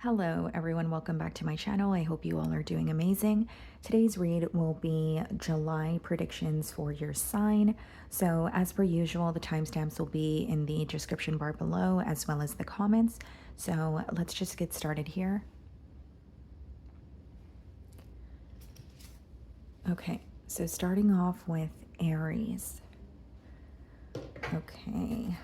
Hello everyone, welcome back to my channel. I hope you all are doing amazing. Today's read will be July predictions for your sign. So as per usual, the timestamps will be in the description bar below as well as the comments. So let's just get started here. Okay, so starting off with Aries. Okay,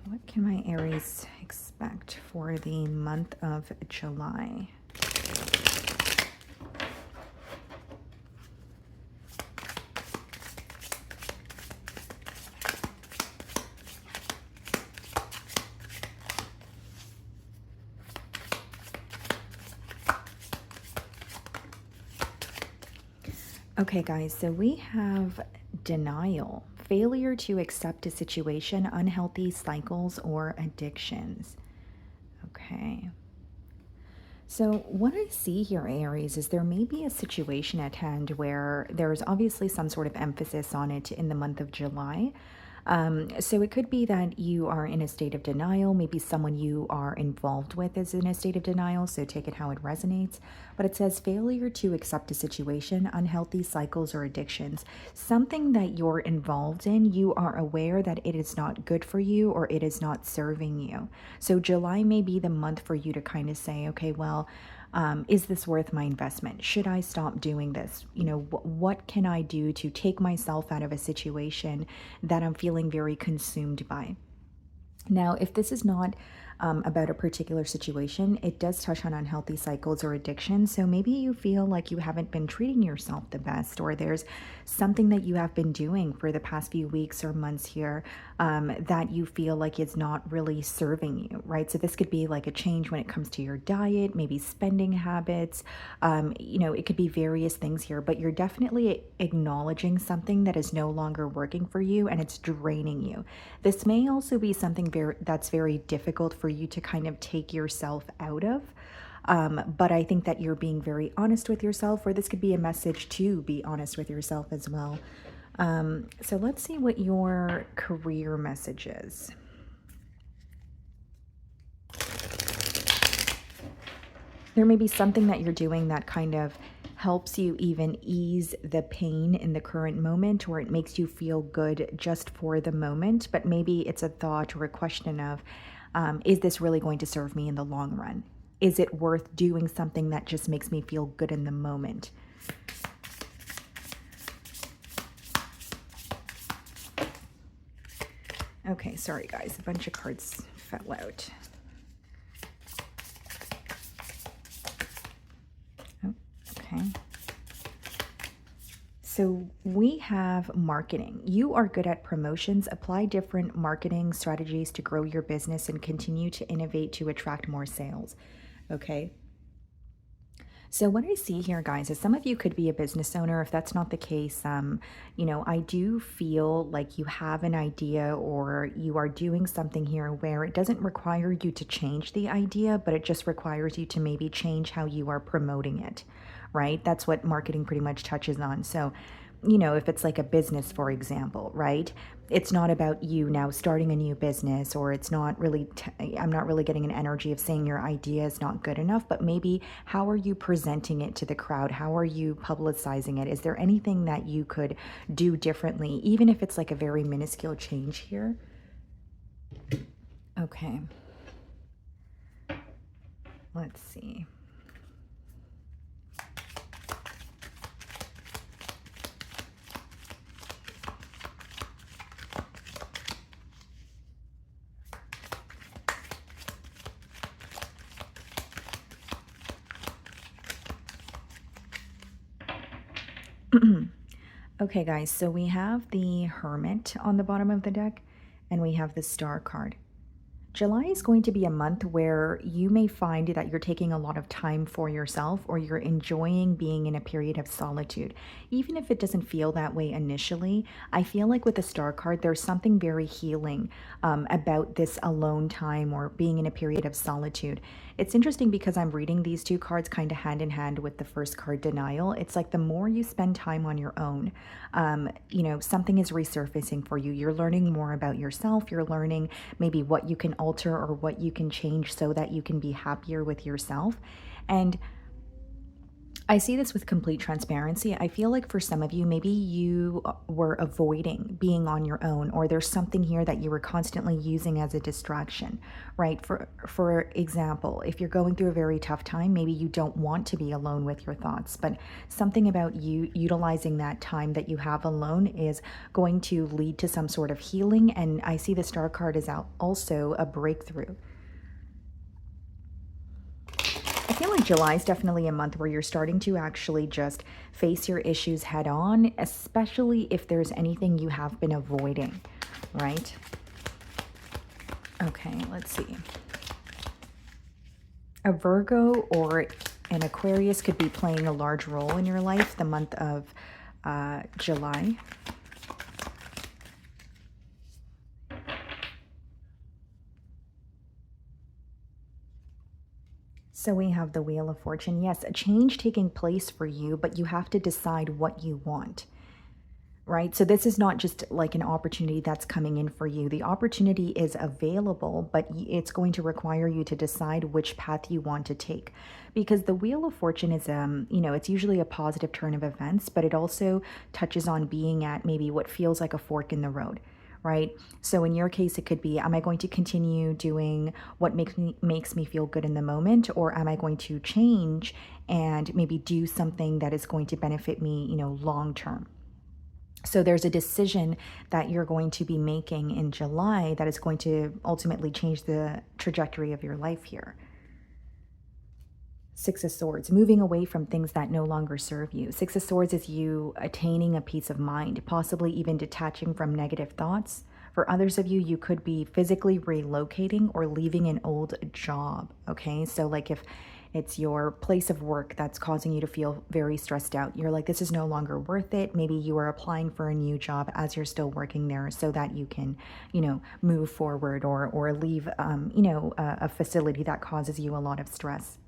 what can my Aries expect for the month of July? Okay, guys, so we have denial, failure to accept a situation, unhealthy cycles, or addictions. Okay. So, what I see here, Aries, is there may be a situation at hand where there's obviously some sort of emphasis on it in the month of July. So it could be that you are in a state of denial. Maybe someone you are involved with is in a state of denial. So take it how it resonates. But it says failure to accept a situation, unhealthy cycles or addictions. Something that you're involved in, you are aware that it is not good for you or it is not serving you. So July may be the month for you to kind of say, okay, well, is this worth my investment? Should I stop doing this? You know, what can I do to take myself out of a situation that I'm feeling very consumed by? Now, if this is not about a particular situation, it does touch on unhealthy cycles or addictions. So maybe you feel like you haven't been treating yourself the best, or there's something that you have been doing for the past few weeks or months here that you feel like is not really serving you, right? So this could be like a change when it comes to your diet, maybe spending habits. You know, it could be various things here, but you're definitely acknowledging something that is no longer working for you and it's draining you. This may also be something that's very difficult for you to kind of take yourself out of. But I think that you're being very honest with yourself, or this could be a message to be honest with yourself as well. So let's see what your career message is. There may be something that you're doing that kind of helps you even ease the pain in the current moment, or it makes you feel good just for the moment, but maybe it's a thought or a question of, is this really going to serve me in the long run? Is it worth doing something that just makes me feel good in the moment? Okay, sorry guys, a bunch of cards fell out. Oh, okay. So we have marketing. You are good at promotions. Apply different marketing strategies to grow your business and continue to innovate to attract more sales. Okay. So what I see here, guys, is some of you could be a business owner. If that's not the case, you know, I do feel like you have an idea or you are doing something here where it doesn't require you to change the idea, but it just requires you to maybe change how you are promoting it, right? That's what marketing pretty much touches on. So, you know, if it's like a business, for example, right? It's not about you now starting a new business, or it's not really, I'm not really getting an energy of saying your idea is not good enough, but maybe how are you presenting it to the crowd? How are you publicizing it? Is there anything that you could do differently, even if it's like a very minuscule change here? Okay. Let's see. Okay, guys, so we have the Hermit on the bottom of the deck, and we have the Star card. July is going to be a month where you may find that you're taking a lot of time for yourself, or you're enjoying being in a period of solitude. Even if it doesn't feel that way initially, I feel like with the Star card, there's something very healing about this alone time or being in a period of solitude. It's interesting because I'm reading these two cards kind of hand in hand with the first card, Denial. It's like the more you spend time on your own, you know, something is resurfacing for you. You're learning more about yourself. You're learning maybe what you can also alter or what you can change so that you can be happier with yourself. And I see this with complete transparency. I feel like for some of you, maybe you were avoiding being on your own, or there's something here that you were constantly using as a distraction, right? For example, if you're going through a very tough time, maybe you don't want to be alone with your thoughts, but something about you utilizing that time that you have alone is going to lead to some sort of healing. And I see the Star card is out also a breakthrough. I feel like July is definitely a month where you're starting to actually just face your issues head on, especially if there's anything you have been avoiding, right? Okay, let's see. A Virgo or an Aquarius could be playing a large role in your life the month of July. So we have the Wheel of Fortune. Yes, a change taking place for you, but you have to decide what you want, right? So this is not just like an opportunity that's coming in for you. The opportunity is available, but it's going to require you to decide which path you want to take. Because the Wheel of Fortune is, it's usually a positive turn of events, but it also touches on being at maybe what feels like a fork in the road. Right? So in your case, it could be, am I going to continue doing what makes me feel good in the moment, or am I going to change and maybe do something that is going to benefit me, long term? So there's a decision that you're going to be making in July that is going to ultimately change the trajectory of your life here. Six of Swords, moving away from things that no longer serve you. Six of Swords is you attaining a peace of mind, possibly even detaching from negative thoughts. For others of you, you could be physically relocating or leaving an old job, okay? So like if it's your place of work that's causing you to feel very stressed out, you're like, this is no longer worth it. Maybe you are applying for a new job as you're still working there so that you can, move forward or leave, a facility that causes you a lot of stress.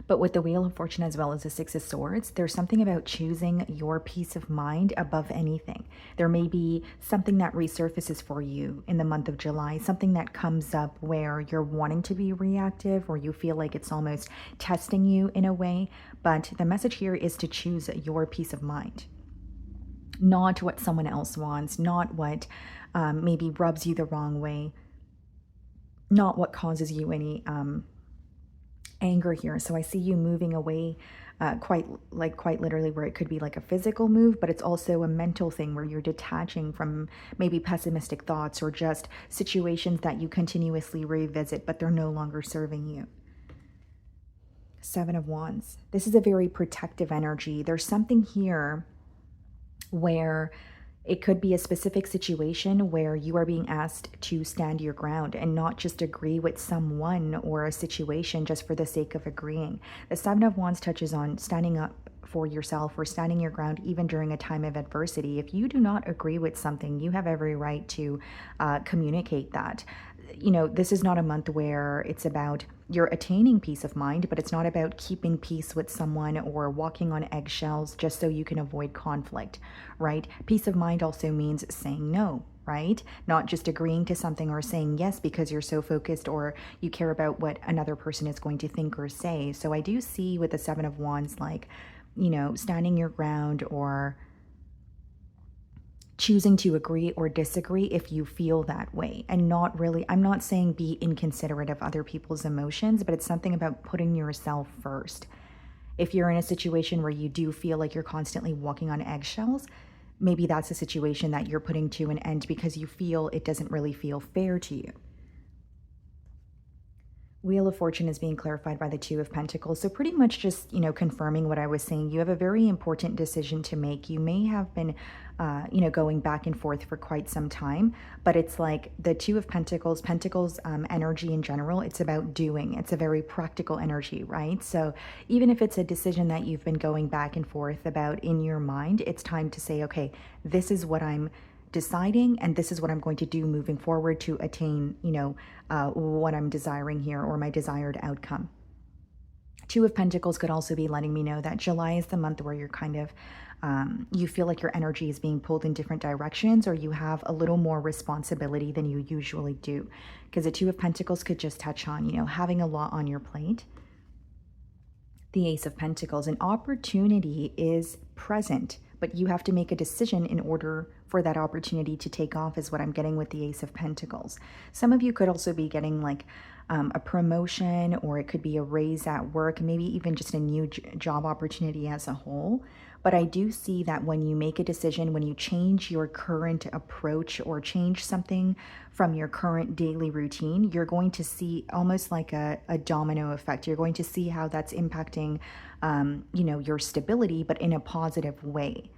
But with the Wheel of Fortune as well as the Six of Swords, there's something about choosing your peace of mind above anything. There may be something that resurfaces for you in the month of July, something that comes up where you're wanting to be reactive or you feel like it's almost testing you in a way. But the message here is to choose your peace of mind, not what someone else wants, not what maybe rubs you the wrong way, not what causes you any anger here. So I see you moving away quite literally, where it could be like a physical move, but it's also a mental thing where you're detaching from maybe pessimistic thoughts or just situations that you continuously revisit, but they're no longer serving you. Seven of Wands. This is a very protective energy. There's something here where it could be a specific situation where you are being asked to stand your ground and not just agree with someone or a situation just for the sake of agreeing. The Seven of Wands touches on standing up for yourself or standing your ground even during a time of adversity. If you do not agree with something, you have every right to communicate that. This is not a month where it's about you're attaining peace of mind, but it's not about keeping peace with someone or walking on eggshells just so you can avoid conflict, right? Peace of mind also means saying no, right? Not just agreeing to something or saying yes because you're so focused or you care about what another person is going to think or say. So I do see with the Seven of Wands, like, standing your ground or choosing to agree or disagree if you feel that way, and not really, I'm not saying be inconsiderate of other people's emotions, but it's something about putting yourself first. If you're in a situation where you do feel like you're constantly walking on eggshells, maybe that's a situation that you're putting to an end because you feel it doesn't really feel fair to you. Wheel of Fortune is being clarified by the Two of Pentacles. So pretty much just, confirming what I was saying. You have a very important decision to make. You may have been, going back and forth for quite some time, but it's like the Two of Pentacles, energy in general, it's about doing. It's a very practical energy, right? So even if it's a decision that you've been going back and forth about in your mind, it's time to say, okay, this is what I'm deciding, and this is what I'm going to do moving forward to attain, what I'm desiring here or my desired outcome. Two of Pentacles could also be letting me know that July is the month where you're kind of, you feel like your energy is being pulled in different directions, or you have a little more responsibility than you usually do. Because the Two of Pentacles could just touch on, having a lot on your plate. The Ace of Pentacles, an opportunity is present, but you have to make a decision in order for that opportunity to take off, is what I'm getting with the Ace of Pentacles. Some of you could also be getting like a promotion, or it could be a raise at work, maybe even just a new job opportunity as a whole. But I do see that when you make a decision, when you change your current approach or change something from your current daily routine, you're going to see almost like a domino effect. You're going to see how that's impacting, your stability, but in a positive way.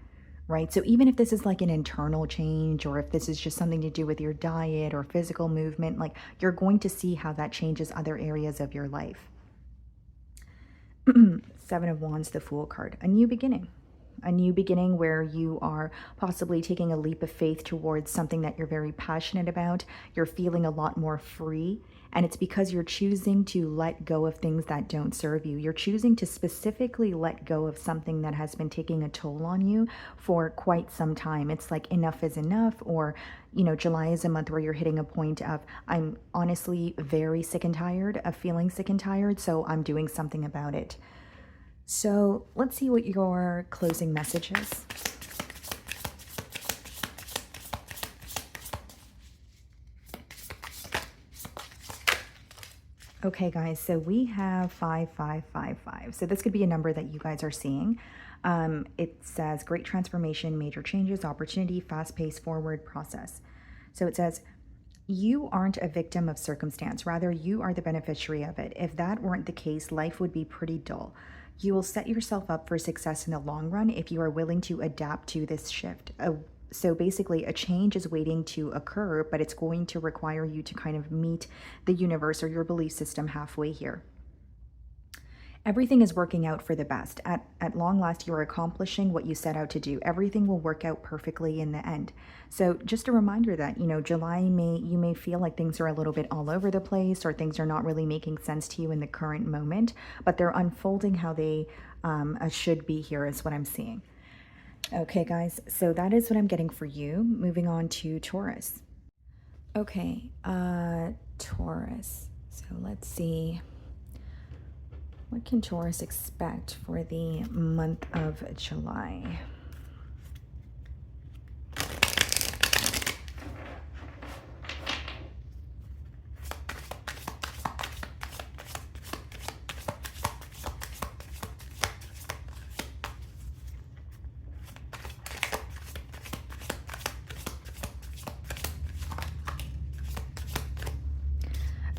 Right? So even if this is like an internal change, or if this is just something to do with your diet or physical movement, like you're going to see how that changes other areas of your life. Seven of Wands, the Fool card, a new beginning. A new beginning where you are possibly taking a leap of faith towards something that you're very passionate about. You're feeling a lot more free. And it's because you're choosing to let go of things that don't serve you. You're choosing to specifically let go of something that has been taking a toll on you for quite some time. It's like enough is enough, or, July is a month where you're hitting a point of, I'm honestly very sick and tired of feeling sick and tired, so I'm doing something about it. So let's see what your closing message is. Okay, guys, so we have 5555. So this could be a number that you guys are seeing. It says great transformation, major changes, opportunity, fast-paced forward process. So it says, you aren't a victim of circumstance. Rather, you are the beneficiary of it. If that weren't the case, life would be pretty dull. You will set yourself up for success in the long run if you are willing to adapt to this shift. So basically, a change is waiting to occur, but it's going to require you to kind of meet the universe or your belief system halfway here. Everything is working out for the best. At long last, you are accomplishing what you set out to do. Everything will work out perfectly in the end. So just a reminder that, July you may feel like things are a little bit all over the place, or things are not really making sense to you in the current moment, but they're unfolding how they should be here, is what I'm seeing. Okay, guys, so that is what I'm getting for you. Moving on to Taurus. Okay, Taurus. So let's see. What can Taurus expect for the month of July?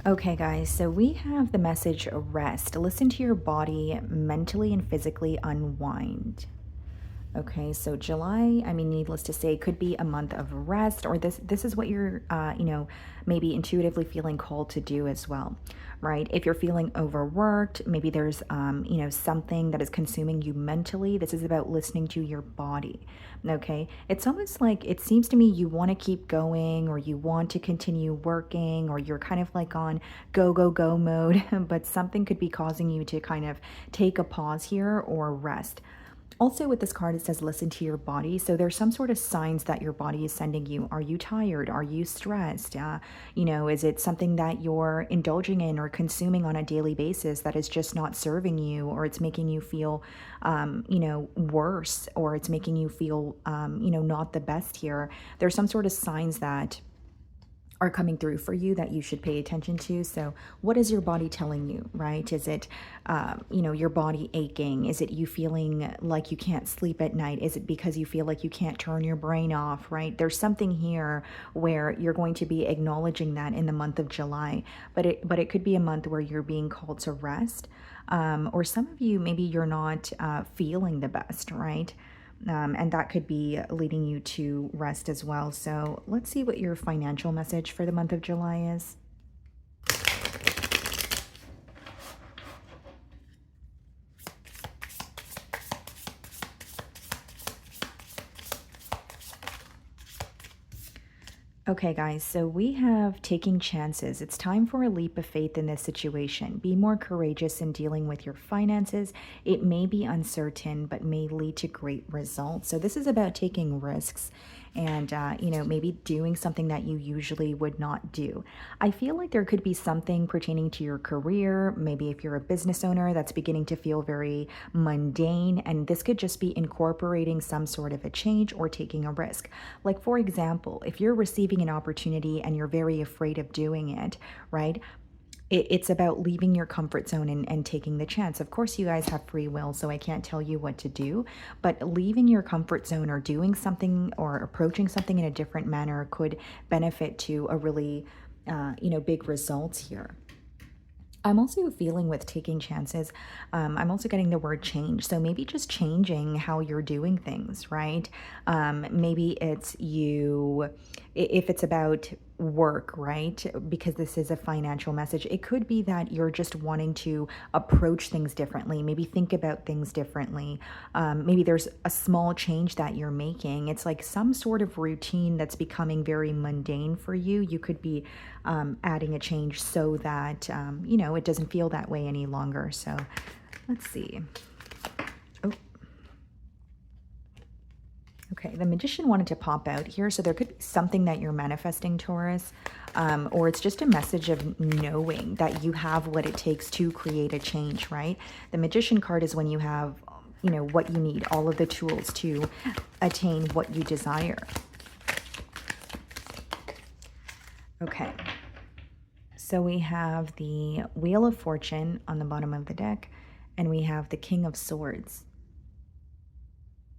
Okay, guys, so we have the message rest. Listen to your body, mentally and physically unwind. Okay, so July, needless to say, could be a month of rest, or this is what you're, maybe intuitively feeling called to do as well, right? If you're feeling overworked, maybe there's, something that is consuming you mentally. This is about listening to your body, okay? It's almost like, it seems to me you want to keep going, or you want to continue working, or you're kind of like on go, go, go mode, but something could be causing you to kind of take a pause here or rest. Also with this card, it says listen to your body. So there's some sort of signs that your body is sending you. Are you tired? Are you stressed? Is it something that you're indulging in or consuming on a daily basis that is just not serving you, or it's making you feel, worse, or it's making you feel, not the best here? There's some sort of signs that are coming through for you that you should pay attention to. So what is your body telling you, right? Is it, your body aching? Is it you feeling like you can't sleep at night? Is it because you feel like you can't turn your brain off, right? There's something here where you're going to be acknowledging that in the month of July, but it could be a month where you're being called to rest. Or some of you, maybe you're not feeling the best, right? And that could be leading you to rest as well. So let's see what your financial message for the month of July is. Okay, guys, so we have taking chances. It's time for a leap of faith in this situation. Be more courageous in dealing with your finances. It may be uncertain, but may lead to great results. So, this is about taking risks and, maybe doing something that you usually would not do. I feel like there could be something pertaining to your career. Maybe if you're a business owner that's beginning to feel very mundane, and this could just be incorporating some sort of a change or taking a risk. Like, for example, if you're receiving an opportunity and you're very afraid of doing it, right? It's about leaving your comfort zone and taking the chance. Of course, you guys have free will, so I can't tell you what to do, but leaving your comfort zone or doing something or approaching something in a different manner could benefit to a really, big results here. I'm also feeling with taking chances. I'm also getting the word change. So maybe just changing how you're doing things, right? Maybe it's if it's about work, right? Because this is a financial message, it could be that you're just wanting to approach things differently, maybe think about things differently. Maybe there's a small change that you're making. It's like some sort of routine that's becoming very mundane for you. You could be adding a change so that, it doesn't feel that way any longer. So let's see. Oh, okay. The Magician wanted to pop out here. So there could be something that you're manifesting, Taurus, or it's just a message of knowing that you have what it takes to create a change, right? The Magician card is when you have, what you need, all of the tools to attain what you desire. Okay. So we have the Wheel of Fortune on the bottom of the deck, and we have the King of Swords.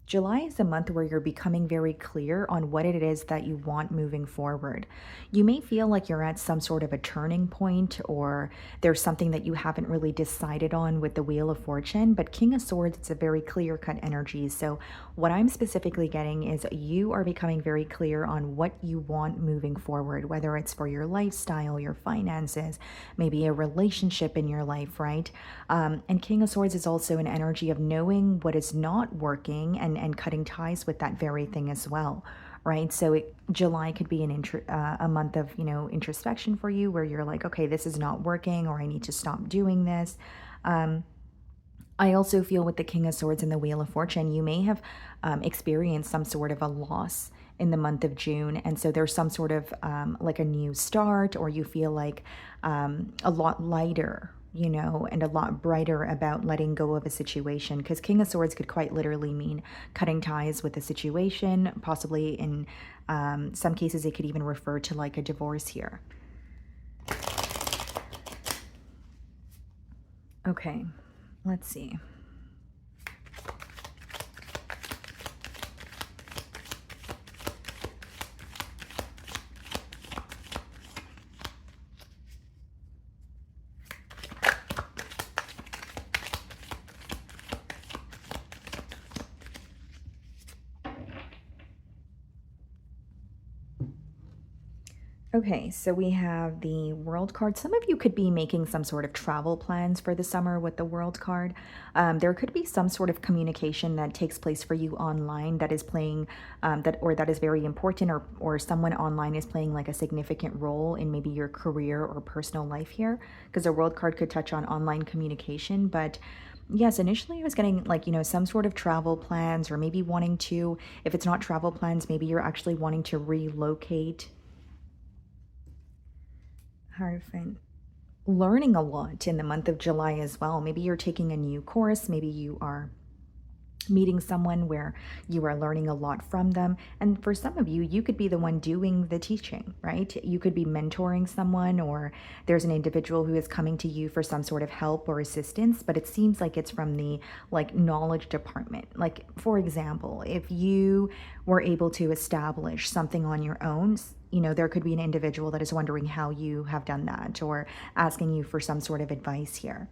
July is a month where you're becoming very clear on what it is that you want moving forward. You may feel like you're at some sort of a turning point, or there's something that you haven't really decided on with the Wheel of Fortune, but King of Swords, it's a very clear-cut energy. So what I'm specifically getting is you are becoming very clear on what you want moving forward, whether it's for your lifestyle, your finances, maybe a relationship in your life, right? And King of Swords is also an energy of knowing what is not working and cutting ties with that very thing as well, right? So July could be a month of, introspection for you, where you're like, okay, this is not working, or I need to stop doing this. I also feel with the King of Swords and the Wheel of Fortune, you may have experienced some sort of a loss in the month of June. And so there's some sort of like a new start, or you feel like a lot lighter, and a lot brighter about letting go of a situation, because King of Swords could quite literally mean cutting ties with a situation. Possibly in some cases, it could even refer to like a divorce here. Okay, let's see. Okay, so we have the World card. Some of you could be making some sort of travel plans for the summer with the World card. There could be some sort of communication that takes place for you online that is playing that is very important, or someone online is playing like a significant role in maybe your career or personal life here, because the World card could touch on online communication. But yes, initially I was getting like, some sort of travel plans, or maybe wanting to, if it's not travel plans, maybe you're actually wanting to relocate. Hierophant. Learning a lot in the month of July as well. Maybe you're taking a new course. Maybe you are meeting someone where you are learning a lot from them. And for some of you, you could be the one doing the teaching, right? You could be mentoring someone, or there's an individual who is coming to you for some sort of help or assistance, but it seems like it's from the like knowledge department. Like, for example, if you were able to establish something on your own, there could be an individual that is wondering how you have done that, or asking you for some sort of advice here.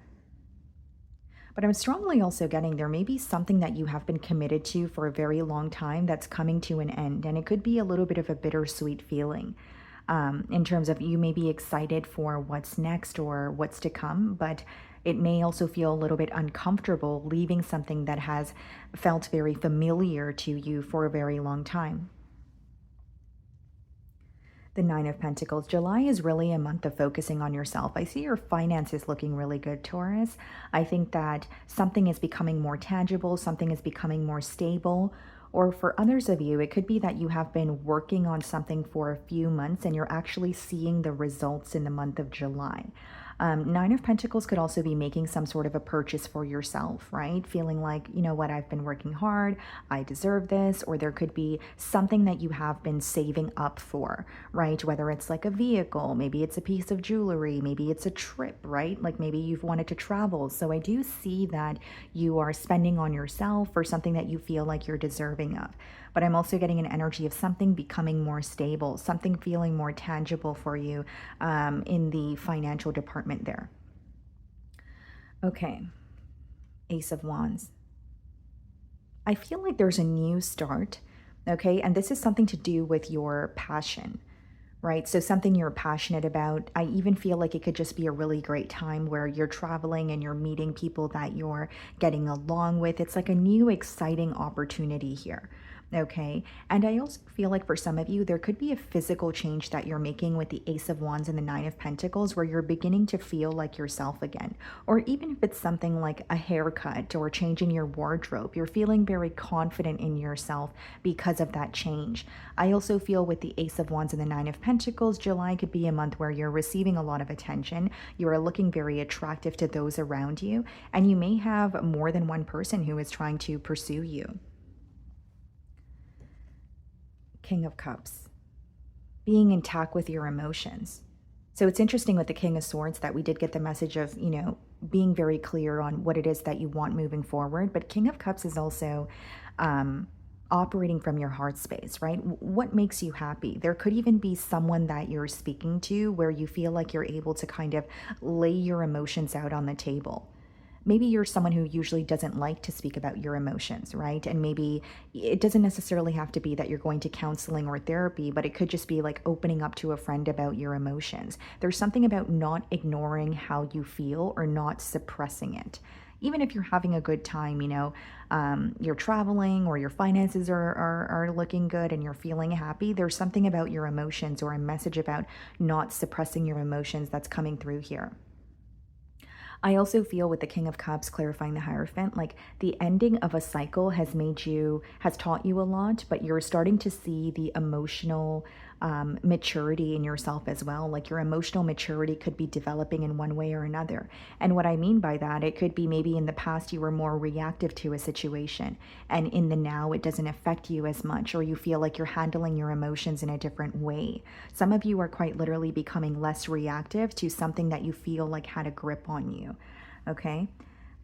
But I'm strongly also getting there may be something that you have been committed to for a very long time that's coming to an end. And it could be a little bit of a bittersweet feeling, in terms of you may be excited for what's next or what's to come, but it may also feel a little bit uncomfortable leaving something that has felt very familiar to you for a very long time. The Nine of Pentacles. July is really a month of focusing on yourself. I see your finances looking really good, Taurus. I think that something is becoming more tangible, something is becoming more stable. Or for others of you, it could be that you have been working on something for a few months and you're actually seeing the results in the month of July. Nine of Pentacles could also be making some sort of a purchase for yourself, right? Feeling like, you know what, I've been working hard, I deserve this. Or there could be something that you have been saving up for, right? Whether it's like a vehicle, maybe it's a piece of jewelry, maybe it's a trip, right? Like maybe you've wanted to travel. So I do see that you are spending on yourself or something that you feel like you're deserving of. But I'm also getting an energy of something becoming more stable, something feeling more tangible for you in the financial department there. Okay, Ace of Wands. I feel like there's a new start, okay? And this is something to do with your passion, right? So something you're passionate about. I even feel like it could just be a really great time where you're traveling and you're meeting people that you're getting along with. It's like a new exciting opportunity here. Okay. And I also feel like for some of you, there could be a physical change that you're making with the Ace of Wands and the Nine of Pentacles, where you're beginning to feel like yourself again. Or even if it's something like a haircut or changing your wardrobe, you're feeling very confident in yourself because of that change. I also feel with the Ace of Wands and the Nine of Pentacles, July could be a month where you're receiving a lot of attention. You are looking very attractive to those around you, and you may have more than one person who is trying to pursue you. King of Cups, being intact with your emotions. So it's interesting with the King of Swords that we did get the message of, you know, being very clear on what it is that you want moving forward. But King of Cups is also operating from your heart space, right? What makes you happy? There could even be someone that you're speaking to where you feel like you're able to kind of lay your emotions out on the table. Maybe you're someone who usually doesn't like to speak about your emotions, right? And maybe it doesn't necessarily have to be that you're going to counseling or therapy, but it could just be like opening up to a friend about your emotions. There's something about not ignoring how you feel or not suppressing it. Even if you're having a good time, you know, you're traveling or your finances are looking good and you're feeling happy, there's something about your emotions or a message about not suppressing your emotions that's coming through here. I also feel with the King of Cups clarifying the Hierophant, like the ending of a cycle has taught you a lot, but you're starting to see the emotional maturity in yourself as well. Like your emotional maturity could be developing in one way or another. And what I mean by that, it could be maybe in the past you were more reactive to a situation, and in the now it doesn't affect you as much, or you feel like you're handling your emotions in a different way. Some of you are quite literally becoming less reactive to something that you feel like had a grip on you. Okay.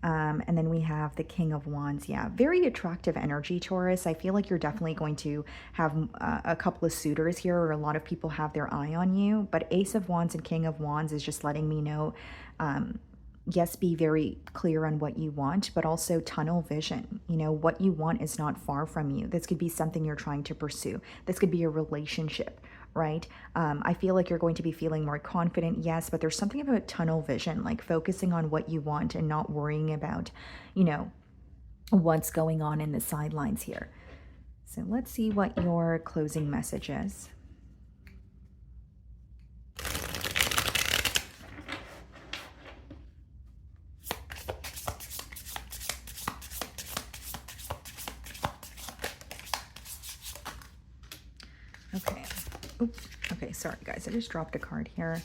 And then we have the King of Wands. Yeah, very attractive energy, Taurus. I feel like you're definitely going to have a couple of suitors here, or a lot of people have their eye on you. But Ace of Wands and King of Wands is just letting me know, yes, be very clear on what you want, but also tunnel vision. You know, what you want is not far from you. This could be something you're trying to pursue. This could be a relationship, right? I feel like you're going to be feeling more confident, yes, but there's something about tunnel vision, like focusing on what you want and not worrying about, you know, what's going on in the sidelines here. So let's see what your closing message is. Okay. Oops. Okay, sorry guys, I just dropped a card here.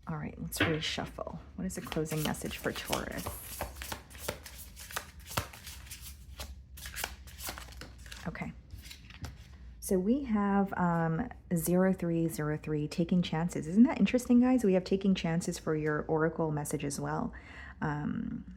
All right, let's reshuffle. What is the closing message for Taurus? Okay. So we have 0303, taking chances. Isn't that interesting, guys? We have taking chances for your oracle message as well.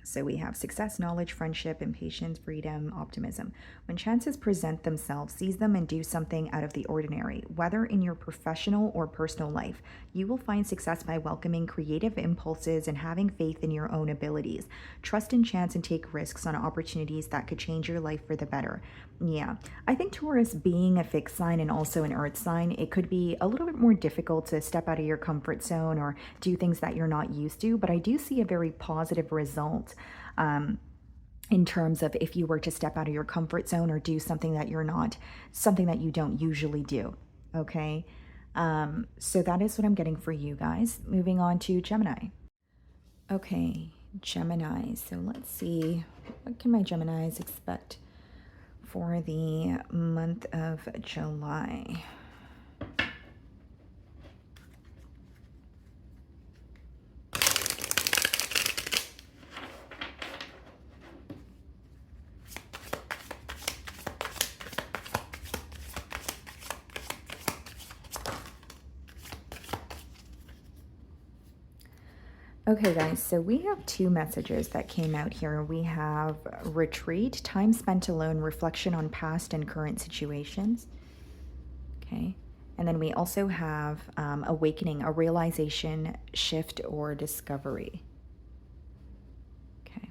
So we have success, knowledge, friendship, impatience, freedom, optimism. When chances present themselves, seize them and do something out of the ordinary. Whether in your professional or personal life, you will find success by welcoming creative impulses and having faith in your own abilities. Trust in chance and take risks on opportunities that could change your life for the better. Yeah, I think Taurus, being a fixed sign and also an earth sign, it could be a little bit more difficult to step out of your comfort zone or do things that you're not used to, but I do see a very positive result in terms of if you were to step out of your comfort zone or do something that you don't usually do. Okay. So that is what I'm getting for you guys. Moving on to Gemini. Okay, Gemini. So let's see, what can my Geminis expect for the month of July? Okay, guys, so we have two messages that came out here. We have retreat, time spent alone, reflection on past and current situations. Okay. And then we also have awakening, a realization, shift, or discovery. Okay.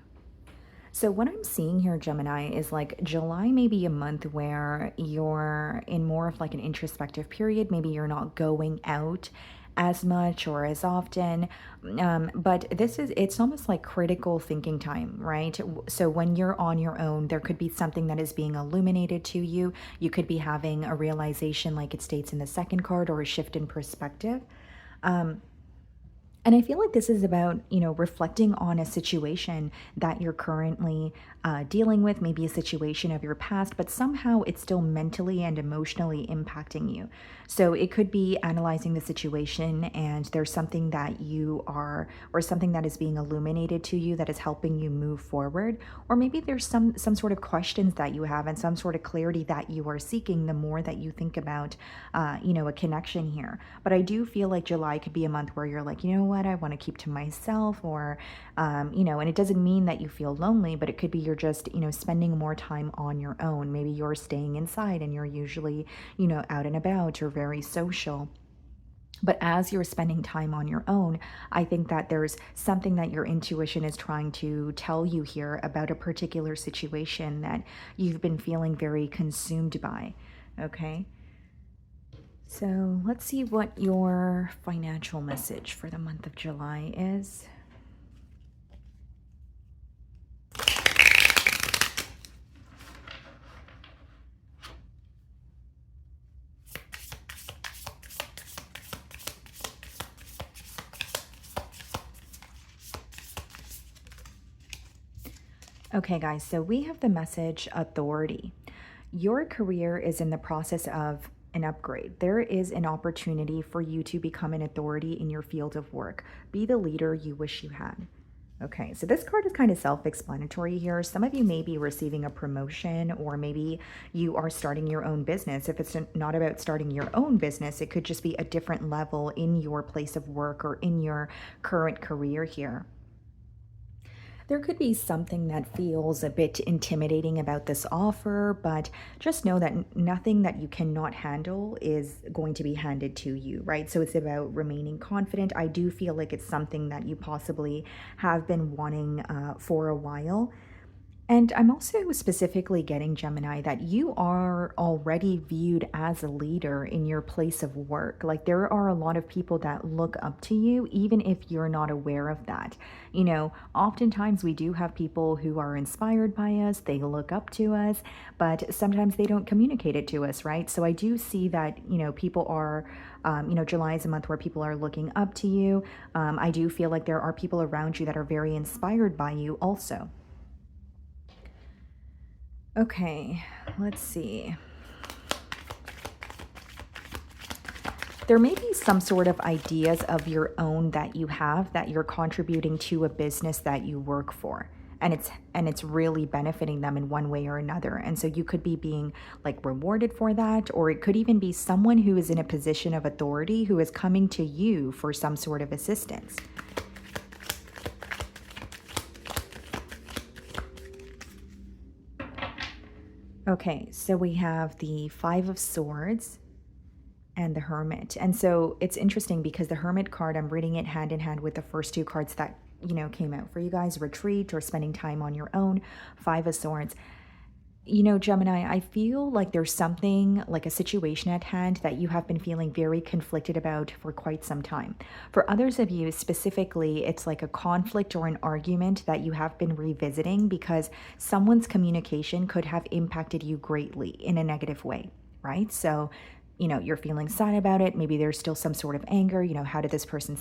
So what I'm seeing here, Gemini, is like July may be a month where you're in more of like an introspective period. Maybe you're not going out as much or as often, but it's almost like critical thinking time, right? So when you're on your own, there could be something that is being illuminated to you. You could be having a realization like it states in the second card, or a shift in perspective. And I feel like this is about, reflecting on a situation that you're currently dealing with, maybe a situation of your past, but somehow it's still mentally and emotionally impacting you. So it could be analyzing the situation, and there's something that you are, or something that is being illuminated to you that is helping you move forward. Or maybe there's some sort of questions that you have and some sort of clarity that you are seeking the more that you think about, a connection here. But I do feel like July could be a month where you're like, you know what, I want to keep to myself, or, and it doesn't mean that you feel lonely, but it could be you're just, spending more time on your own. Maybe you're staying inside and you're usually, out and about or very social. But as you're spending time on your own, I think that there's something that your intuition is trying to tell you here about a particular situation that you've been feeling very consumed by. Okay. So let's see what your financial message for the month of July is. Okay, guys, so we have the message authority. Your career is in the process of an upgrade. There is an opportunity for you to become an authority in your field of work. Be the leader you wish you had. Okay, so this card is kind of self-explanatory here. Some of you may be receiving a promotion, or maybe you are starting your own business. If it's not about starting your own business, it could just be a different level in your place of work or in your current career here. There could be something that feels a bit intimidating about this offer, but just know that nothing that you cannot handle is going to be handed to you, right? So it's about remaining confident. I do feel like it's something that you possibly have been wanting for a while. And I'm also specifically getting, Gemini, that you are already viewed as a leader in your place of work. Like, there are a lot of people that look up to you, even if you're not aware of that. Oftentimes we do have people who are inspired by us, they look up to us, but sometimes they don't communicate it to us, right? So I do see that, people are, July is a month where people are looking up to you. I do feel like there are people around you that are very inspired by you also. Okay, let's see. There may be some sort of ideas of your own that you have that you're contributing to a business that you work for. And it's really benefiting them in one way or another. And so you could be being like rewarded for that, or it could even be someone who is in a position of authority who is coming to you for some sort of assistance. Okay, so we have the Five of Swords and the Hermit. And so it's interesting because the Hermit card, I'm reading it hand in hand with the first two cards that, came out for you guys: retreat or spending time on your own, Five of Swords. Gemini, I feel like there's something, like a situation at hand that you have been feeling very conflicted about for quite some time. For others of you specifically, it's like a conflict or an argument that you have been revisiting because someone's communication could have impacted you greatly in a negative way, right? So, you're feeling sad about it. Maybe there's still some sort of anger. How did this person,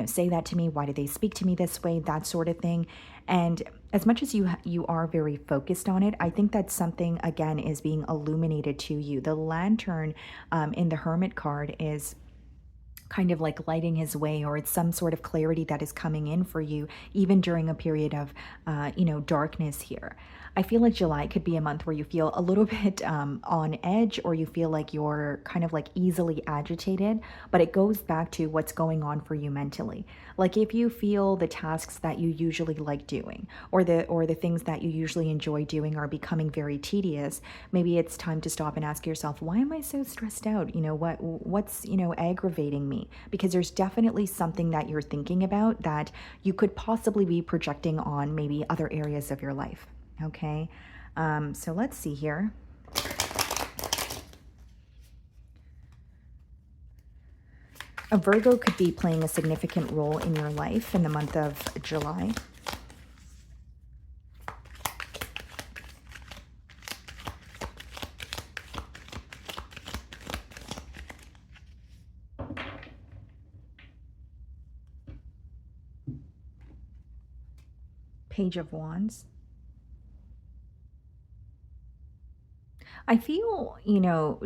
say that to me? Why did they speak to me this way? That sort of thing. And as much as you are very focused on it, I think that something, again, is being illuminated to you. The lantern in the Hermit card is kind of like lighting his way, or it's some sort of clarity that is coming in for you, even during a period of, darkness here. I feel like July could be a month where you feel a little bit on edge, or you feel like you're kind of like easily agitated, but it goes back to what's going on for you mentally. Like if you feel the tasks that you usually like doing, or the things that you usually enjoy doing are becoming very tedious, maybe it's time to stop and ask yourself, why am I so stressed out? What's aggravating me? Because there's definitely something that you're thinking about that you could possibly be projecting on maybe other areas of your life. Okay, so let's see here. A Virgo could be playing a significant role in your life in the month of July. Page of Wands. I feel,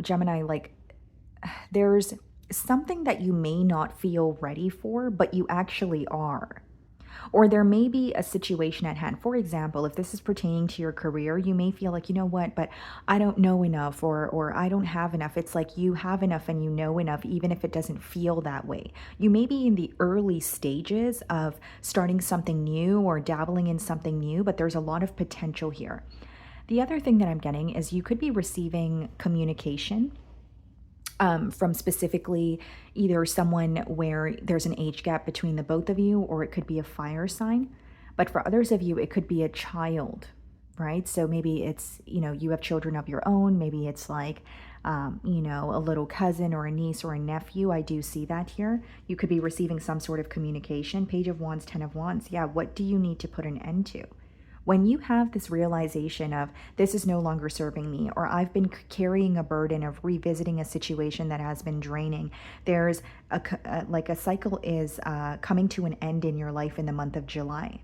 Gemini, like there's something that you may not feel ready for, but you actually are. Or there may be a situation at hand. For example, if this is pertaining to your career, you may feel like, what, but I don't know enough, or I don't have enough. It's like you have enough and you know enough, even if it doesn't feel that way. You may be in the early stages of starting something new or dabbling in something new, but there's a lot of potential here. The other thing that I'm getting is you could be receiving communication from specifically either someone where there's an age gap between the both of you, or it could be a fire sign. But for others of you, it could be a child, right? So maybe it's, you have children of your own. Maybe it's like, a little cousin or a niece or a nephew. I do see that here. You could be receiving some sort of communication. Page of Wands, 10 of Wands. Yeah, what do you need to put an end to? When you have this realization of this is no longer serving me, or I've been carrying a burden of revisiting a situation that has been draining, there's a cycle is coming to an end in your life in the month of July.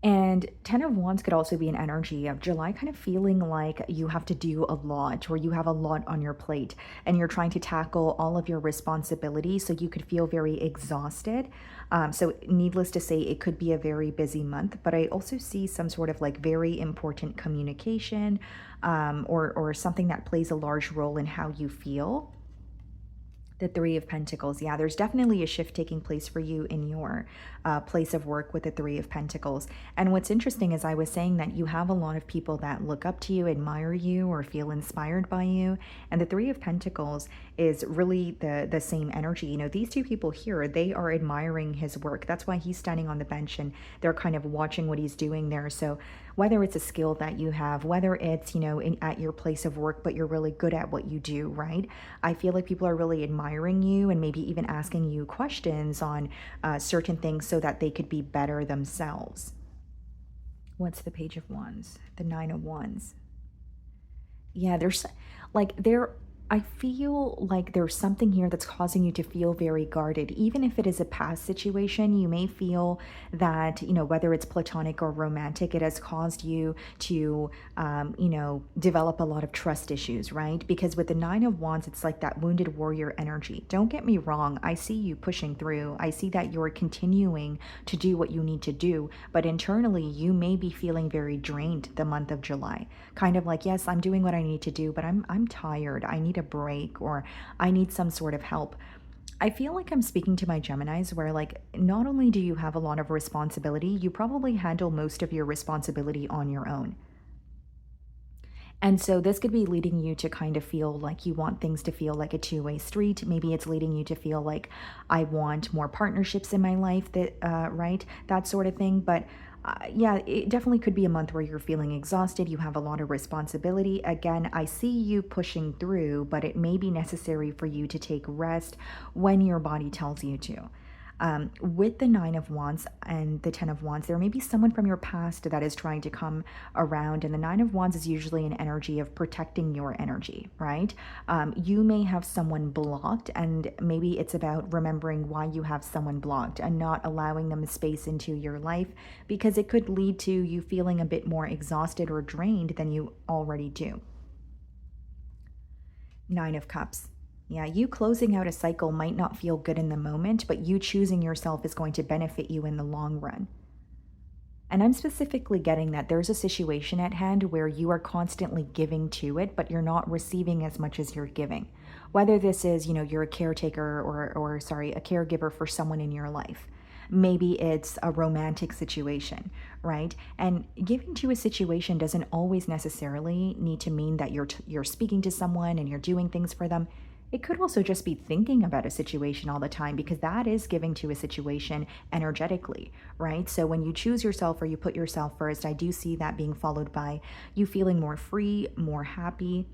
And 10 of Wands could also be an energy of July kind of feeling like you have to do a lot, or you have a lot on your plate and you're trying to tackle all of your responsibilities. So you could feel very exhausted. So needless to say, it could be a very busy month, but I also see some sort of like very important communication or something that plays a large role in how you feel. The Three of Pentacles. Yeah, there's definitely a shift taking place for you in your place of work with the Three of Pentacles. And what's interesting is I was saying that you have a lot of people that look up to you, admire you, or feel inspired by you. And the Three of Pentacles is really the same energy. These two people here, they are admiring his work. That's why he's standing on the bench and they're kind of watching what he's doing there. So whether it's a skill that you have, whether it's, at your place of work, but you're really good at what you do, right? I feel like people are really admiring you and maybe even asking you questions on certain things so that they could be better themselves. What's the Page of Wands? The Nine of Wands. Yeah, I feel like there's something here that's causing you to feel very guarded. Even if it is a past situation, you may feel that, whether it's platonic or romantic, it has caused you to, develop a lot of trust issues, right? Because with the Nine of Wands, it's like that wounded warrior energy. Don't get me wrong. I see you pushing through. I see that you're continuing to do what you need to do. But internally, you may be feeling very drained the month of July. Kind of like, yes, I'm doing what I need to do, but I'm tired. I need a break, or I need some sort of help. I feel like I'm speaking to my Geminis where like not only do you have a lot of responsibility, you probably handle most of your responsibility on your own. And so this could be leading you to kind of feel like you want things to feel like a two-way street. Maybe it's leading you to feel like I want more partnerships in my life, that right? That sort of thing. But yeah, it definitely could be a month where you're feeling exhausted. You have a lot of responsibility. Again, I see you pushing through, but it may be necessary for you to take rest when your body tells you to. With the Nine of Wands and the Ten of Wands, there may be someone from your past that is trying to come around. And the Nine of Wands is usually an energy of protecting your energy, right? You may have someone blocked, and maybe it's about remembering why you have someone blocked and not allowing them space into your life, because it could lead to you feeling a bit more exhausted or drained than you already do. Nine of Cups. Yeah, you closing out a cycle might not feel good in the moment, but you choosing yourself is going to benefit you in the long run. And I'm specifically getting that there's a situation at hand where you are constantly giving to it, but you're not receiving as much as you're giving. Whether this is, you're a caretaker or sorry, a caregiver for someone in your life. Maybe it's a romantic situation, right? And giving to a situation doesn't always necessarily need to mean that you're speaking to someone and you're doing things for them. It could also just be thinking about a situation all the time, because that is giving to a situation energetically, right? So when you choose yourself or you put yourself first, I do see that being followed by you feeling more free, more happy.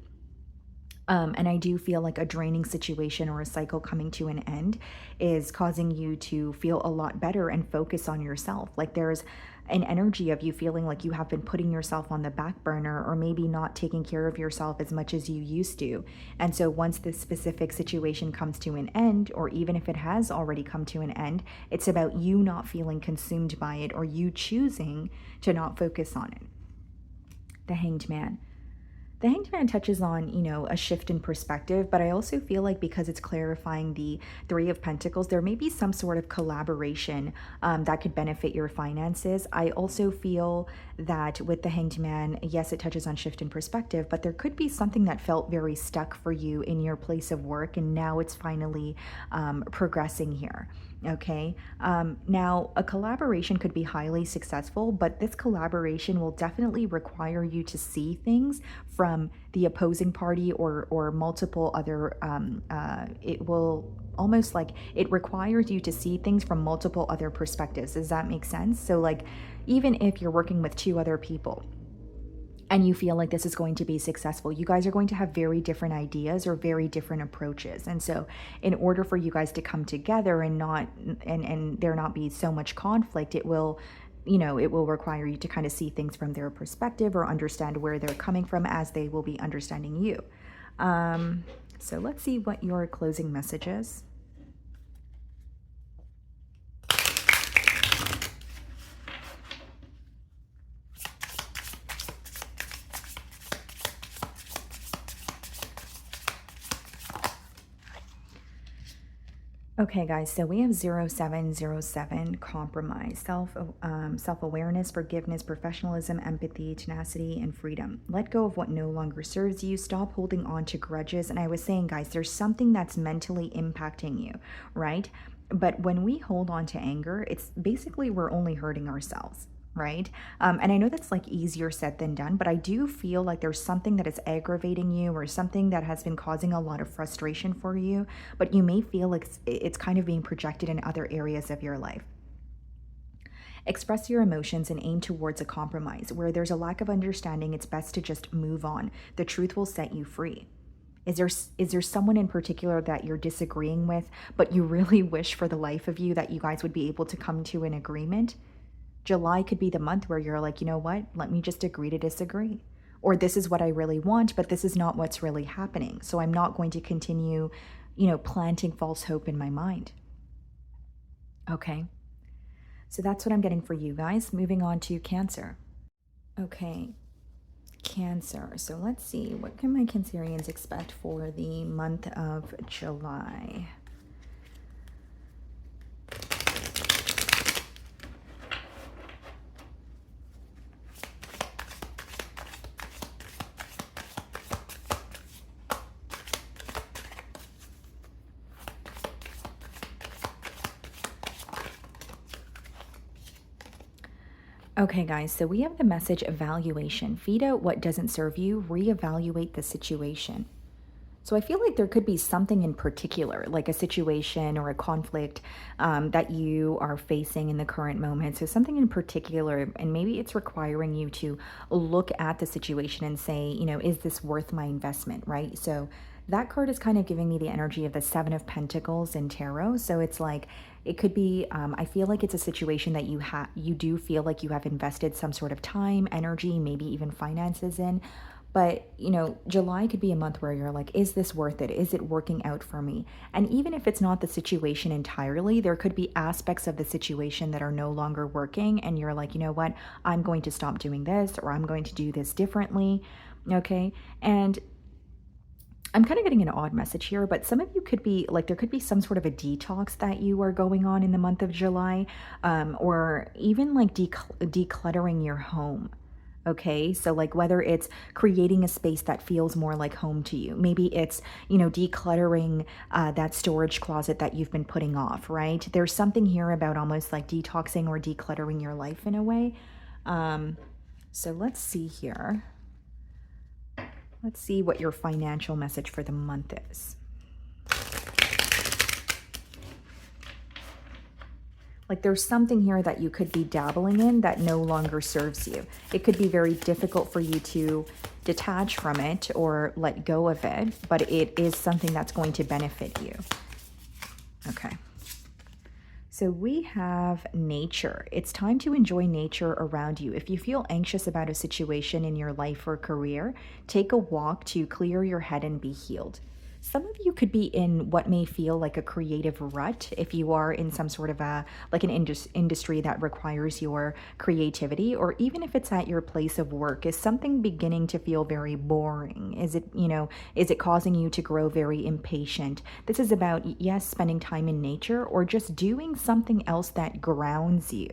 And I do feel like a draining situation or a cycle coming to an end is causing you to feel a lot better and focus on yourself. Like there's an energy of you feeling like you have been putting yourself on the back burner, or maybe not taking care of yourself as much as you used to. And so once this specific situation comes to an end, or even if it has already come to an end, it's about you not feeling consumed by it, or you choosing to not focus on it. The Hanged Man. The Hanged Man touches on, a shift in perspective, but I also feel like because it's clarifying the Three of Pentacles, there may be some sort of collaboration that could benefit your finances. I also feel that with the Hanged Man, yes, it touches on shift in perspective, but there could be something that felt very stuck for you in your place of work, and now it's finally progressing here. Okay. Now, a collaboration could be highly successful, but this collaboration will definitely require you to see things from the opposing party or multiple other. It will almost like it requires you to see things from multiple other perspectives. Does that make sense? So, like, even if you're working with two other people, and you feel like this is going to be successful, you guys are going to have very different ideas or very different approaches. And so in order for you guys to come together and there not be so much conflict, it will require you to kind of see things from their perspective or understand where they're coming from as they will be understanding you. So let's see what your closing message is. Okay, guys, so we have 0707, compromise, self-awareness, forgiveness, professionalism, empathy, tenacity, and freedom. Let go of what no longer serves you. Stop holding on to grudges. And I was saying, guys, there's something that's mentally impacting you, right? But when we hold on to anger, it's basically we're only hurting ourselves. Right? And I know that's like easier said than done, but I do feel like there's something that is aggravating you or something that has been causing a lot of frustration for you, but you may feel like it's kind of being projected in other areas of your life. Express your emotions and aim towards a compromise. Where there's a lack of understanding, it's best to just move on. The truth will set you free. Is there someone in particular that you're disagreeing with, but you really wish for the life of you that you guys would be able to come to an agreement? July could be the month where you're like, you know what, let me just agree to disagree. Or this is what I really want, but this is not what's really happening. So I'm not going to continue, planting false hope in my mind. Okay. So that's what I'm getting for you guys. Moving on to Cancer. Okay. Cancer. So let's see, what can my Cancerians expect for the month of July? Okay, guys, so we have the message evaluation. Feed out what doesn't serve you, reevaluate the situation. So I feel like there could be something in particular, like a situation or a conflict that you are facing in the current moment. So something in particular, and maybe it's requiring you to look at the situation and say, is this worth my investment, right? So That card is kind of giving me the energy of the Seven of Pentacles in tarot. So it's like, it could be, I feel like it's a situation that you do feel like you have invested some sort of time, energy, maybe even finances in. But, you know, July could be a month where you're like, is this worth it? Is it working out for me? And even if it's not the situation entirely, there could be aspects of the situation that are no longer working. And you're like, you know what? I'm going to stop doing this, or I'm going to do this differently. Okay. And I'm kind of getting an odd message here, but some of you could be like, there could be some sort of a detox that you are going on in the month of July, or even like decluttering your home. Okay, so like whether it's creating a space that feels more like home to you, maybe it's, you know, decluttering that storage closet that you've been putting off, right? There's something here about almost like detoxing or decluttering your life in a way. So let's see here. Let's see what your financial message for the month is. Like there's something here that you could be dabbling in that no longer serves you. It could be very difficult for you to detach from it or let go of it, but it is something that's going to benefit you. Okay. So we have nature. It's time to enjoy nature around you. If you feel anxious about a situation in your life or career, take a walk to clear your head and be healed. Some of you could be in what may feel like a creative rut if you are in some sort of like an industry that requires your creativity, or even if it's at your place of work. Is something beginning to feel very boring? Is it, you know, is it causing you to grow very impatient? This is about, yes, spending time in nature or just doing something else that grounds you.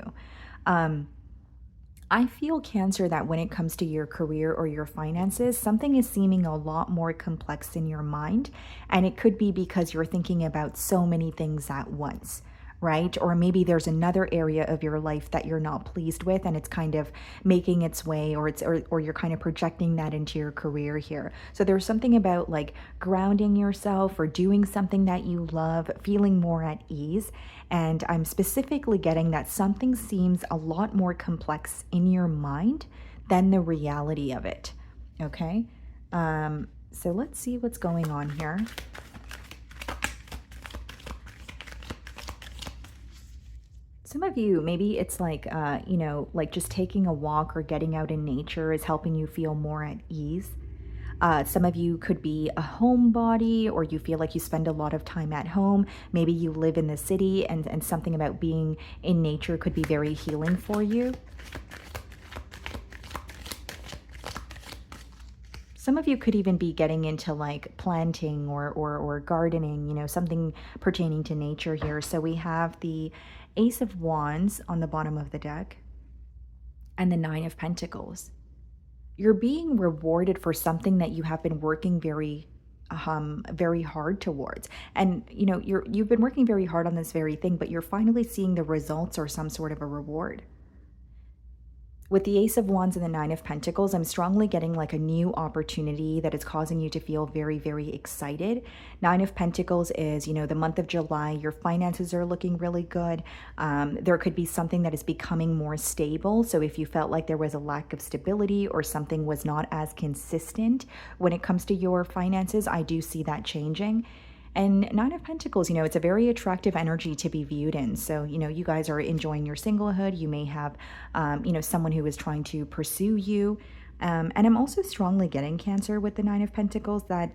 I feel, Cancer, that when it comes to your career or your finances, something is seeming a lot more complex in your mind. And it could be because you're thinking about so many things at once, right? Or maybe there's another area of your life that you're not pleased with and it's kind of making its way, or you're kind of projecting that into your career here. So there's something about like grounding yourself or doing something that you love, feeling more at ease. And I'm specifically getting that something seems a lot more complex in your mind than the reality of it. Okay. So let's see what's going on here. Some of you, maybe it's like, you know, like just taking a walk or getting out in nature is helping you feel more at ease. Some of you could be a homebody, or you feel like you spend a lot of time at home. Maybe you live in the city, and something about being in nature could be very healing for you. Some of you could even be getting into like planting or gardening, you know, something pertaining to nature here. So we have the Ace of Wands on the bottom of the deck and the Nine of Pentacles. You're being rewarded for something that you have been working very hard towards. And you know, you've been working very hard on this very thing, but you're finally seeing the results or some sort of a reward. With the Ace of Wands and the Nine of Pentacles, I'm strongly getting like a new opportunity that is causing you to feel very, very excited. Nine of Pentacles is, you know, the month of July, your finances are looking really good. There could be something that is becoming more stable. So if you felt like there was a lack of stability or something was not as consistent when it comes to your finances, I do see that changing. And Nine of Pentacles, you know, it's a very attractive energy to be viewed in. So, you know, you guys are enjoying your singlehood. You may have, you know, someone who is trying to pursue you. And I'm also strongly getting, Cancer, with the Nine of Pentacles, that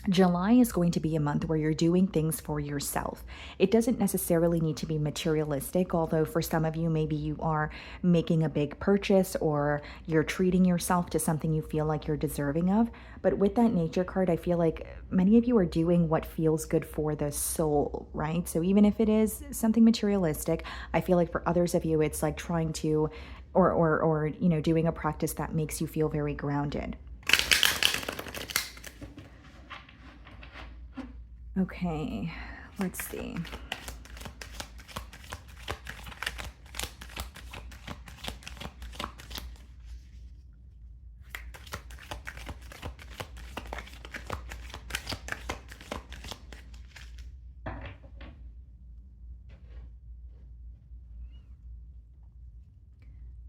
July is going to be a month where you're doing things for yourself. It doesn't necessarily need to be materialistic, although for some of you, maybe you are making a big purchase or you're treating yourself to something you feel like you're deserving of. But with that nature card, I feel like many of you are doing what feels good for the soul, right? So even if it is something materialistic, I feel like for others of you, it's like trying to, or you know, doing a practice that makes you feel very grounded. Okay, let's see.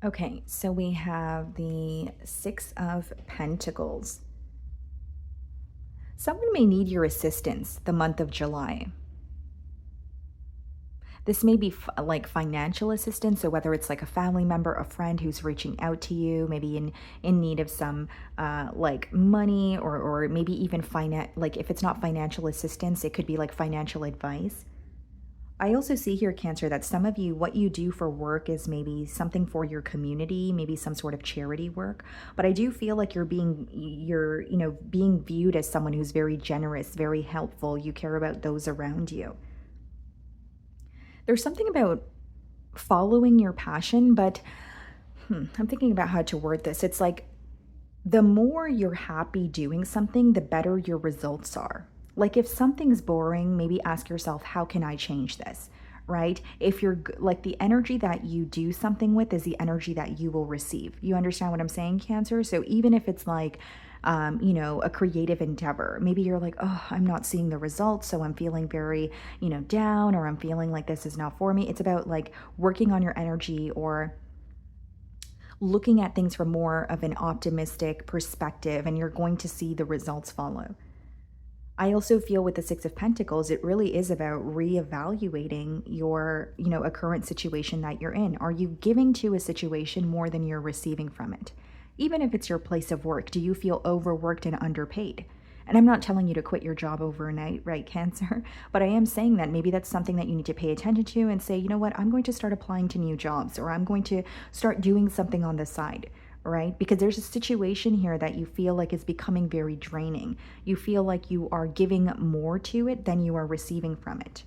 Okay, so we have the Six of Pentacles. Someone may need your assistance the month of July. This may be like financial assistance, so whether it's like a family member, a friend who's reaching out to you, maybe in need of some like money, or maybe even like if it's not financial assistance, it could be like financial advice. I also see here, Cancer, that some of you, what you do for work is maybe something for your community, maybe some sort of charity work. But I do feel like you're being viewed as someone who's very generous, very helpful. You care about those around you. There's something about following your passion, but I'm thinking about how to word this. It's like the more you're happy doing something, the better your results are. Like if something's boring, maybe ask yourself, how can I change this? Right? If you're like, the energy that you do something with is the energy that you will receive. You understand what I'm saying, Cancer? So even if it's like, a creative endeavor, maybe you're like, oh, I'm not seeing the results, so I'm feeling very, down, or I'm feeling like this is not for me. It's about like working on your energy, or looking at things from more of an optimistic perspective, and you're going to see the results follow. I also feel with the Six of Pentacles, it really is about reevaluating your, a current situation that you're in. Are you giving to a situation more than you're receiving from it? Even if it's your place of work, do you feel overworked and underpaid? And I'm not telling you to quit your job overnight, right, Cancer? But I am saying that maybe that's something that you need to pay attention to and say, you know what, I'm going to start applying to new jobs, or I'm going to start doing something on the side. Right? Because there's a situation here that you feel like is becoming very draining. You feel like you are giving more to it than you are receiving from it.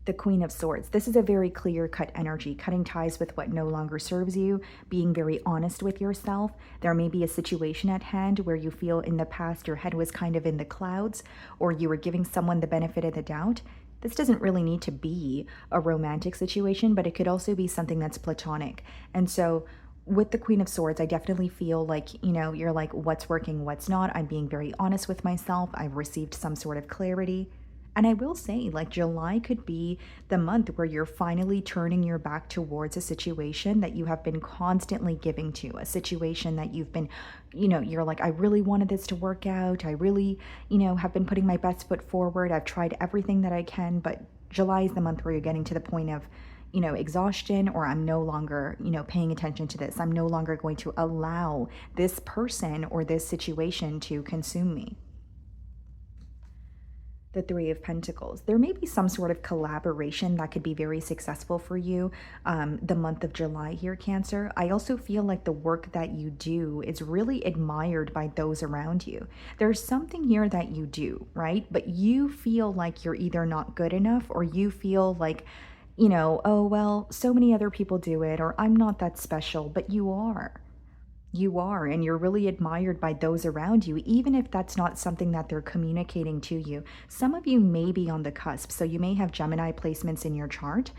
The Queen of Swords. This is a very clear-cut energy, cutting ties with what no longer serves you, being very honest with yourself. There may be a situation at hand where you feel in the past your head was kind of in the clouds, or you were giving someone the benefit of the doubt. This doesn't really need to be a romantic situation, but it could also be something that's platonic. And so with the Queen of Swords, I definitely feel like, you're like, what's working, what's not. I'm being very honest with myself. I've received some sort of clarity. And I will say, like, July could be the month where you're finally turning your back towards a situation that you have been constantly giving to, a situation that you've been, you're like, I really wanted this to work out. I really, have been putting my best foot forward. I've tried everything that I can, but July is the month where you're getting to the point of, exhaustion, or I'm no longer, paying attention to this. I'm no longer going to allow this person or this situation to consume me. The Three of Pentacles. There may be some sort of collaboration that could be very successful for you the month of July here, Cancer. I also feel like the work that you do is really admired by those around you. There's something here that you do, right? But you feel like you're either not good enough, or you feel like, oh, well, so many other people do it, or I'm not that special, but you are. You are, and you're really admired by those around you, even if that's not something that they're communicating to you. Some of you may be on the cusp, so you may have Gemini placements in your chart,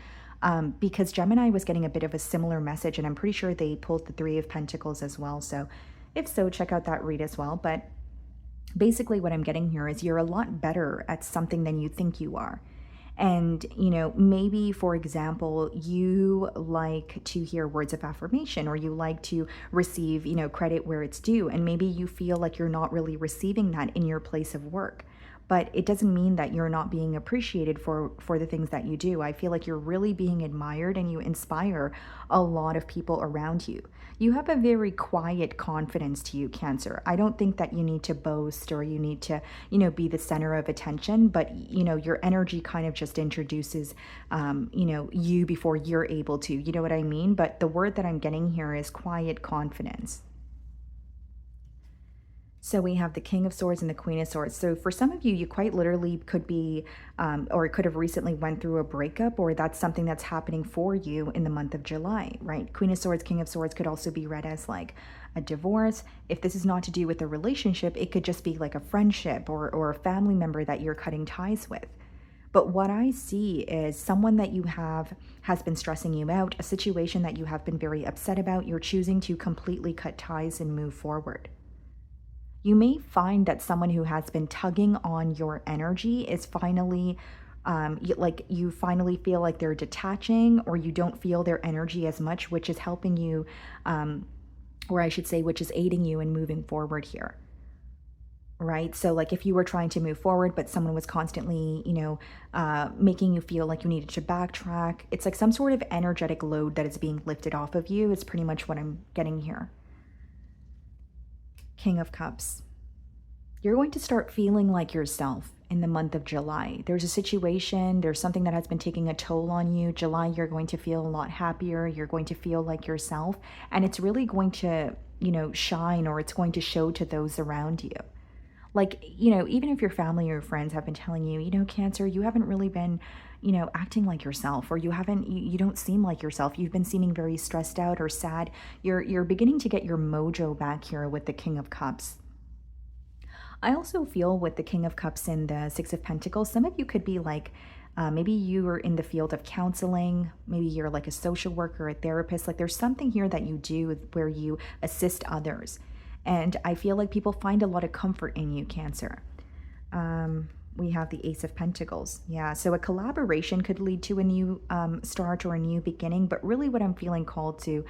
because Gemini was getting a bit of a similar message, and I'm pretty sure they pulled the Three of Pentacles as well. So if so, check out that read as well. But basically what I'm getting here is you're a lot better at something than you think you are. And, maybe, for example, you like to hear words of affirmation, or you like to receive, credit where it's due. And maybe you feel like you're not really receiving that in your place of work. But it doesn't mean that you're not being appreciated for the things that you do. I feel like you're really being admired, and you inspire a lot of people around you. You have a very quiet confidence to you, Cancer. I don't think that you need to boast, or you need to, be the center of attention, but, your energy kind of just introduces, you before you're able to, you know what I mean? But the word that I'm getting here is quiet confidence. So we have the King of Swords and the Queen of Swords. So for some of you, you quite literally could be, or could have recently went through a breakup, or that's something that's happening for you in the month of July, right? Queen of Swords, King of Swords could also be read as like a divorce. If this is not to do with a relationship, it could just be like a friendship or a family member that you're cutting ties with. But what I see is someone that you have has been stressing you out, a situation that you have been very upset about. You're choosing to completely cut ties and move forward. You may find that someone who has been tugging on your energy is finally, you finally feel like they're detaching, or you don't feel their energy as much, which is helping you, or I should say, which is aiding you in moving forward here. right? So like if you were trying to move forward, but someone was constantly, making you feel like you needed to backtrack, it's like some sort of energetic load that is being lifted off of you is pretty much what I'm getting here. King of Cups. You're going to start feeling like yourself in the month of July. There's a situation, there's something that has been taking a toll on you. July, you're going to feel a lot happier. You're going to feel like yourself. And it's really going to, shine, or it's going to show to those around you. Like, even if your family or friends have been telling you, Cancer, you haven't really been, acting like yourself, or you don't seem like yourself. You've been seeming very stressed out or sad. You're beginning to get your mojo back here with the King of Cups. I also feel with the King of Cups and the Six of Pentacles, some of you could be like, maybe you are in the field of counseling. Maybe you're like a social worker, a therapist. Like there's something here that you do where you assist others. And I feel like people find a lot of comfort in you, Cancer. We have the Ace of Pentacles. Yeah, so a collaboration could lead to a new start or a new beginning. But really what I'm feeling called to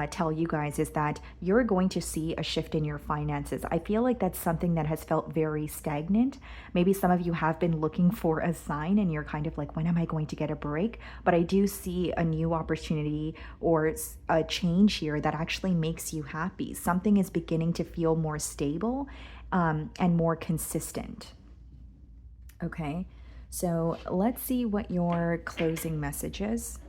tell you guys is that you're going to see a shift in your finances. I feel like that's something that has felt very stagnant. Maybe some of you have been looking for a sign and you're kind of like, when am I going to get a break? But I do see a new opportunity or a change here that actually makes you happy. Something is beginning to feel more stable and more consistent. Okay, so let's see what your closing message is.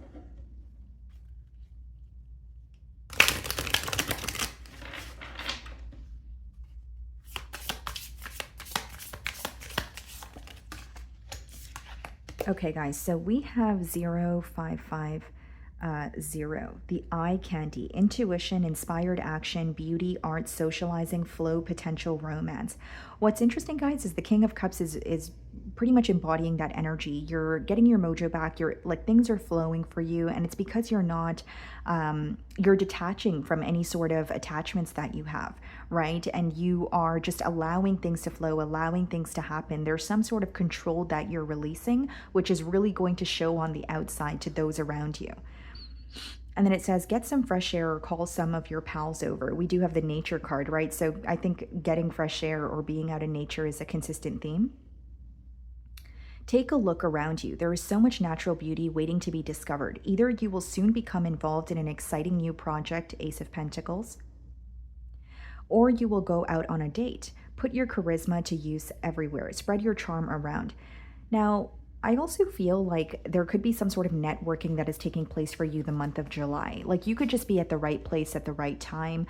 Okay, guys, so we have 0550, the eye candy, intuition, inspired action, beauty, art, socializing, flow, potential, romance. What's interesting, guys, is the King of Cups is pretty much embodying that energy. You're getting your mojo back. You're like, things are flowing for you, and it's because you're not you're detaching from any sort of attachments that you have, right? And you are just allowing things to flow, allowing things to happen. There's some sort of control that you're releasing, which is really going to show on the outside to those around you. And then it says, get some fresh air or call some of your pals over. We do have the nature card, right? So I think getting fresh air or being out in nature is a consistent theme. Take a look around you. There is so much natural beauty waiting to be discovered. Either you will soon become involved in an exciting new project, Ace of Pentacles, or you will go out on a date. Put your charisma to use everywhere. Spread your charm around. Now, I also feel like there could be some sort of networking that is taking place for you the month of July. Like you could just be at the right place at the right time.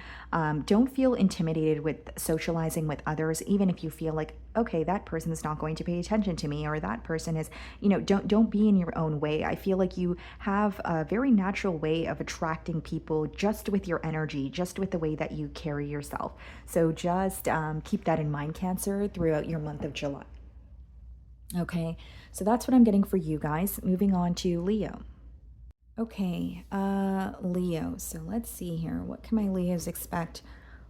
Don't feel intimidated with socializing with others, even if you feel like, okay, that person is not going to pay attention to me, or that person is, don't be in your own way. I feel like you have a very natural way of attracting people just with your energy, just with the way that you carry yourself. So just keep that in mind, Cancer, throughout your month of July. Okay, so that's what I'm getting for you guys. Moving on to Leo. Okay, Leo. So let's see here. What can my Leos expect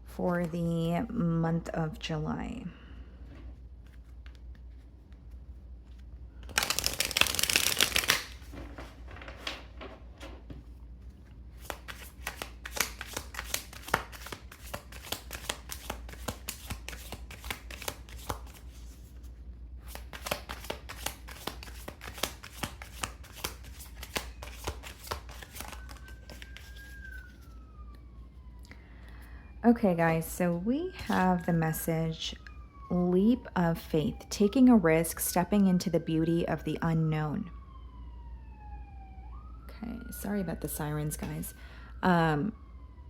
for the month of July? Okay, guys, so we have the message, leap of faith, taking a risk, stepping into the beauty of the unknown. Okay, sorry about the sirens, guys.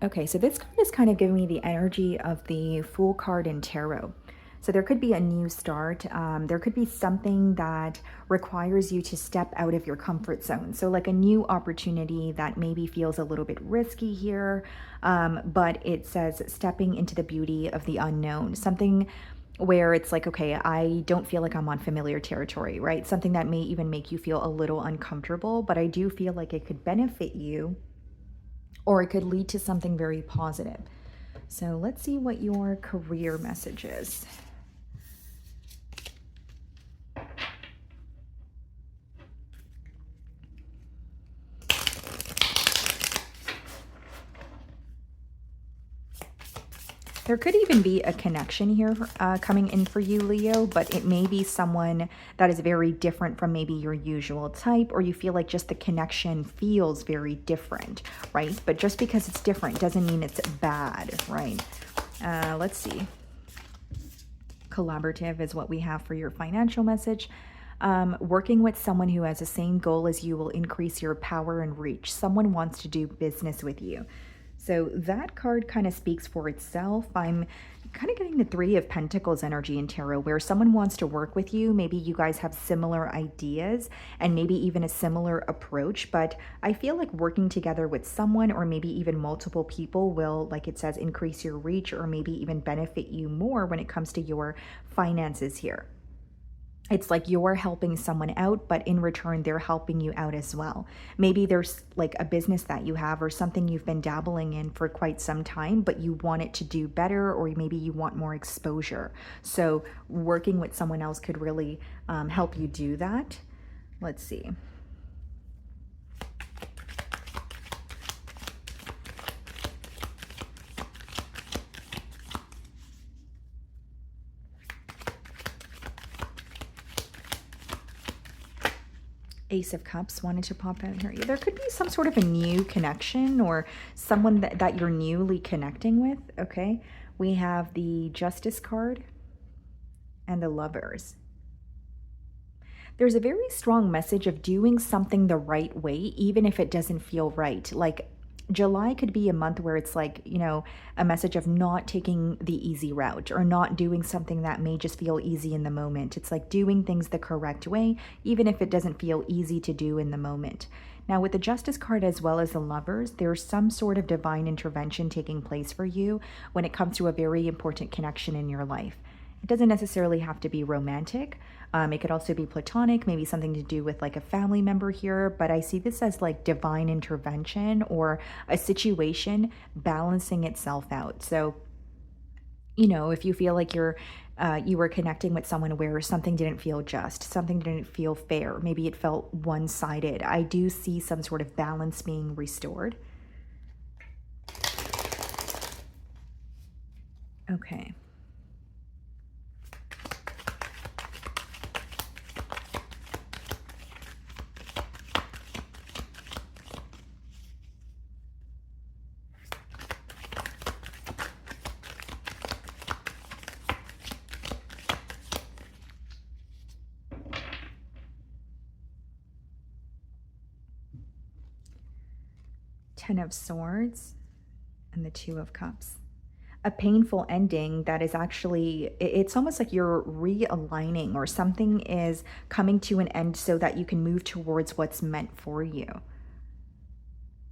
Okay, so this card is kind of giving me the energy of the Fool card in Tarot. So there could be a new start. There could be something that requires you to step out of your comfort zone. So like a new opportunity that maybe feels a little bit risky here, but it says stepping into the beauty of the unknown. Something where it's like, okay, I don't feel like I'm on familiar territory, right? Something that may even make you feel a little uncomfortable, but I do feel like it could benefit you, or it could lead to something very positive. So let's see what your career message is. There could even be a connection here coming in for you, Leo, but it may be someone that is very different from maybe your usual type, or you feel like just the connection feels very different, right? But just because it's different doesn't mean it's bad, right? Let's see. Collaborative is what we have for your financial message. Working with someone who has the same goal as you will increase your power and reach. Someone wants to do business with you. So that card kind of speaks for itself. I'm kind of getting the Three of Pentacles energy in tarot, where someone wants to work with you. Maybe you guys have similar ideas and maybe even a similar approach, but I feel like working together with someone, or maybe even multiple people, will, like it says, increase your reach or maybe even benefit you more when it comes to your finances here. It's like you're helping someone out, but in return, they're helping you out as well. Maybe there's like a business that you have or something you've been dabbling in for quite some time, but you want it to do better, or maybe you want more exposure. So working with someone else could really help you do that. Let's see. Ace of Cups wanted to pop out here. There could be some sort of a new connection or someone that you're newly connecting with, okay? We have the Justice card and the Lovers. There's a very strong message of doing something the right way, even if it doesn't feel right. Like July could be a month where it's like, you know, a message of not taking the easy route or not doing something that may just feel easy in the moment. It's like doing things the correct way, even if it doesn't feel easy to do in the moment. Now, with the Justice card as well as the Lovers, there's some sort of divine intervention taking place for you when it comes to a very important connection in your life. It doesn't necessarily have to be romantic. It could also be platonic, maybe something to do with like a family member here, but I see this as like divine intervention or a situation balancing itself out. So, you know, if you feel like you were connecting with someone where something didn't feel just, something didn't feel fair, maybe it felt one-sided, I do see some sort of balance being restored. Okay. Ten of Swords and the Two of Cups. A painful ending that is actually, it's almost like you're realigning or something is coming to an end so that you can move towards what's meant for you.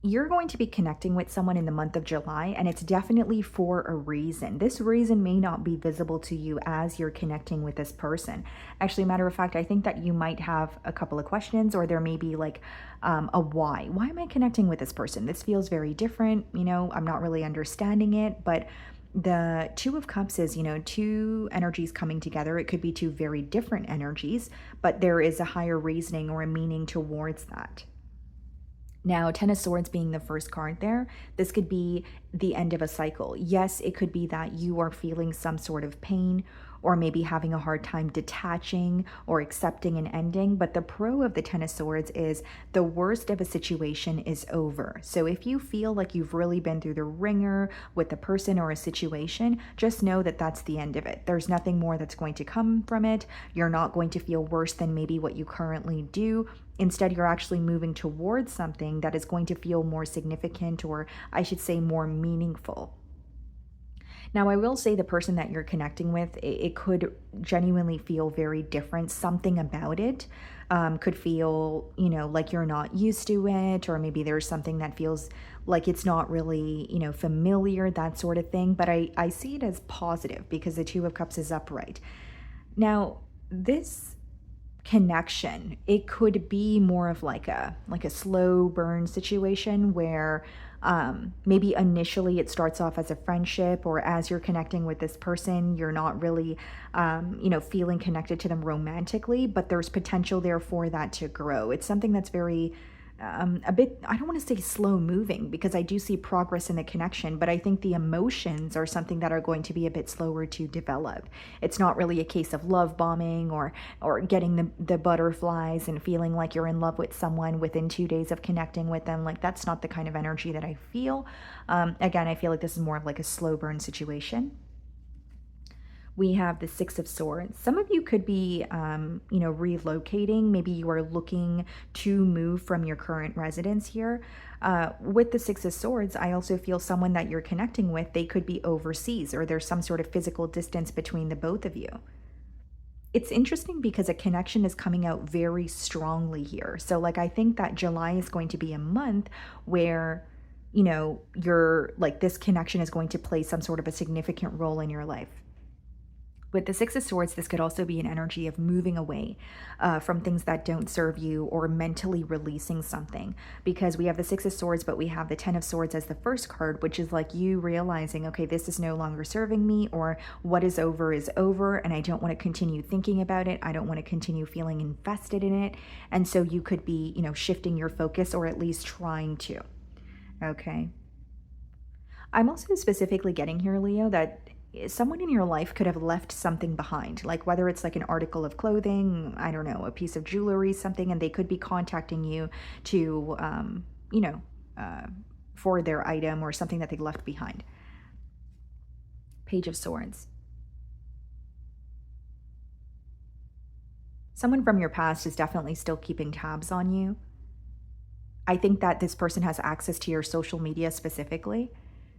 You're going to be connecting with someone in the month of July, and it's definitely for a reason. This reason may not be visible to you as you're connecting with this person. Actually, matter of fact, I think that you might have a couple of questions, or there may be like a why. Why am I connecting with this person? This feels very different. You know, I'm not really understanding it, but the Two of Cups is, you know, two energies coming together. It could be two very different energies, but there is a higher reasoning or a meaning towards that. Now, Ten of Swords being the first card there, this could be the end of a cycle. Yes, it could be that you are feeling some sort of pain or maybe having a hard time detaching or accepting an ending. But the pro of the Ten of Swords is the worst of a situation is over. So if you feel like you've really been through the ringer with a person or a situation, just know that that's the end of it. There's nothing more that's going to come from it. You're not going to feel worse than maybe what you currently do. Instead, you're actually moving towards something that is going to feel more significant, or I should say more meaningful. Now, I will say the person that you're connecting with, it could genuinely feel very different. Something about it could feel, you know, like you're not used to it, or maybe there's something that feels like it's not really, you know, familiar, that sort of thing. But I see it as positive because the Two of Cups is upright. Now, this connection, it could be more of like a slow burn situation where maybe initially it starts off as a friendship, or as you're connecting with this person, you're not really, you know, feeling connected to them romantically, but there's potential there for that to grow. It's something that's very a bit, I don't want to say slow moving, because I do see progress in the connection, but I think the emotions are something that are going to be a bit slower to develop. It's not really a case of love bombing or getting the butterflies and feeling like you're in love with someone within 2 days of connecting with them. Like, that's not the kind of energy that I feel. Again, I feel like this is more of like a slow burn situation. We have the Six of Swords. Some of you could be, relocating. Maybe you are looking to move from your current residence here. With the Six of Swords, I also feel someone that you're connecting with, they could be overseas, or there's some sort of physical distance between the both of you. It's interesting because a connection is coming out very strongly here. So, like, I think that July is going to be a month where, you're like, this connection is going to play some sort of a significant role in your life. With the Six of Swords, this could also be an energy of moving away from things that don't serve you, or mentally releasing something, because we have the Six of Swords, but we have the Ten of Swords as the first card, which is like you realizing, okay, this is no longer serving me, or what is over, and I don't want to continue thinking about it. I don't want to continue feeling invested in it. And so you could be, shifting your focus, or at least trying to. Okay. I'm also specifically getting here, Leo, that someone in your life could have left something behind, like whether it's like an article of clothing, I don't know, a piece of jewelry, something, and they could be contacting you to, for their item or something that they left behind. Page of Swords. Someone from your past is definitely still keeping tabs on you. I think that this person has access to your social media specifically.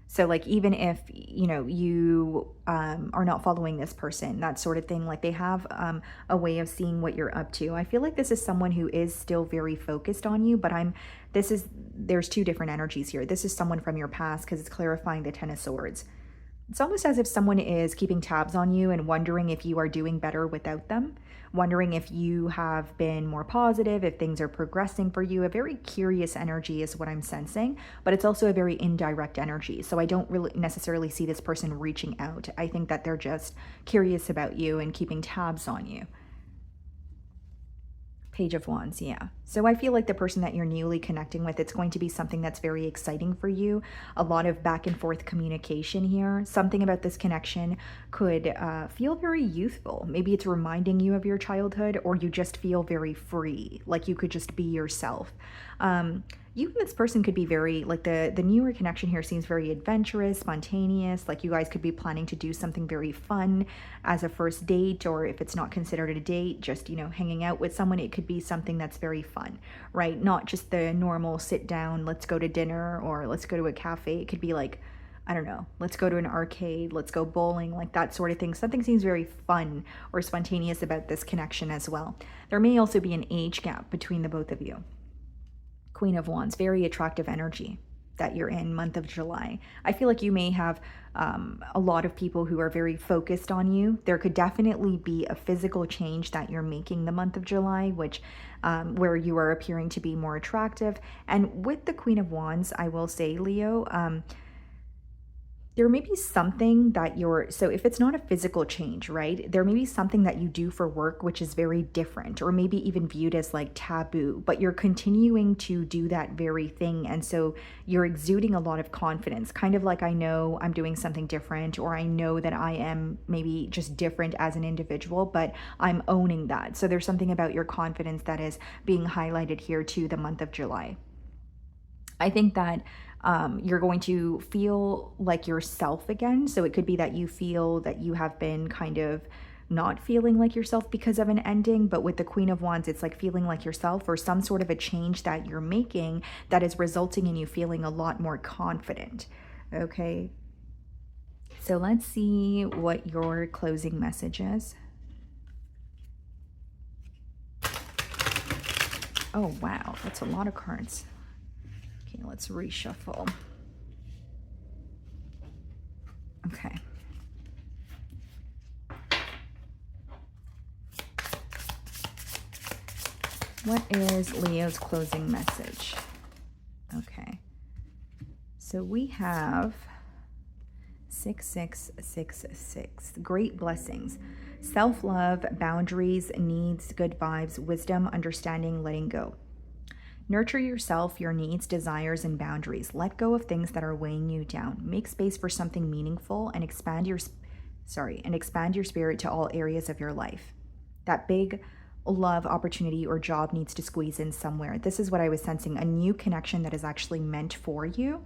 So, like, even if, you are not following this person, that sort of thing, like, they have a way of seeing what you're up to. I feel like this is someone who is still very focused on you, but there's two different energies here. This is someone from your past, because it's clarifying the Ten of Swords. It's almost as if someone is keeping tabs on you and wondering if you are doing better without them, wondering if you have been more positive, if things are progressing for you. A very curious energy is what I'm sensing, but it's also a very indirect energy. So I don't really necessarily see this person reaching out. I think that they're just curious about you and keeping tabs on you. Page of Wands, yeah. So I feel like the person that you're newly connecting with, it's going to be something that's very exciting for you. A lot of back and forth communication here. Something about this connection could feel very youthful. Maybe it's reminding you of your childhood, or you just feel very free, like you could just be yourself. You and this person could be very, like, the newer connection here seems very adventurous, spontaneous, like you guys could be planning to do something very fun as a first date, or if it's not considered a date, just, hanging out with someone, it could be something that's very fun, right? Not just the normal sit down, let's go to dinner, or let's go to a cafe. It could be like, I don't know, let's go to an arcade, let's go bowling, like that sort of thing. Something seems very fun or spontaneous about this connection as well. There may also be an age gap between the both of you. Queen of Wands, very attractive energy that you're in month of July. I feel like you may have a lot of people who are very focused on you. There could definitely be a physical change that you're making the month of July, which where you are appearing to be more attractive. And with the Queen of Wands, I will say, Leo, there may be something that so if it's not a physical change, right, there may be something that you do for work which is very different, or maybe even viewed as like taboo, but you're continuing to do that very thing. And so you're exuding a lot of confidence, kind of like, I know I'm doing something different, or I know that I am maybe just different as an individual, but I'm owning that. So there's something about your confidence that is being highlighted here to the month of July. I think that you're going to feel like yourself again. So it could be that you feel that you have been kind of not feeling like yourself because of an ending. But with the Queen of Wands, it's like feeling like yourself, or some sort of a change that you're making that is resulting in you feeling a lot more confident. Okay. So let's see what your closing message is. Oh, wow. That's a lot of cards. Okay, let's reshuffle. Okay. What is Leo's closing message? Okay. So we have 6666. Great blessings. Self-love, boundaries, needs, good vibes, wisdom, understanding, letting go. Nurture yourself, your needs, desires, and boundaries. Let go of things that are weighing you down. Make space for something meaningful and expand your spirit to all areas of your life. That big love opportunity or job needs to squeeze in somewhere. This is what I was sensing, a new connection that is actually meant for you.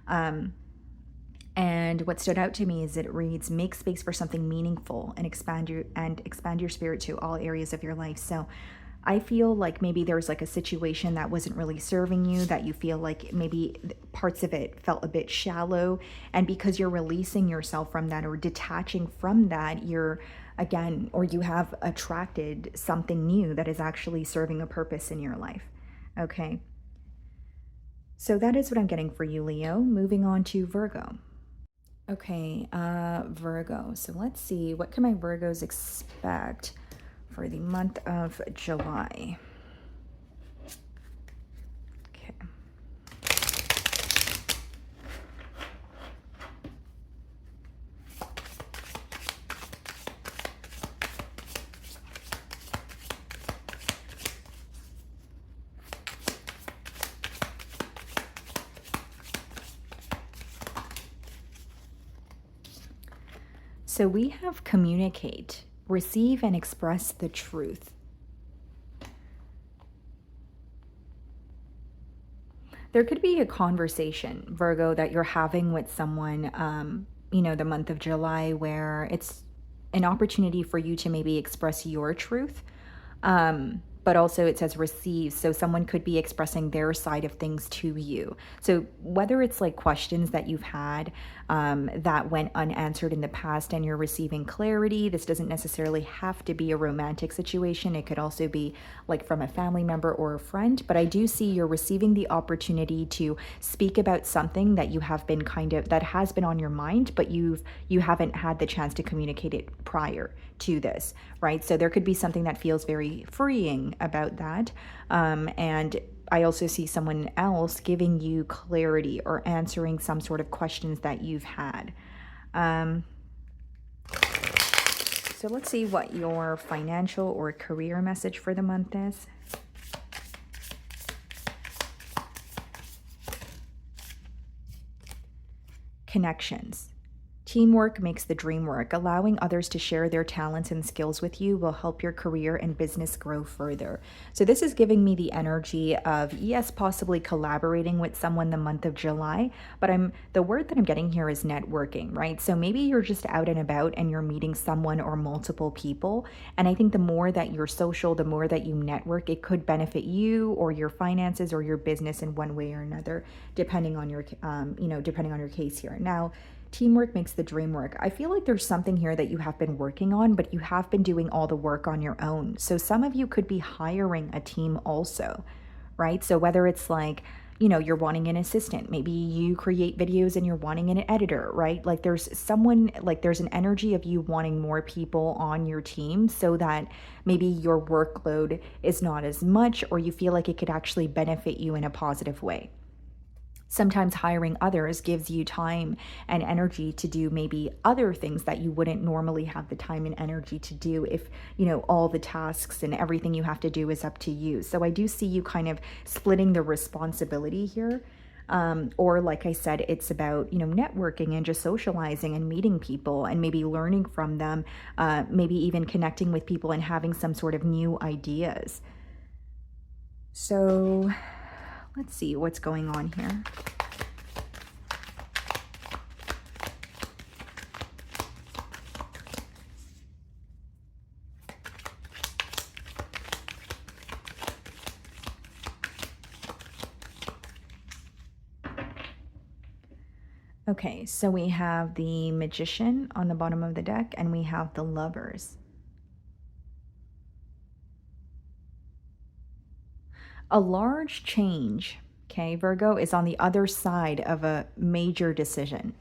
And what stood out to me is it reads, make space for something meaningful and expand your spirit to all areas of your life. So I feel like maybe there's like a situation that wasn't really serving you, that you feel like maybe parts of it felt a bit shallow. And because you're releasing yourself from that or detaching from that, you have attracted something new that is actually serving a purpose in your life. Okay. So that is what I'm getting for you, Leo. Moving on to Virgo. Okay, Virgo. So let's see, what can my Virgos expect for the month of July? Okay. So we have communicate, receive, and express the truth. There could be a conversation, Virgo, that you're having with someone, the month of July, where it's an opportunity for you to maybe express your truth. But also it says receive. So someone could be expressing their side of things to you. So whether it's like questions that you've had that went unanswered in the past and you're receiving clarity, this doesn't necessarily have to be a romantic situation. It could also be like from a family member or a friend. But I do see you're receiving the opportunity to speak about something that you have been that has been on your mind, but you haven't had the chance to communicate it prior to this, right? So there could be something that feels very freeing about that. And I also see someone else giving you clarity or answering some sort of questions that you've had. So let's see what your financial or career message for the month is. Connections. Teamwork makes the dream work. Allowing others to share their talents and skills with you will help your career and business grow further. So this is giving me the energy of, yes, possibly collaborating with someone the month of July, but the word that I'm getting here is networking, right? So maybe you're just out and about and you're meeting someone or multiple people. And I think the more that you're social, the more that you network, it could benefit you or your finances or your business in one way or another, depending on your case here. Now, teamwork makes the dream work. I feel like there's something here that you have been working on, but you have been doing all the work on your own. So some of you could be hiring a team also, right? So whether it's like, you're wanting an assistant, maybe you create videos and you're wanting an editor, right? Like there's an energy of you wanting more people on your team so that maybe your workload is not as much, or you feel like it could actually benefit you in a positive way. Sometimes hiring others gives you time and energy to do maybe other things that you wouldn't normally have the time and energy to do if, all the tasks and everything you have to do is up to you. So I do see you kind of splitting the responsibility here. Or like I said, it's about, networking and just socializing and meeting people and maybe learning from them, maybe even connecting with people and having some sort of new ideas. So let's see what's going on here. Okay, so we have the Magician on the bottom of the deck and we have the Lovers. A large change, okay, Virgo, is on the other side of a major decision.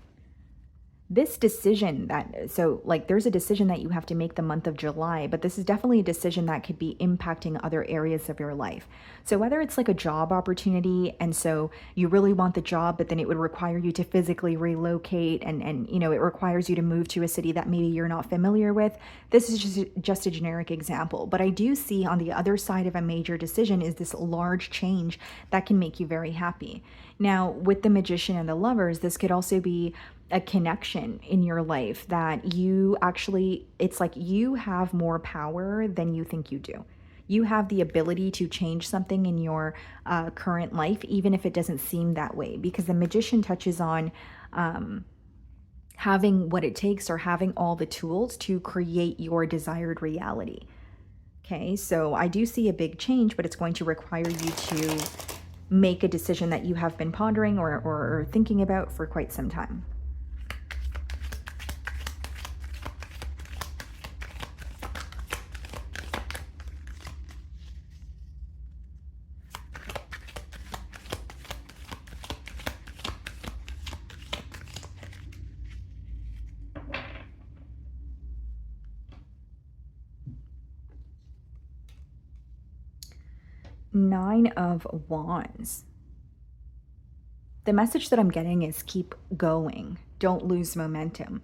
this decision that, so like there's a decision that you have to make the month of July, but this is definitely a decision that could be impacting other areas of your life. So whether it's like a job opportunity, and so you really want the job, but then it would require you to physically relocate, and you know, it requires you to move to a city that maybe you're not familiar with. This is just a generic example, but I do see on the other side of a major decision is this large change that can make you very happy. Now, with the Magician and the Lovers, this could also be a connection in your life that you actually, it's like you have more power than you think you do. You have the ability to change something in your current life, even if it doesn't seem that way, because the Magician touches on having what it takes, or having all the tools to create your desired reality. Okay, so I do see a big change, but it's going to require you to make a decision that you have been pondering or thinking about for quite some time. Nine of Wands. The message that I'm getting is keep going. Don't lose momentum.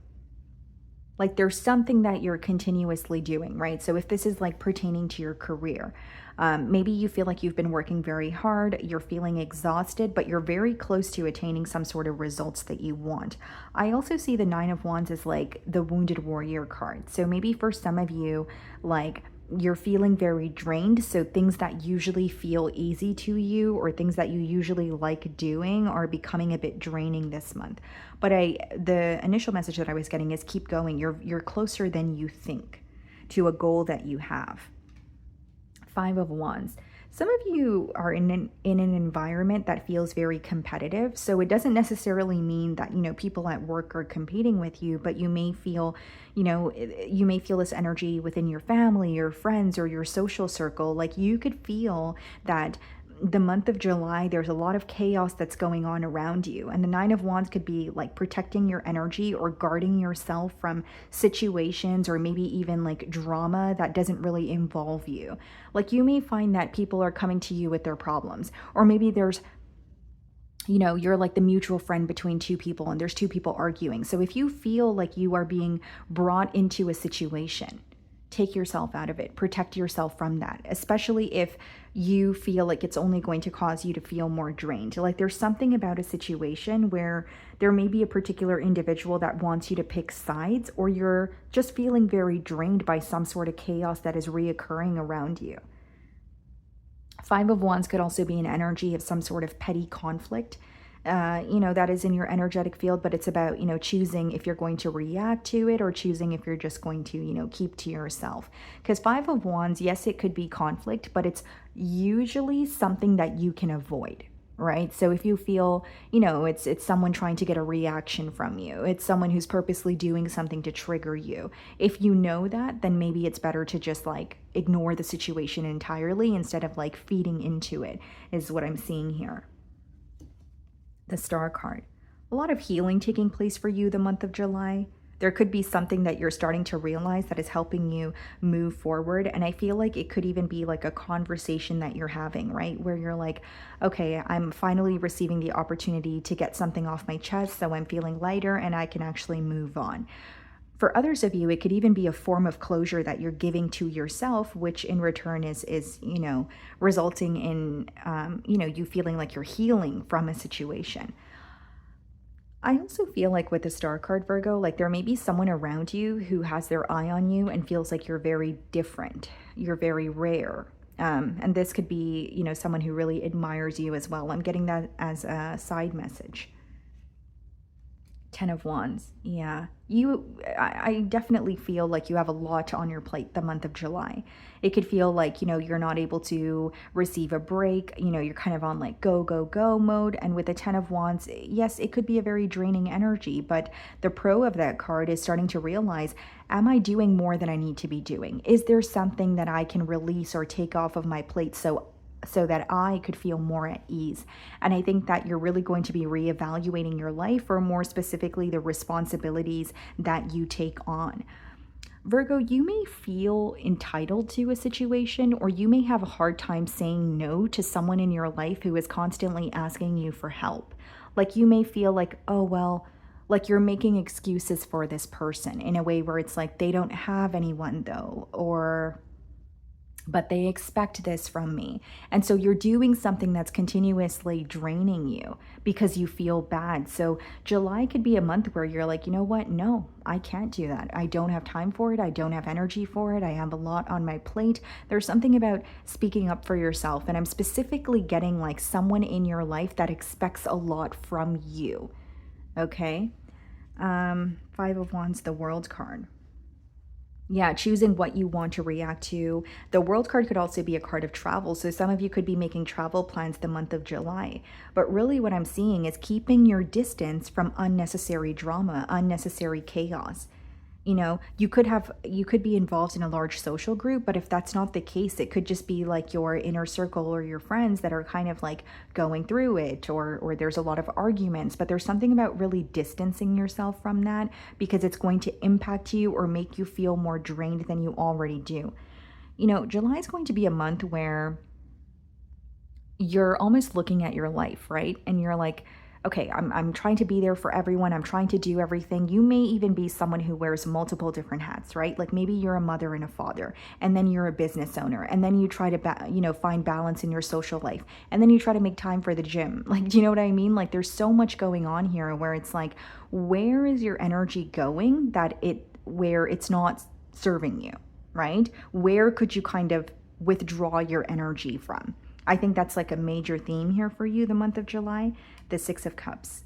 Like there's something that you're continuously doing, right? So if this is like pertaining to your career, maybe you feel like you've been working very hard, you're feeling exhausted, but you're very close to attaining some sort of results that you want. I also see the Nine of Wands as like the Wounded Warrior card. So maybe for some of you, like you're feeling very drained, so things that usually feel easy to you, or things that you usually like doing, are becoming a bit draining this month. But the initial message that I was getting is keep going. You're closer than you think to a goal that you have. Five of Wands. Some of you are in an environment that feels very competitive. So it doesn't necessarily mean that, you know, people at work are competing with you, but you may feel, you know, you may feel this energy within your family, your friends, or your social circle. Like you could feel that the month of July, there's a lot of chaos that's going on around you. And the Nine of Wands could be like protecting your energy or guarding yourself from situations, or maybe even like drama that doesn't really involve you. Like you may find that people are coming to you with their problems, or maybe there's, you know, you're like the mutual friend between two people and there's two people arguing. So if you feel like you are being brought into a situation, take yourself out of it, protect yourself from that, especially if you feel like it's only going to cause you to feel more drained. Like there's something about a situation where there may be a particular individual that wants you to pick sides, or you're just feeling very drained by some sort of chaos that is reoccurring around you. Five of Wands could also be an energy of some sort of petty conflict, you know, that is in your energetic field, but it's about, you know, choosing if you're going to react to it, or choosing if you're just going to, you know, keep to yourself. Because Five of Wands, yes, it could be conflict, but it's usually something that you can avoid, right? So if you feel, you know, it's someone trying to get a reaction from you, it's someone who's purposely doing something to trigger you. If you know that, then maybe it's better to just like ignore the situation entirely instead of like feeding into it, is what I'm seeing here. The Star card. A lot of healing taking place for you the month of July. There could be something that you're starting to realize that is helping you move forward. And I feel like it could even be like a conversation that you're having, right? Where you're like, okay, I'm finally receiving the opportunity to get something off my chest, so I'm feeling lighter and I can actually move on. For others of you, it could even be a form of closure that you're giving to yourself, which in return is you know, resulting in, you know, you feeling like you're healing from a situation. I also feel like with the Star card, Virgo, like there may be someone around you who has their eye on you and feels like you're very different. You're very rare. And this could be, you know, someone who really admires you as well. I'm getting that as a side message. Ten of Wands. Yeah, I definitely feel like you have a lot on your plate the month of July. It could feel like, you know, you're not able to receive a break. You know, you're kind of on like go, go, go mode. And with the Ten of Wands, yes, it could be a very draining energy. But the pro of that card is starting to realize, am I doing more than I need to be doing? Is there something that I can release or take off of my plate so so that I could feel more at ease. And I think that you're really going to be reevaluating your life, or more specifically, the responsibilities that you take on. Virgo, you may feel entitled to a situation, or you may have a hard time saying no to someone in your life who is constantly asking you for help. Like, you may feel like, oh, well, like you're making excuses for this person in a way where it's like they don't have anyone though, or but they expect this from me. And so you're doing something that's continuously draining you because you feel bad. So July could be a month where you're like, you know what? No, I can't do that. I don't have time for it. I don't have energy for it. I have a lot on my plate. There's something about speaking up for yourself. And I'm specifically getting like someone in your life that expects a lot from you. Okay? Five of Wands, the World card. Yeah, choosing what you want to react to. The World card could also be a card of travel. So some of you could be making travel plans the month of July. But really what I'm seeing is keeping your distance from unnecessary drama, unnecessary chaos. You know, you could be involved in a large social group, but if that's not the case, it could just be like your inner circle or your friends that are kind of like going through it, or there's a lot of arguments. But there's something about really distancing yourself from that, because it's going to impact you or make you feel more drained than you already do. You know, July is going to be a month where you're almost looking at your life, right? And you're like, okay, I'm trying to be there for everyone. I'm trying to do everything. You may even be someone who wears multiple different hats, right? Like maybe you're a mother and a father, and then you're a business owner, and then you try to, find balance in your social life, and then you try to make time for the gym. Like, do you know what I mean? Like, there's so much going on here where it's like, where is your energy going where it's not serving you, right? Where could you kind of withdraw your energy from? I think that's like a major theme here for you the month of July. The Six of Cups.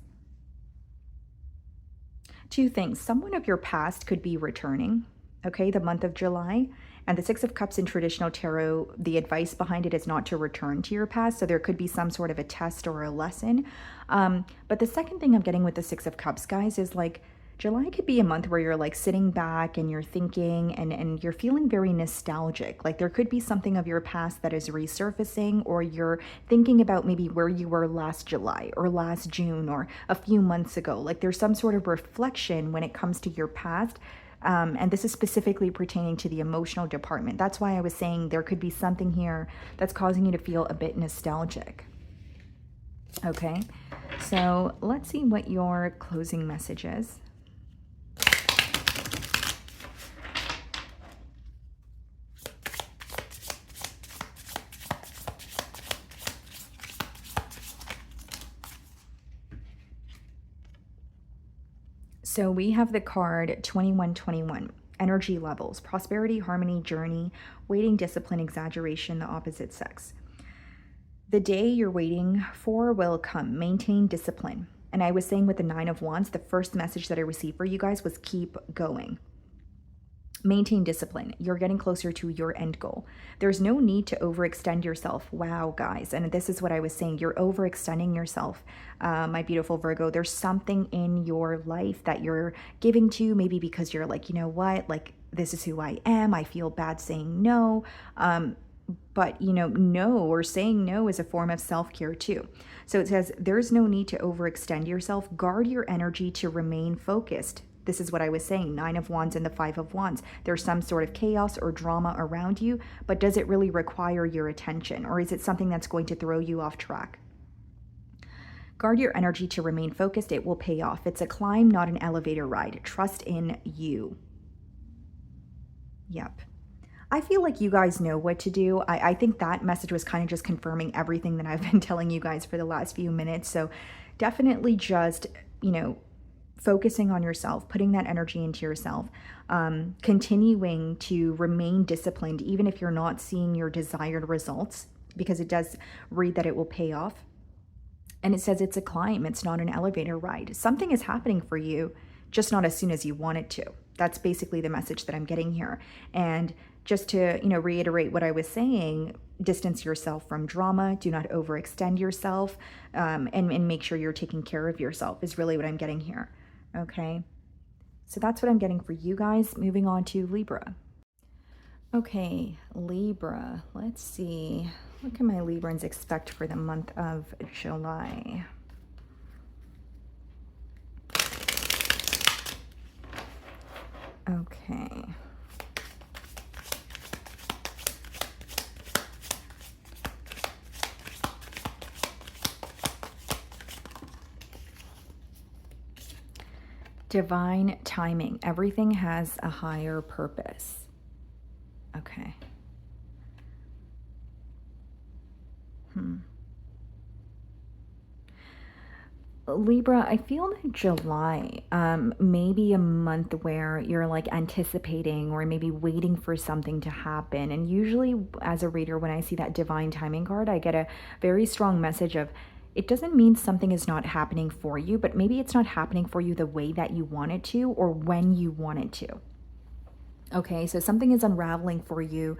Two things. Someone of your past could be returning, okay, the month of July. And the Six of Cups in traditional tarot, the advice behind it is not to return to your past. So there could be some sort of a test or a lesson. But the second thing I'm getting with the Six of Cups, guys, is like, July could be a month where you're like sitting back and you're thinking and you're feeling very nostalgic. Like there could be something of your past that is resurfacing, or you're thinking about maybe where you were last July or last June or a few months ago. Like there's some sort of reflection when it comes to your past. And this is specifically pertaining to the emotional department. That's why I was saying there could be something here that's causing you to feel a bit nostalgic. Okay, so let's see what your closing message is. So we have the card 2121, energy levels, prosperity, harmony, journey, waiting, discipline, exaggeration, the opposite sex. The day you're waiting for will come. Maintain discipline. And I was saying with the Nine of Wands, the first message that I received for you guys was keep going. Maintain discipline. You're getting closer to your end goal. There's no need to overextend yourself. Wow, guys. And this is what I was saying. You're overextending yourself, my beautiful Virgo. There's something in your life that you're giving to, maybe because you're like, you know what? Like, this is who I am. I feel bad saying no. But, no, or saying no is a form of self-care too. So it says there's no need to overextend yourself. Guard your energy to remain focused. This is what I was saying, Nine of Wands and the Five of Wands. There's some sort of chaos or drama around you, but does it really require your attention, or is it something that's going to throw you off track? Guard your energy to remain focused. It will pay off. It's a climb, not an elevator ride. Trust in you. Yep. I feel like you guys know what to do. I think that message was kind of just confirming everything that I've been telling you guys for the last few minutes. So definitely just, focusing on yourself, putting that energy into yourself, continuing to remain disciplined, even if you're not seeing your desired results, because it does read that it will pay off. And it says it's a climb. It's not an elevator ride. Something is happening for you, just not as soon as you want it to. That's basically the message that I'm getting here. And just to, reiterate what I was saying, distance yourself from drama. Do not overextend yourself, and make sure you're taking care of yourself is really what I'm getting here. Okay, so that's what I'm getting for you guys. Moving on to Libra. Okay, Libra, let's see What can my Librans expect for the month of July? Okay. Divine timing. Everything has a higher purpose. Okay. Libra, I feel that July may be a month where you're like anticipating or maybe waiting for something to happen. And usually as a reader, when I see that divine timing card, I get a very strong message of it doesn't mean something is not happening for you, but maybe it's not happening for you the way that you want it to or when you want it to. Okay, so something is unraveling for you,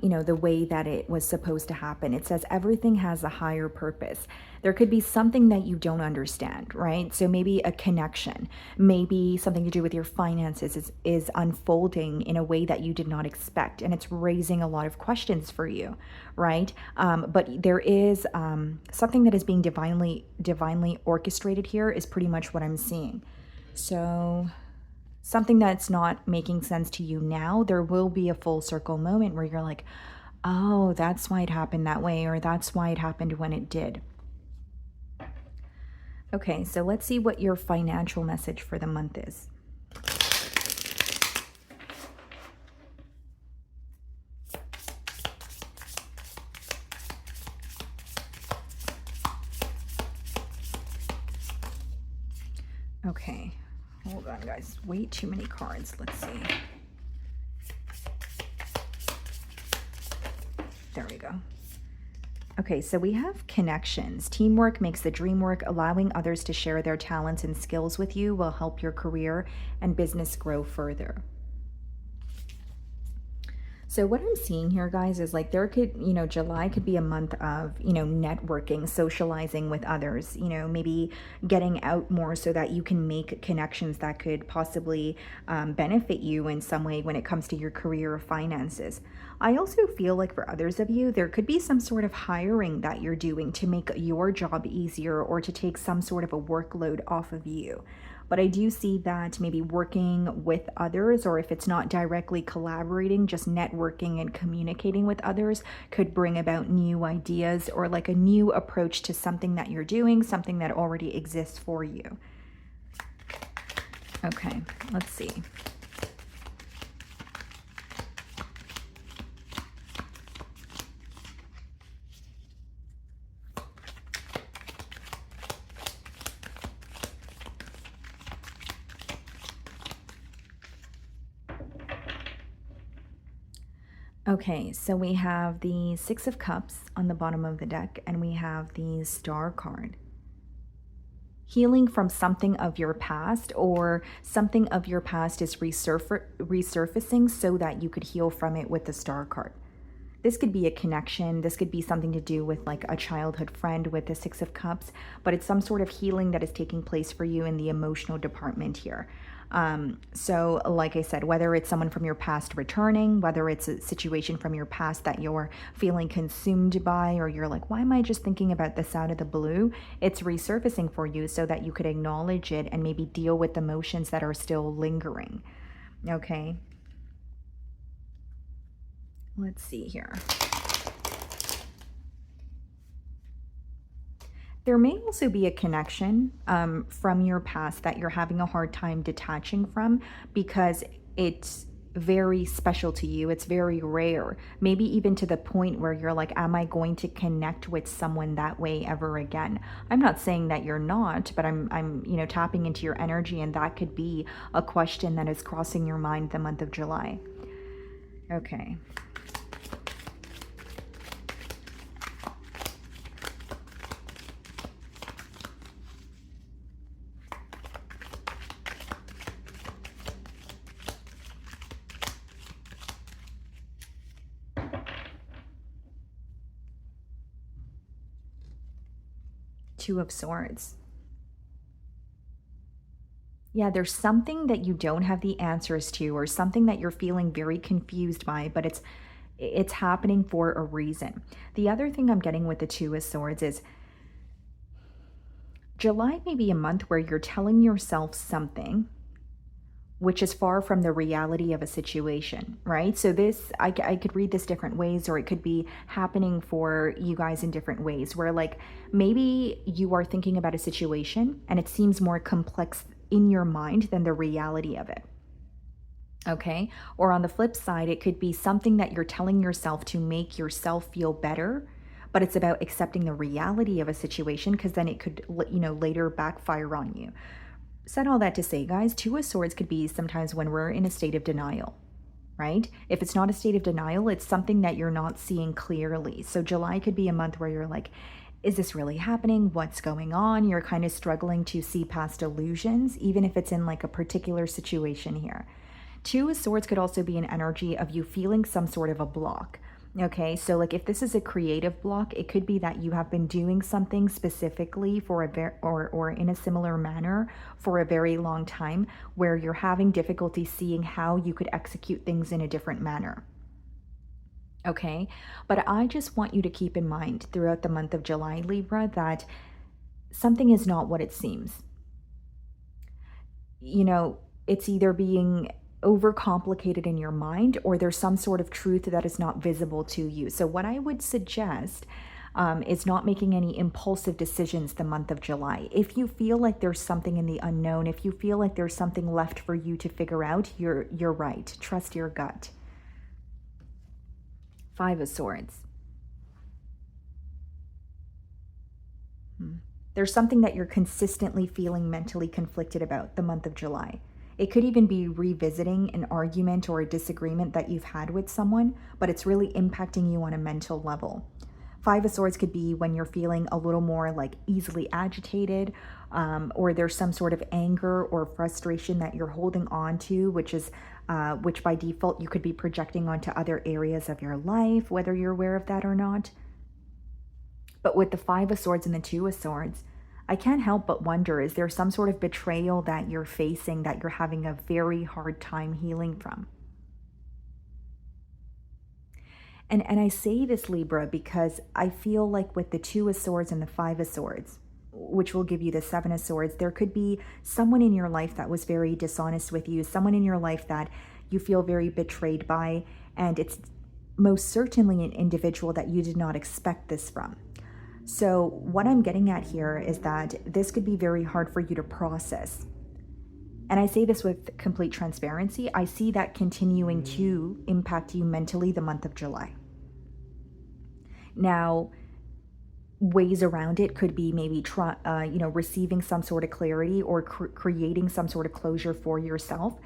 you know, the way that it was supposed to happen. It says everything has a higher purpose. There could be something that you don't understand, right? So maybe a connection, maybe something to do with your finances is unfolding in a way that you did not expect. And it's raising a lot of questions for you, right? But there is something that is being divinely orchestrated here is pretty much what I'm seeing. So something that's not making sense to you now, there will be a full circle moment where you're like, oh, that's why it happened that way, or that's why it happened when it did. Okay, so let's see what your financial message for the month is. Okay. Hold on, guys. Way too many cards. Let's see. There we go. Okay, so we have connections. Teamwork makes the dream work. Allowing others to share their talents and skills with you will help your career and business grow further. So what I'm seeing here, guys, is like there could, you know, July could be a month of, you know, networking, socializing with others, you know, maybe getting out more so that you can make connections that could possibly benefit you in some way when it comes to your career or finances. I also feel like for others of you, there could be some sort of hiring that you're doing to make your job easier or to take some sort of a workload off of you. But I do see that maybe working with others, or if it's not directly collaborating, just networking and communicating with others could bring about new ideas or like a new approach to something that you're doing, something that already exists for you. Okay, let's see. Okay, so we have the Six of Cups on the bottom of the deck, and we have the Star card. Healing from something of your past, or something of your past is resurfacing so that you could heal from it with the Star card. This could be a connection. This could be something to do with like a childhood friend with the Six of Cups, but it's some sort of healing that is taking place for you in the emotional department here. So like I said, whether it's someone from your past returning, whether it's a situation from your past that you're feeling consumed by, or you're like, why am I just thinking about this out of the blue? It's resurfacing for you so that you could acknowledge it and maybe deal with emotions that are still lingering. Okay. Let's see here. There may also be a connection from your past that you're having a hard time detaching from because it's very special to you. It's very rare, maybe even to the point where you're like, am I going to connect with someone that way ever again? I'm not saying that you're not, but I'm you know, tapping into your energy, and that could be a question that is crossing your mind the month of July. Okay. Two of Swords. Yeah, there's something that you don't have the answers to, or something that you're feeling very confused by, but It's happening for a reason. The other thing I'm getting with the Two of Swords is July may be a month where you're telling yourself something which is far from the reality of a situation, right? So this, I could read this different ways, or it could be happening for you guys in different ways, where like maybe you are thinking about a situation and it seems more complex in your mind than the reality of it. Okay. Or on the flip side, it could be something that you're telling yourself to make yourself feel better, but it's about accepting the reality of a situation, because then it could, later backfire on you. Said all that to say, guys, Two of Swords could be sometimes when we're in a state of denial, right? If it's not a state of denial, it's something that you're not seeing clearly. So July could be a month where you're like, is this really happening? What's going on? You're kind of struggling to see past illusions, even if it's in like a particular situation here. Two of Swords could also be an energy of you feeling some sort of a block. Okay, so like if this is a creative block, it could be that you have been doing something specifically for a or in a similar manner for a very long time, where you're having difficulty seeing how you could execute things in a different manner. Okay, but I just want you to keep in mind throughout the month of July, Libra, that something is not what it seems. It's either being overcomplicated in your mind, or there's some sort of truth that is not visible to you. So what I would suggest is not making any impulsive decisions the month of July. If you feel like there's something in the unknown, if you feel like there's something left for you to figure out, you're right. Trust your gut. Five of Swords. There's something that you're consistently feeling mentally conflicted about the month of July. It could even be revisiting an argument or a disagreement that you've had with someone, but it's really impacting you on a mental level. Five of Swords could be when you're feeling a little more like easily agitated, or there's some sort of anger or frustration that you're holding on to, which by default you could be projecting onto other areas of your life, whether you're aware of that or not. But with the Five of Swords and the Two of Swords, I can't help but wonder, is there some sort of betrayal that you're facing that you're having a very hard time healing from? And I say this, Libra, because I feel like with the Two of Swords and the Five of Swords, which will give you the Seven of Swords, there could be someone in your life that was very dishonest with you, someone in your life that you feel very betrayed by, and it's most certainly an individual that you did not expect this from. So what I'm getting at here is that this could be very hard for you to process. And I say this with complete transparency. I see that continuing to impact you mentally the month of July. Now, ways around it could be maybe receiving some sort of clarity, or creating some sort of closure for yourself.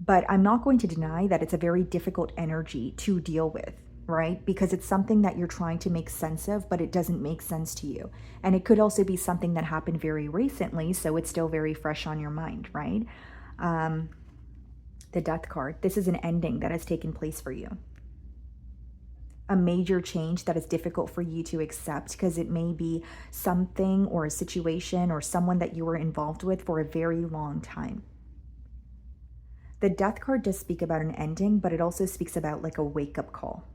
But I'm not going to deny that it's a very difficult energy to deal with, right? Because it's something that you're trying to make sense of, but it doesn't make sense to you. And it could also be something that happened very recently, so it's still very fresh on your mind, right? The Death card. This is an ending that has taken place for you. A major change that is difficult for you to accept, because it may be something or a situation or someone that you were involved with for a very long time. The Death card does speak about an ending, but it also speaks about like a wake-up call.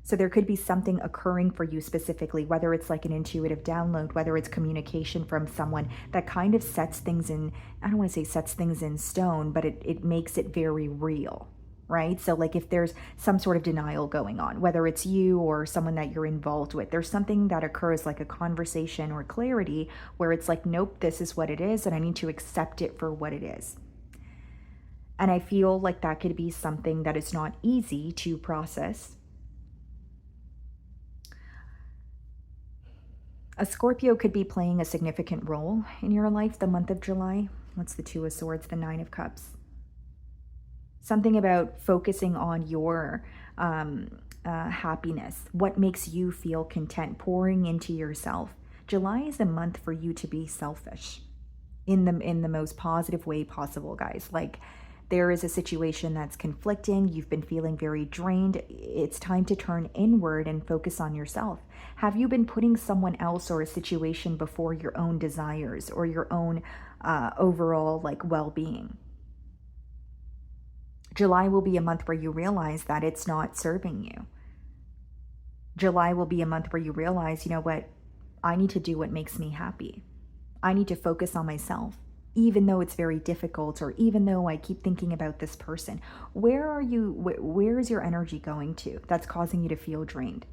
So there could be something occurring for you specifically, whether it's like an intuitive download, whether it's communication from someone that kind of sets things in, I don't want to say sets things in stone, but it makes it very real, right? So like if there's some sort of denial going on, whether it's you or someone that you're involved with, there's something that occurs like a conversation or clarity where it's like, nope, this is what it is, and I need to accept it for what it is. And I feel like that could be something that is not easy to process. A Scorpio could be playing a significant role in your life the month of July. What's the Two of Swords, the Nine of Cups? Something about focusing on your happiness, what makes you feel content, pouring into yourself. July is a month for you to be selfish in the most positive way possible, guys. Like, there is a situation that's conflicting, you've been feeling very drained, it's time to turn inward and focus on yourself. Have you been putting someone else or a situation before your own desires or your own overall like well-being? July will be a month where you realize that it's not serving you. July will be a month where you realize, you know what, I need to do what makes me happy. I need to focus on myself, even though it's very difficult, or even though I keep thinking about this person. Where is your energy going to that's causing you to feel drained,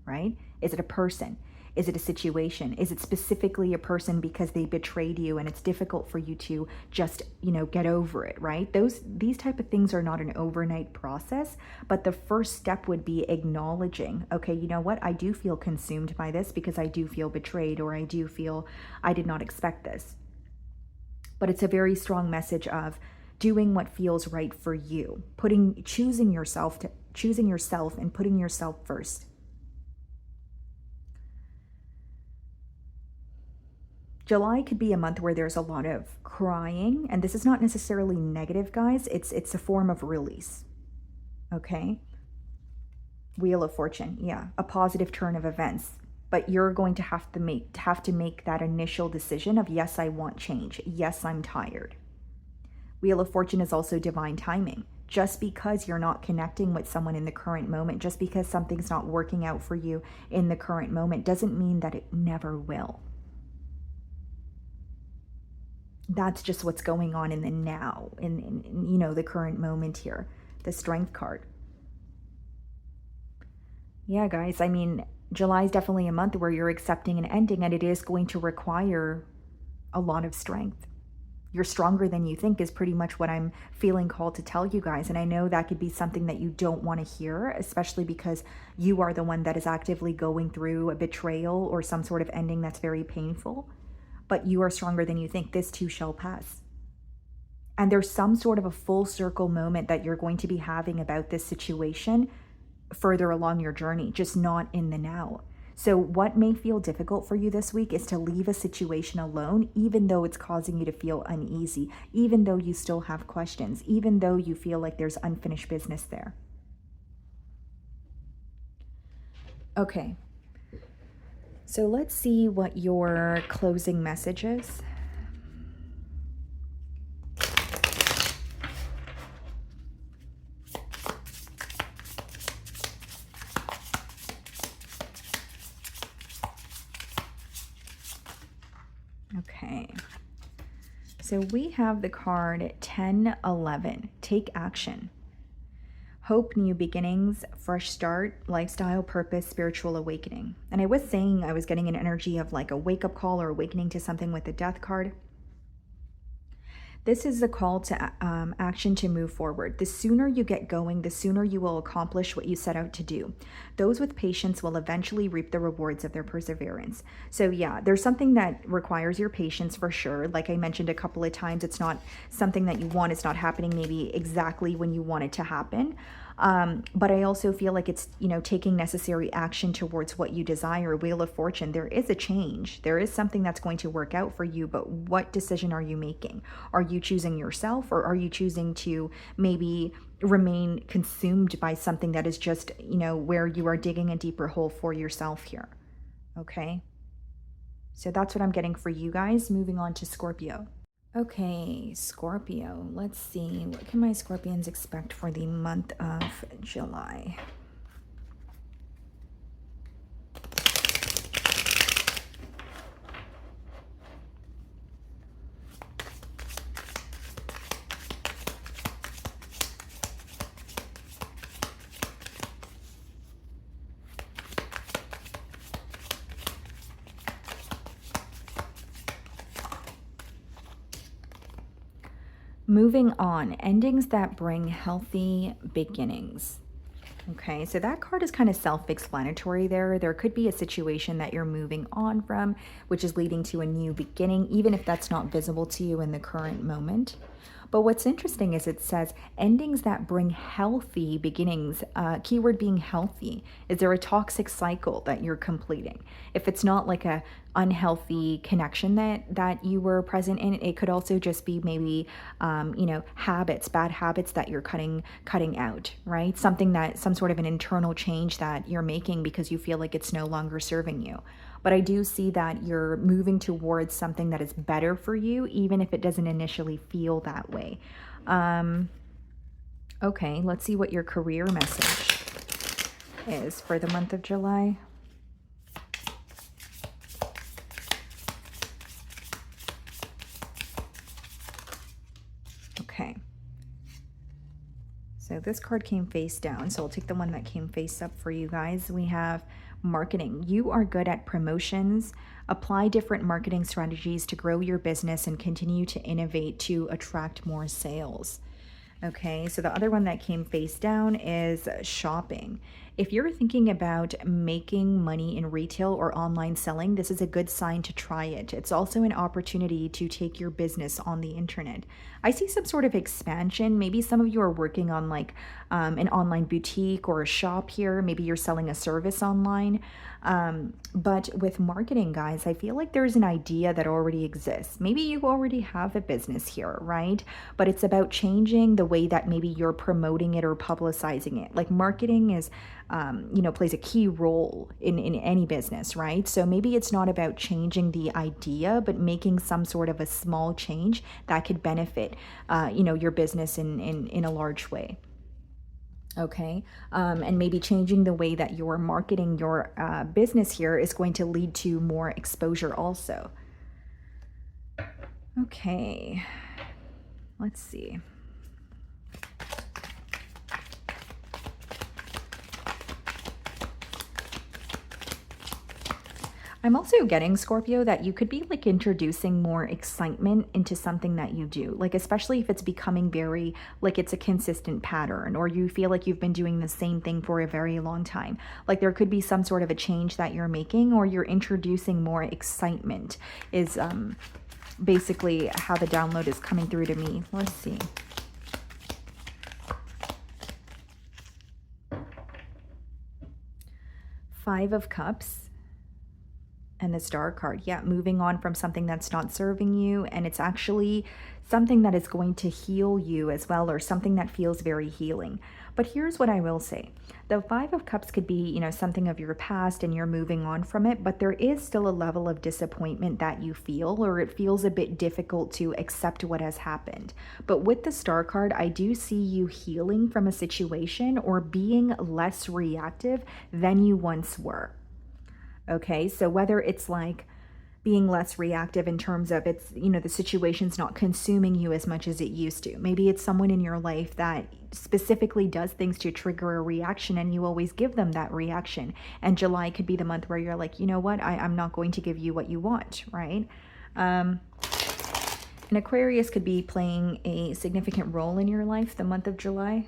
right? Is it a person? Is it a situation? Is it specifically a person because they betrayed you and it's difficult for you to just, get over it, right? These type of things are not an overnight process, but the first step would be acknowledging, okay, you know what? I do feel consumed by this because I do feel betrayed, or I do feel I did not expect this. But it's a very strong message of doing what feels right for you, choosing yourself and putting yourself first. July could be a month where there's a lot of crying, and this is not necessarily negative, guys. It's a form of release. Okay? Wheel of Fortune, yeah, a positive turn of events. But you're going to have to make that initial decision of, yes, I want change. Yes, I'm tired. Wheel of Fortune is also divine timing. Just because you're not connecting with someone in the current moment, just because something's not working out for you in the current moment, doesn't mean that it never will. That's just what's going on in the now, in the current moment here. The Strength card. Yeah, guys, I mean, July is definitely a month where you're accepting an ending, and it is going to require a lot of strength. You're stronger than you think is pretty much what I'm feeling called to tell you guys. And I know that could be something that you don't want to hear, especially because you are the one that is actively going through a betrayal or some sort of ending that's very painful. But you are stronger than you think. This too shall pass. And there's some sort of a full circle moment that you're going to be having about this situation further along your journey, just not in the now. So what may feel difficult for you this week is to leave a situation alone, even though it's causing you to feel uneasy, even though you still have questions, even though you feel like there's unfinished business there. Okay. So let's see what your closing message is. Okay. So we have the card 10-11. Take action. Hope, new beginnings, fresh start, lifestyle, purpose, spiritual awakening. And I was saying I was getting an energy of like a wake-up call or awakening to something with the Death card. This is a call to action to move forward. The sooner you get going, the sooner you will accomplish what you set out to do. Those with patience will eventually reap the rewards of their perseverance. So yeah, there's something that requires your patience for sure. Like I mentioned a couple of times, it's not something that you want. It's not happening maybe exactly when you want it to happen. But I also feel like it's, taking necessary action towards what you desire. Wheel of Fortune, there is a change. There is something that's going to work out for you, but what decision are you making? Are you choosing yourself, or are you choosing to maybe remain consumed by something that is just, where you are digging a deeper hole for yourself here? Okay. So that's what I'm getting for you guys. Moving on to Scorpio. Okay, Scorpio, let's see, what can my Scorpions expect for the month of July? Moving on, endings that bring healthy beginnings. Okay, so that card is kind of self-explanatory there. There could be a situation that you're moving on from, which is leading to a new beginning, even if that's not visible to you in the current moment. But what's interesting is it says endings that bring healthy beginnings, keyword being healthy. Is there a toxic cycle that you're completing? If it's not like a unhealthy connection that you were present in, it could also just be maybe, habits, bad habits that you're cutting out, right? Some sort of an internal change that you're making because you feel like it's no longer serving you. But I do see that you're moving towards something that is better for you, even if it doesn't initially feel that way. Okay, let's see what your career message is for the month of July. Okay. So this card came face down, so I'll take the one that came face up for you guys. We have marketing. You are good at promotions. Apply different marketing strategies to grow your business and continue to innovate to attract more sales. Okay, so the other one that came face down is shopping. If you're thinking about making money in retail or online selling, this is a good sign to try it. It's also an opportunity to take your business on the internet. I see some sort of expansion. Maybe some of you are working on like an online boutique or a shop here. Maybe you're selling a service online. But with marketing, guys, I feel like there's an idea that already exists. Maybe you already have a business here, right? But it's about changing the way that maybe you're promoting it or publicizing it. Like marketing is, plays a key role in any business, right? So maybe it's not about changing the idea, but making some sort of a small change that could benefit, your business in a large way. Okay, and maybe changing the way that you're marketing your business here is going to lead to more exposure also. Okay, let's see. I'm also getting, Scorpio, that you could be like introducing more excitement into something that you do, like especially if it's becoming very like it's a consistent pattern, or you feel like you've been doing the same thing for a very long time. Like there could be some sort of a change that you're making, or you're introducing more excitement is basically how the download is coming through to me. Let's see. Five of Cups. And the Star card. Yeah, moving on from something that's not serving you, and it's actually something that is going to heal you as well, or something that feels very healing. But here's what I will say. The Five of Cups could be, something of your past and you're moving on from it, but there is still a level of disappointment that you feel, or it feels a bit difficult to accept what has happened. But with the Star card, I do see you healing from a situation or being less reactive than you once were. Okay, so whether it's like being less reactive in terms of it's, the situation's not consuming you as much as it used to. Maybe it's someone in your life that specifically does things to trigger a reaction, and you always give them that reaction. And July could be the month where you're like, you know what, I'm not going to give you what you want, right? And Aquarius could be playing a significant role in your life the month of July.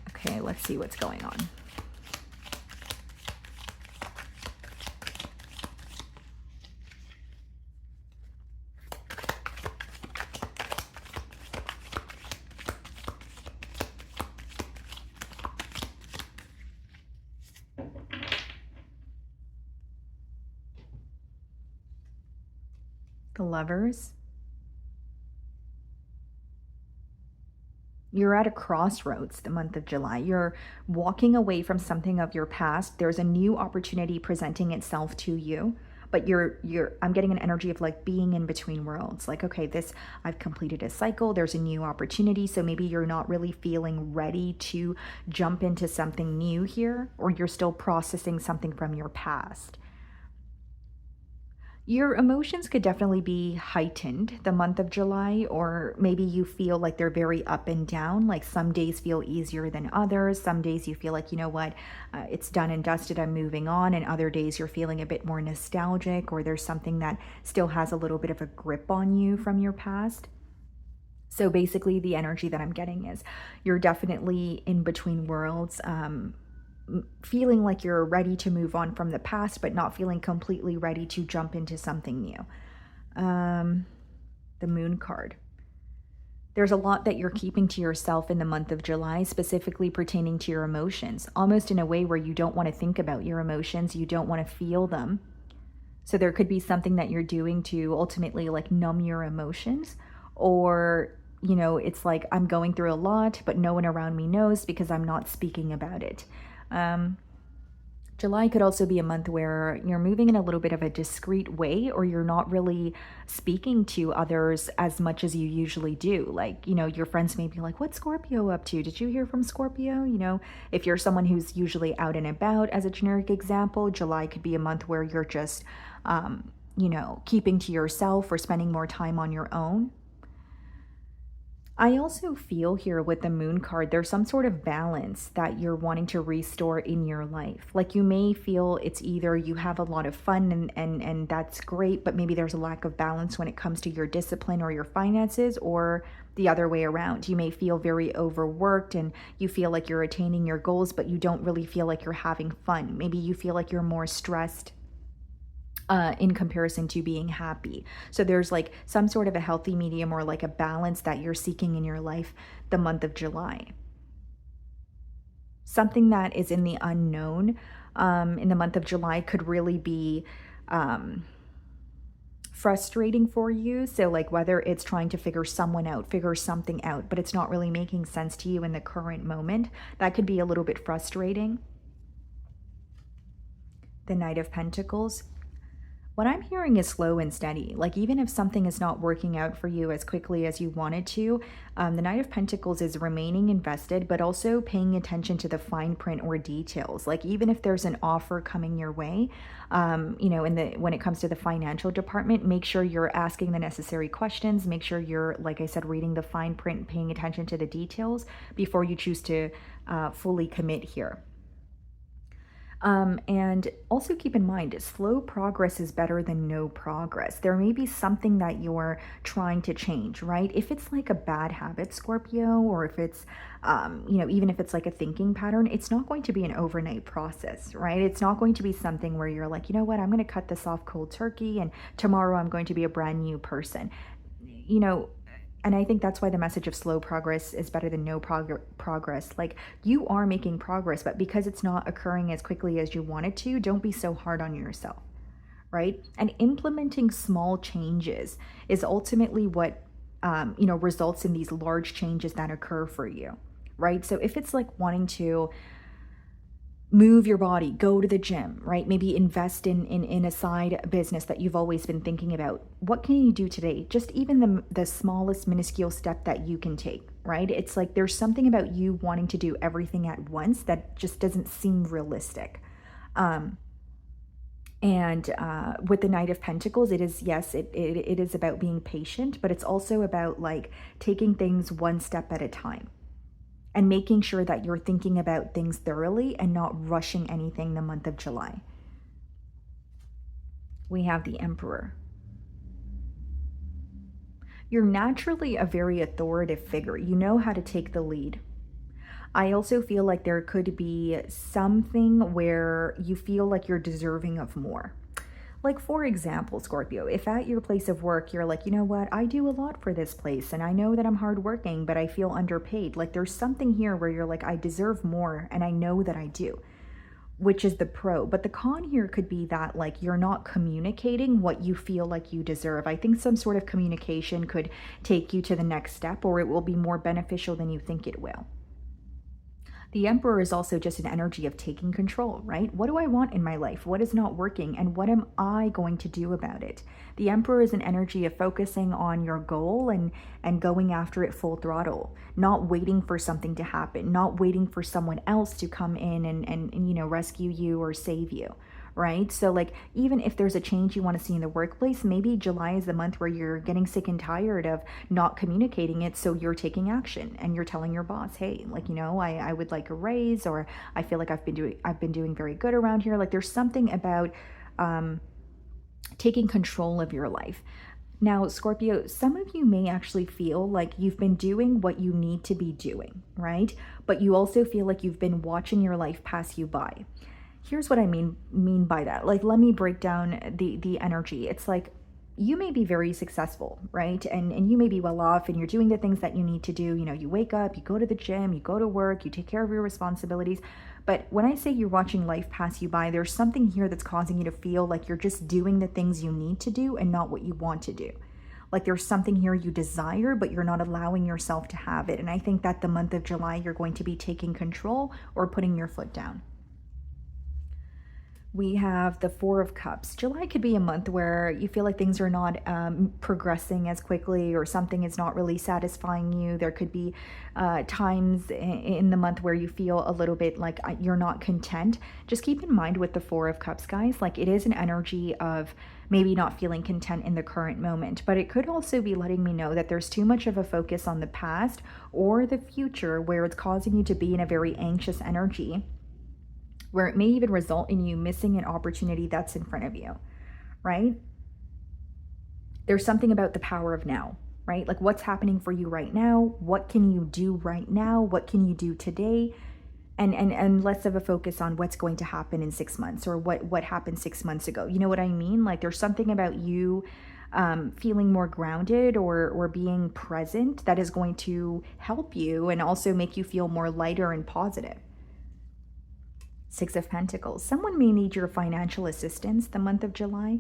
Okay, let's see what's going on. The Lovers. You're at a crossroads the month of July. You're walking away from something of your past. There's a new opportunity presenting itself to you, but I'm getting an energy of like being in between worlds. Like, okay, I've completed a cycle. There's a new opportunity. So maybe you're not really feeling ready to jump into something new here, or you're still processing something from your past. Your emotions could definitely be heightened the month of July, or maybe you feel like they're very up and down. Like some days feel easier than others. Some days you feel like, you know what, it's done and dusted, I'm moving on. And other days you're feeling a bit more nostalgic, or there's something that still has a little bit of a grip on you from your past. So basically the energy that I'm getting is you're definitely in between worlds, feeling like you're ready to move on from the past, but not feeling completely ready to jump into something new. The Moon card. There's a lot that you're keeping to yourself in the month of July, specifically pertaining to your emotions, almost in a way where you don't want to think about your emotions, you don't want to feel them. So there could be something that you're doing to ultimately like numb your emotions, or it's like I'm going through a lot, but no one around me knows because I'm not speaking about it. July could also be a month where you're moving in a little bit of a discreet way, or you're not really speaking to others as much as you usually do. Like, your friends may be like, "What's Scorpio up to? Did you hear from Scorpio?" If you're someone who's usually out and about, as a generic example, July could be a month where you're just, keeping to yourself or spending more time on your own. I also feel here with the moon card, there's some sort of balance that you're wanting to restore in your life. Like, you may feel it's either you have a lot of fun and that's great, but maybe there's a lack of balance when it comes to your discipline or your finances, or the other way around. You may feel very overworked and you feel like you're attaining your goals, but you don't really feel like you're having fun. Maybe you feel like you're more stressed in comparison to being happy. So there's like some sort of a healthy medium or like a balance that you're seeking in your life the month of July. Something that is in the unknown in the month of July could really be frustrating for you. So like whether it's trying to figure something out, but it's not really making sense to you in the current moment, that could be a little bit frustrating. The Knight of Pentacles. What I'm hearing is slow and steady. Like, even if something is not working out for you as quickly as you wanted to, the Knight of Pentacles is remaining invested, but also paying attention to the fine print or details. Like, even if there's an offer coming your way, when it comes to the financial department, make sure you're asking the necessary questions. Make sure you're, like I said, reading the fine print, paying attention to the details before you choose to fully commit here. And also keep in mind, slow progress is better than no progress. There may be something that you're trying to change, right? If it's like a bad habit, Scorpio, or if it's, even if it's like a thinking pattern, it's not going to be an overnight process, right? It's not going to be something where you're like, you know what, I'm going to cut this off cold turkey and tomorrow I'm going to be a brand new person. And I think that's why the message of slow progress is better than no progress. Like, you are making progress, but because it's not occurring as quickly as you want it to, don't be so hard on yourself, right? And implementing small changes is ultimately what, results in these large changes that occur for you, right? So if it's like wanting to move your body, go to the gym, right? Maybe invest in a side business that you've always been thinking about. What can you do today? Just even the smallest minuscule step that you can take, right? It's like there's something about you wanting to do everything at once that just doesn't seem realistic. And with the Knight of Pentacles, it is, yes, it is about being patient, but it's also about like taking things one step at a time. And making sure that you're thinking about things thoroughly and not rushing anything the month of July. We have the Emperor. You're naturally a very authoritative figure. You know how to take the lead. I also feel like there could be something where you feel like you're deserving of more. Like, for example, Scorpio, if at your place of work, you're like, you know what, I do a lot for this place and I know that I'm hardworking, but I feel underpaid. Like, there's something here where you're like, I deserve more and I know that I do, which is the pro. But the con here could be that, like, you're not communicating what you feel like you deserve. I think some sort of communication could take you to the next step, or it will be more beneficial than you think it will. The Emperor is also just an energy of taking control, right? What do I want in my life? What is not working? And what am I going to do about it? The Emperor is an energy of focusing on your goal and going after it full throttle, not waiting for something to happen, not waiting for someone else to come in and rescue you or save you. Right? So like, even if there's a change you want to see in the workplace, maybe July is the month where you're getting sick and tired of not communicating it. So you're taking action and you're telling your boss, hey, like, I would like a raise, or I feel like I've been doing very good around here. Like, there's something about taking control of your life. Now, Scorpio, some of you may actually feel like you've been doing what you need to be doing, right? But you also feel like you've been watching your life pass you by. Here's what I mean by that. Like, let me break down the energy. It's like, you may be very successful, right? And you may be well off and you're doing the things that you need to do. You wake up, you go to the gym, you go to work, you take care of your responsibilities. But when I say you're watching life pass you by, there's something here that's causing you to feel like you're just doing the things you need to do and not what you want to do. Like, there's something here you desire, but you're not allowing yourself to have it. And I think that the month of July, you're going to be taking control or putting your foot down. We have the Four of Cups. July could be a month where you feel like things are not progressing as quickly, or something is not really satisfying you. There could be times in the month where you feel a little bit like you're not content. Just keep in mind with the Four of Cups, guys, like it is an energy of maybe not feeling content in the current moment, but it could also be letting me know that there's too much of a focus on the past or the future where it's causing you to be in a very anxious energy, where it may even result in you missing an opportunity that's in front of you, right? There's something about the power of now, right? Like what's happening for you right now? What can you do right now? What can you do today? And less of a focus on what's going to happen in 6 months, or what happened 6 months ago. You know what I mean? Like there's something about you feeling more grounded or being present that is going to help you and also make you feel more lighter and positive. Six of Pentacles. Someone may need your financial assistance the month of July,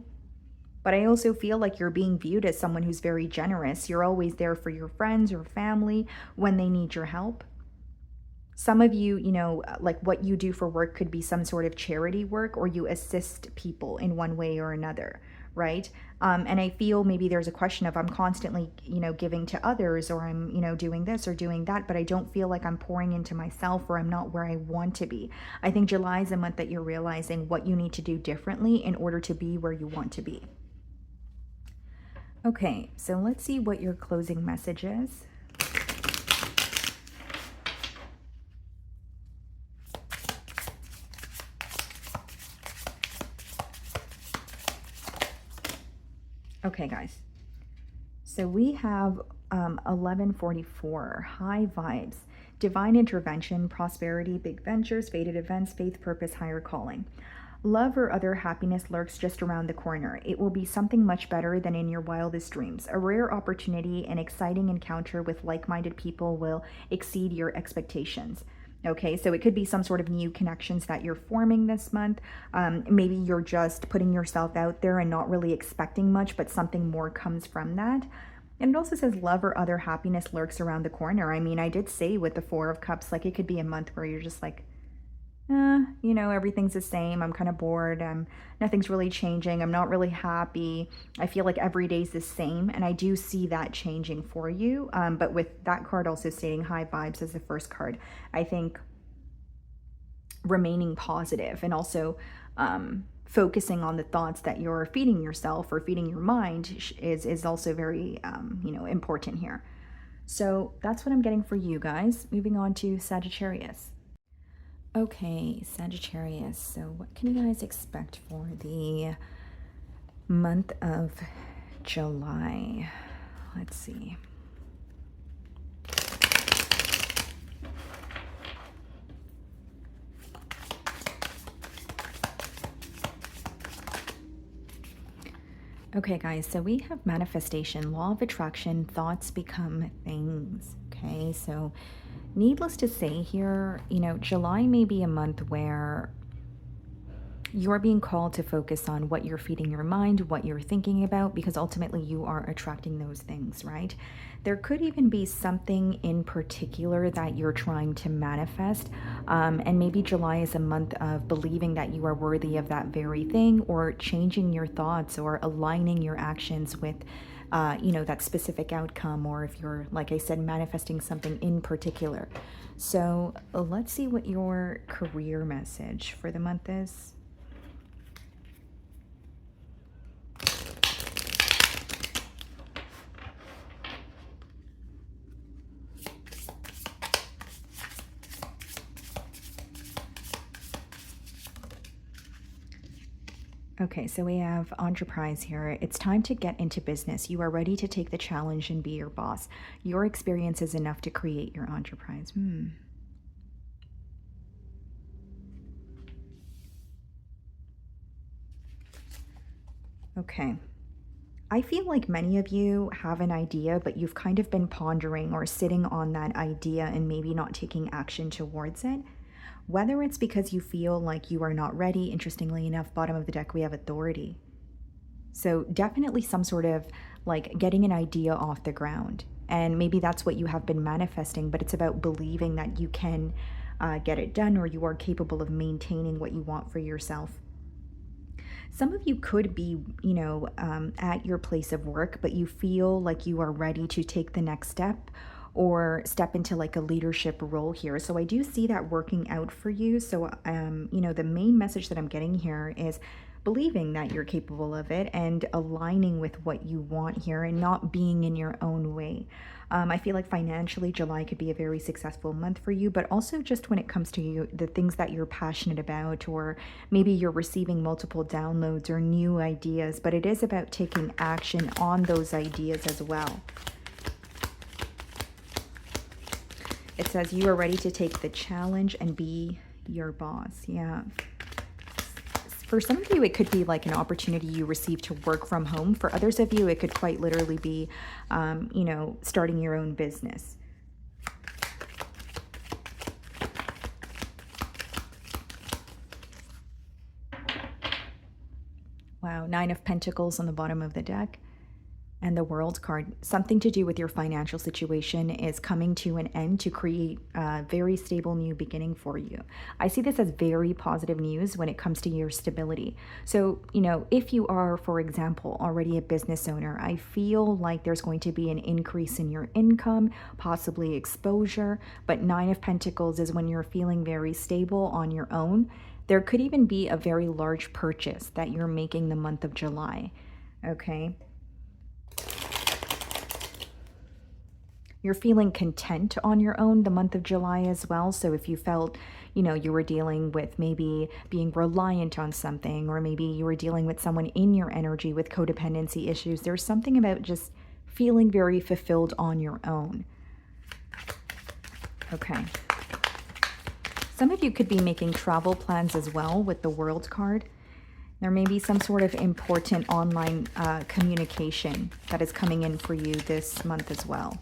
but I also feel like you're being viewed as someone who's very generous. You're always there for your friends or family when they need your help. Some of you, you know, like what you do for work could be some sort of charity work, or you assist people in one way or another, right? And I feel maybe there's a question of I'm constantly, you know, giving to others, or I'm, you know, doing this or doing that, but I don't feel like I'm pouring into myself, or I'm not where I want to be. I think July is a month that you're realizing what you need to do differently in order to be where you want to be. Okay, so let's see what your closing message is. Okay, guys. So we have 1144, high vibes, divine intervention, prosperity, big ventures, fated events, faith, purpose, higher calling. Love or other happiness lurks just around the corner. It will be something much better than in your wildest dreams. A rare opportunity, an exciting encounter with like-minded people will exceed your expectations. Okay, so it could be some sort of new connections that you're forming this month. Maybe you're just putting yourself out there and not really expecting much, but something more comes from that. And it also says love or other happiness lurks around the corner. I mean, I did say with the Four of Cups, like it could be a month where you're just like, you know, everything's the same. I'm kind of bored. Nothing's really changing. I'm not really happy. I feel like every day's the same. And I do see that changing for you. But with that card also stating high vibes as the first card, I think remaining positive and also focusing on the thoughts that you're feeding yourself or feeding your mind is also very, you know, important here. So that's what I'm getting for you guys. Moving on to Sagittarius. Okay, Sagittarius, so what can you guys expect for the month of July? Let's see. Okay, guys, so we have manifestation, law of attraction, thoughts become things. Okay, so needless to say here, you know, July may be a month where you're being called to focus on what you're feeding your mind, what you're thinking about, because ultimately you are attracting those things, right? There could even be something in particular that you're trying to manifest. And maybe July is a month of believing that you are worthy of that very thing, or changing your thoughts or aligning your actions with you know, that specific outcome, or if you're, like I said, manifesting something in particular. So let's see what your career message for the month is. Okay, so we have enterprise here. It's time to get into business. You are ready to take the challenge and be your boss. Your experience is enough to create your enterprise. Okay. I feel like many of you have an idea, but you've kind of been pondering or sitting on that idea and maybe not taking action towards it. Whether it's because you feel like you are not ready, interestingly enough, bottom of the deck, we have authority. So definitely some sort of like getting an idea off the ground. And maybe that's what you have been manifesting, but it's about believing that you can get it done, or you are capable of maintaining what you want for yourself. Some of you could be, at your place of work, but you feel like you are ready to take the next step or step into like a leadership role here. So I do see that working out for you. So, the main message that I'm getting here is believing that you're capable of it and aligning with what you want here and not being in your own way. I feel like financially, July could be a very successful month for you, but also just when it comes to you, the things that you're passionate about, or maybe you're receiving multiple downloads or new ideas, but it is about taking action on those ideas as well. It says you are ready to take the challenge and be your boss. Yeah. For some of you, it could be like an opportunity you receive to work from home. For others of you, it could quite literally be, starting your own business. Wow, 9 of Pentacles on the bottom of the deck. And the World card, something to do with your financial situation is coming to an end to create a very stable new beginning for you. I see this as very positive news when it comes to your stability. So, if you are, for example, already a business owner, I feel like there's going to be an increase in your income, possibly exposure, but 9 of Pentacles is when you're feeling very stable on your own. There could even be a very large purchase that you're making the month of July, okay? You're feeling content on your own the month of July as well. So if you felt, you were dealing with maybe being reliant on something, or maybe you were dealing with someone in your energy with codependency issues, there's something about just feeling very fulfilled on your own. Okay. Some of you could be making travel plans as well with the World card. There may be some sort of important online communication that is coming in for you this month as well.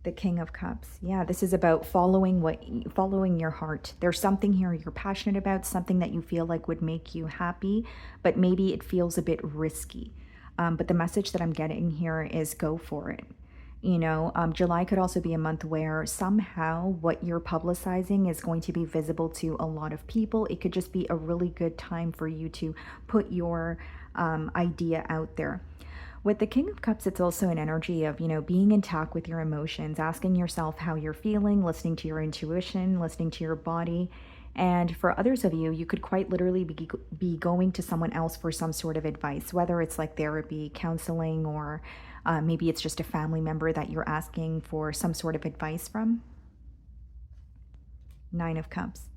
The King of Cups. Yeah, this is about following your heart. There's something here you're passionate about, something that you feel like would make you happy, but maybe it feels a bit risky. But the message that I'm getting here is go for it. July could also be a month where somehow what you're publicizing is going to be visible to a lot of people. It could just be a really good time for you to put your idea out there. With the King of Cups, it's also an energy of, being in touch with your emotions, asking yourself how you're feeling, listening to your intuition, listening to your body. And for others of you, you could quite literally be going to someone else for some sort of advice, whether it's like therapy, counseling, or maybe it's just a family member that you're asking for some sort of advice from. 9 of Cups.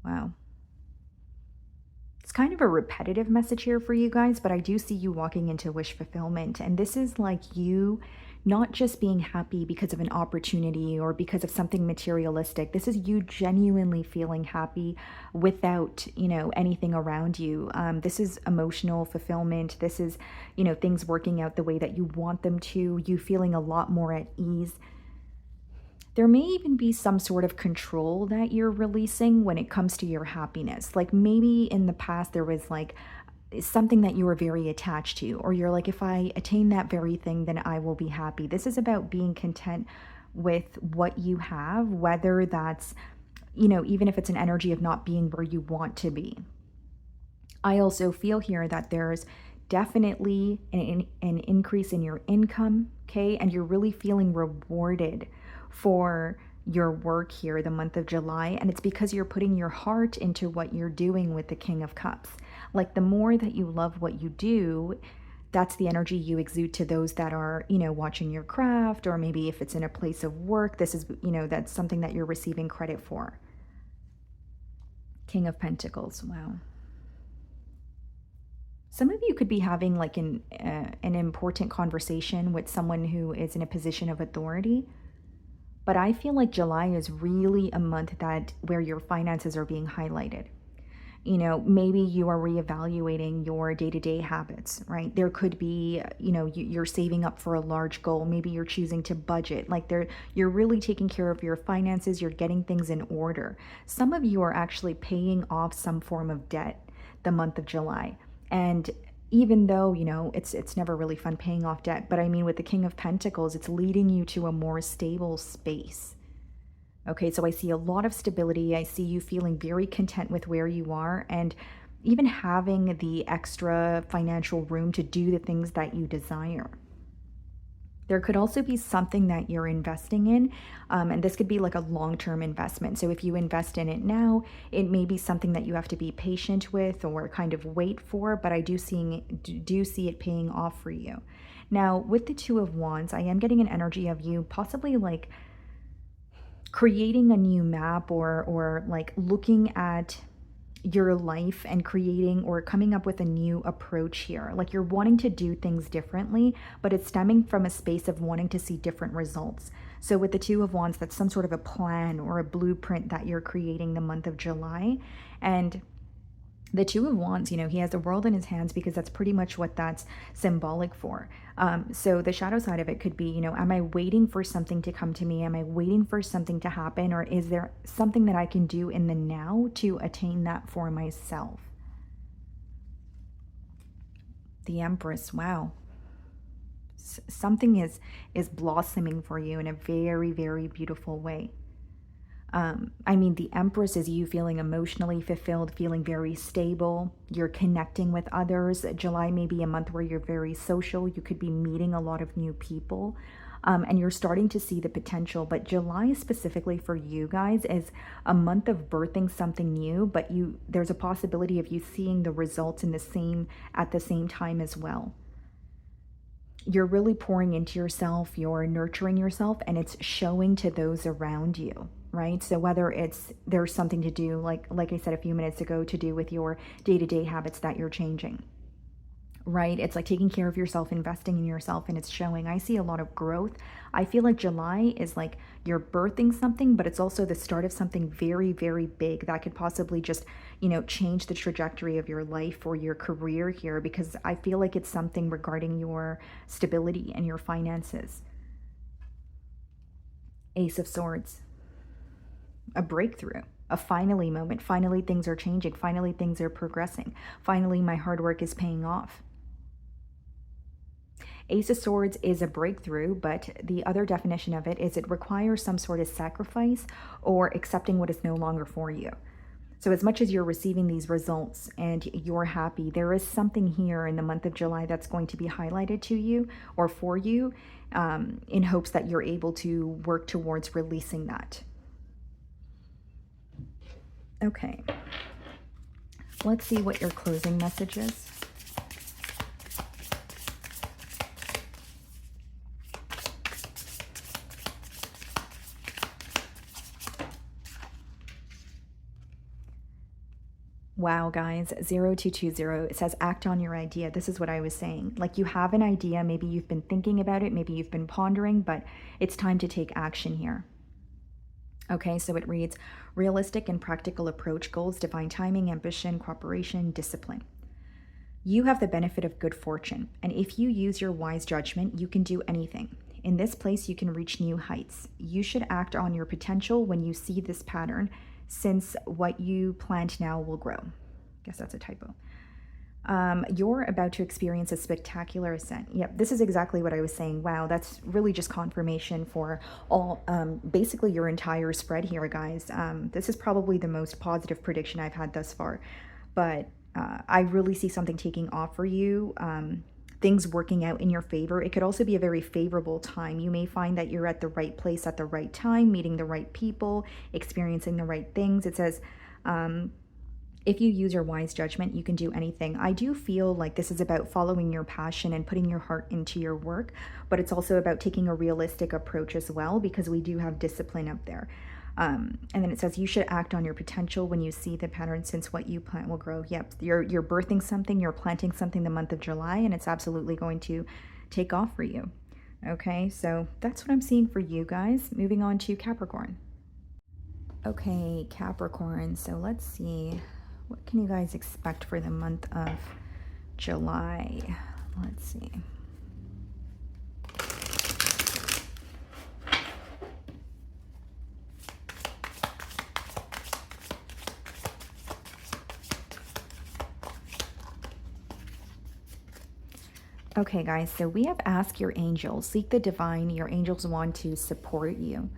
Wow. It's kind of a repetitive message here for you guys, but I do see you walking into wish fulfillment. And this is like you not just being happy because of an opportunity or because of something materialistic. This is you genuinely feeling happy without, anything around you. This is emotional fulfillment. This is, things working out the way that you want them to, you feeling a lot more at ease. There may even be some sort of control that you're releasing when it comes to your happiness. Like maybe in the past there was like something that you were very attached to, or you're like, if I attain that very thing, then I will be happy. This is about being content with what you have, whether that's, even if it's an energy of not being where you want to be. I also feel here that there's definitely an increase in your income, okay? And you're really feeling rewarded for your work here the month of July, and it's because you're putting your heart into what you're doing with the King of Cups. Like the more that you love what you do, that's the energy you exude to those that are, watching your craft, or maybe if it's in a place of work, this is, that's something that you're receiving credit for. King of Pentacles. Wow. Some of you could be having like an important conversation with someone who is in a position of authority. But I feel like July is really a month where your finances are being highlighted. Maybe you are reevaluating your day-to-day habits, right? There could be, you're saving up for a large goal. Maybe you're choosing to budget. Like you're really taking care of your finances. You're getting things in order. Some of you are actually paying off some form of debt the month of July. And even though, it's never really fun paying off debt, but I mean, with the King of Pentacles, it's leading you to a more stable space. Okay, so I see a lot of stability. I see you feeling very content with where you are, and even having the extra financial room to do the things that you desire. There could also be something that you're investing in, and this could be like a long-term investment. So if you invest in it now, it may be something that you have to be patient with or kind of wait for, but I do see it paying off for you. Now, with the Two of Wands, I am getting an energy of you possibly like creating a new map, or like looking at your life and creating or coming up with a new approach here. Like you're wanting to do things differently, but it's stemming from a space of wanting to see different results. So with the Two of Wands, that's some sort of a plan or a blueprint that you're creating the month of July. And the Two of Wands, he has the world in his hands because that's pretty much what that's symbolic for. So the shadow side of it could be, am I waiting for something to come to me? Am I waiting for something to happen? Or is there something that I can do in the now to attain that for myself? The Empress, wow. Something is blossoming for you in a very, very beautiful way. I mean, the Empress is you feeling emotionally fulfilled, feeling very stable. You're connecting with others. July may be a month where you're very social. You could be meeting a lot of new people, and you're starting to see the potential. But July specifically for you guys is a month of birthing something new, but there's a possibility of you seeing the results at the same time as well. You're really pouring into yourself, you're nurturing yourself, and it's showing to those around you, right? So whether there's something to do, like I said a few minutes ago, to do with your day-to-day habits that you're changing, right? It's like taking care of yourself, investing in yourself, and it's showing. I see a lot of growth. I feel like July is like you're birthing something, but it's also the start of something very, very big that could possibly just, change the trajectory of your life or your career here, because I feel like it's something regarding your stability and your finances. Ace of Swords, a breakthrough, a finally moment. Finally, things are changing. Finally, things are progressing. Finally, my hard work is paying off. Ace of Swords is a breakthrough, but the other definition of it is it requires some sort of sacrifice or accepting what is no longer for you. So as much as you're receiving these results and you're happy, there is something here in the month of July that's going to be highlighted to you or for you, in hopes that you're able to work towards releasing that. Okay, let's see what your closing message is. Wow, guys, 0220, it says act on your idea. This is what I was saying. Like you have an idea, maybe you've been thinking about it, maybe you've been pondering, but it's time to take action here. Okay, so it reads, realistic and practical approach, goals, divine timing, ambition, cooperation, discipline. You have the benefit of good fortune, and if you use your wise judgment, you can do anything. In this place, you can reach new heights. You should act on your potential when you see this pattern, since what you plant now will grow. Guess that's a typo. You're about to experience a spectacular ascent. Yep, this is exactly what I was saying. Wow, that's really just confirmation for all, basically your entire spread here, guys. This is probably the most positive prediction I've had thus far, but I really see something taking off for you. Things working out in your favor. It could also be a very favorable time. You may find that you're at the right place at the right time, meeting the right people, experiencing the right things. It says, if you use your wise judgment, you can do anything. I do feel like this is about following your passion and putting your heart into your work, but it's also about taking a realistic approach as well, because we do have discipline up there. And then it says you should act on your potential when you see the pattern, since what you plant will grow. Yep, you're birthing something, you're planting something the month of July, and it's absolutely going to take off for you. Okay, so that's what I'm seeing for you guys. Moving on to Capricorn. Okay, Capricorn, so let's see. What can you guys expect for the month of July? Let's see. Okay, guys, so we have ask your angels, seek the divine. Your angels want to support you.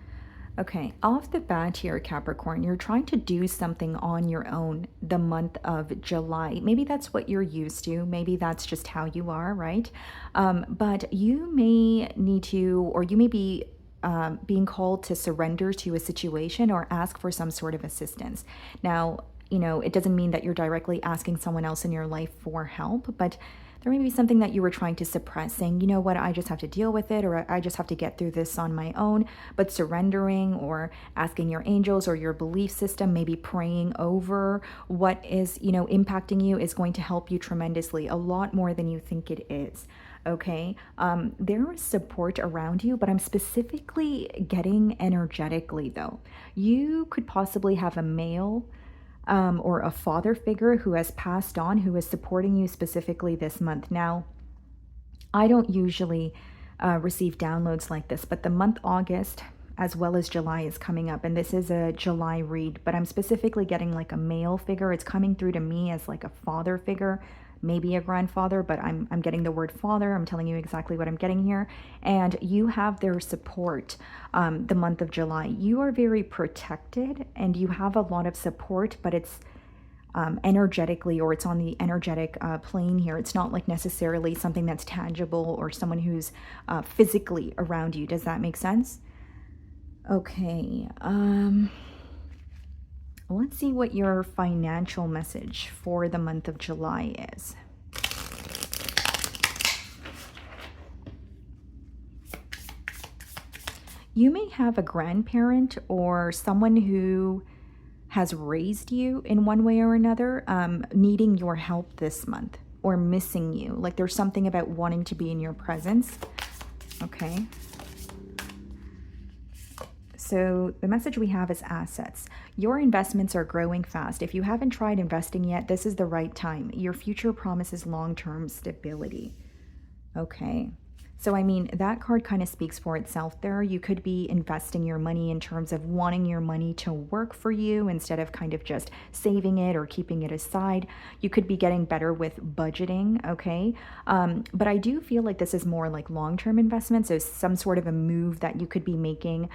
Okay, off the bat here, Capricorn, you're trying to do something on your own the month of July. Maybe that's what you're used to. Maybe that's just how you are, right? But you may need to, or you may be being called to surrender to a situation or ask for some sort of assistance. Now, it doesn't mean that you're directly asking someone else in your life for help, but there may be something that you were trying to suppress, saying, you know what, I just have to deal with it, or I just have to get through this on my own. But surrendering or asking your angels or your belief system, maybe praying over what is, impacting you is going to help you tremendously, a lot more than you think it is. Okay, there is support around you, but I'm specifically getting energetically though. You could possibly have a male or a father figure who has passed on, who is supporting you specifically this month. Now, I don't usually receive downloads like this, but the month August as well as July is coming up, and this is a July read, but I'm specifically getting like a male figure. It's coming through to me as like a father figure, maybe a grandfather, but I'm getting the word father. I'm telling you exactly what I'm getting here. And you have their support the month of July. You are very protected and you have a lot of support, but it's energetically, or it's on the energetic plane here. It's not like necessarily something that's tangible or someone who's physically around you. Does that make sense? Okay. Let's see what your financial message for the month of July is. You may have a grandparent or someone who has raised you in one way or another, needing your help this month or missing you. Like there's something about wanting to be in your presence. Okay. So the message we have is assets. Your investments are growing fast. If you haven't tried investing yet, this is the right time. Your future promises long-term stability. Okay. So, I mean, that card kind of speaks for itself there. You could be investing your money in terms of wanting your money to work for you instead of kind of just saving it or keeping it aside. You could be getting better with budgeting, okay? But I do feel like this is more like long-term investment. So some sort of a move that you could be making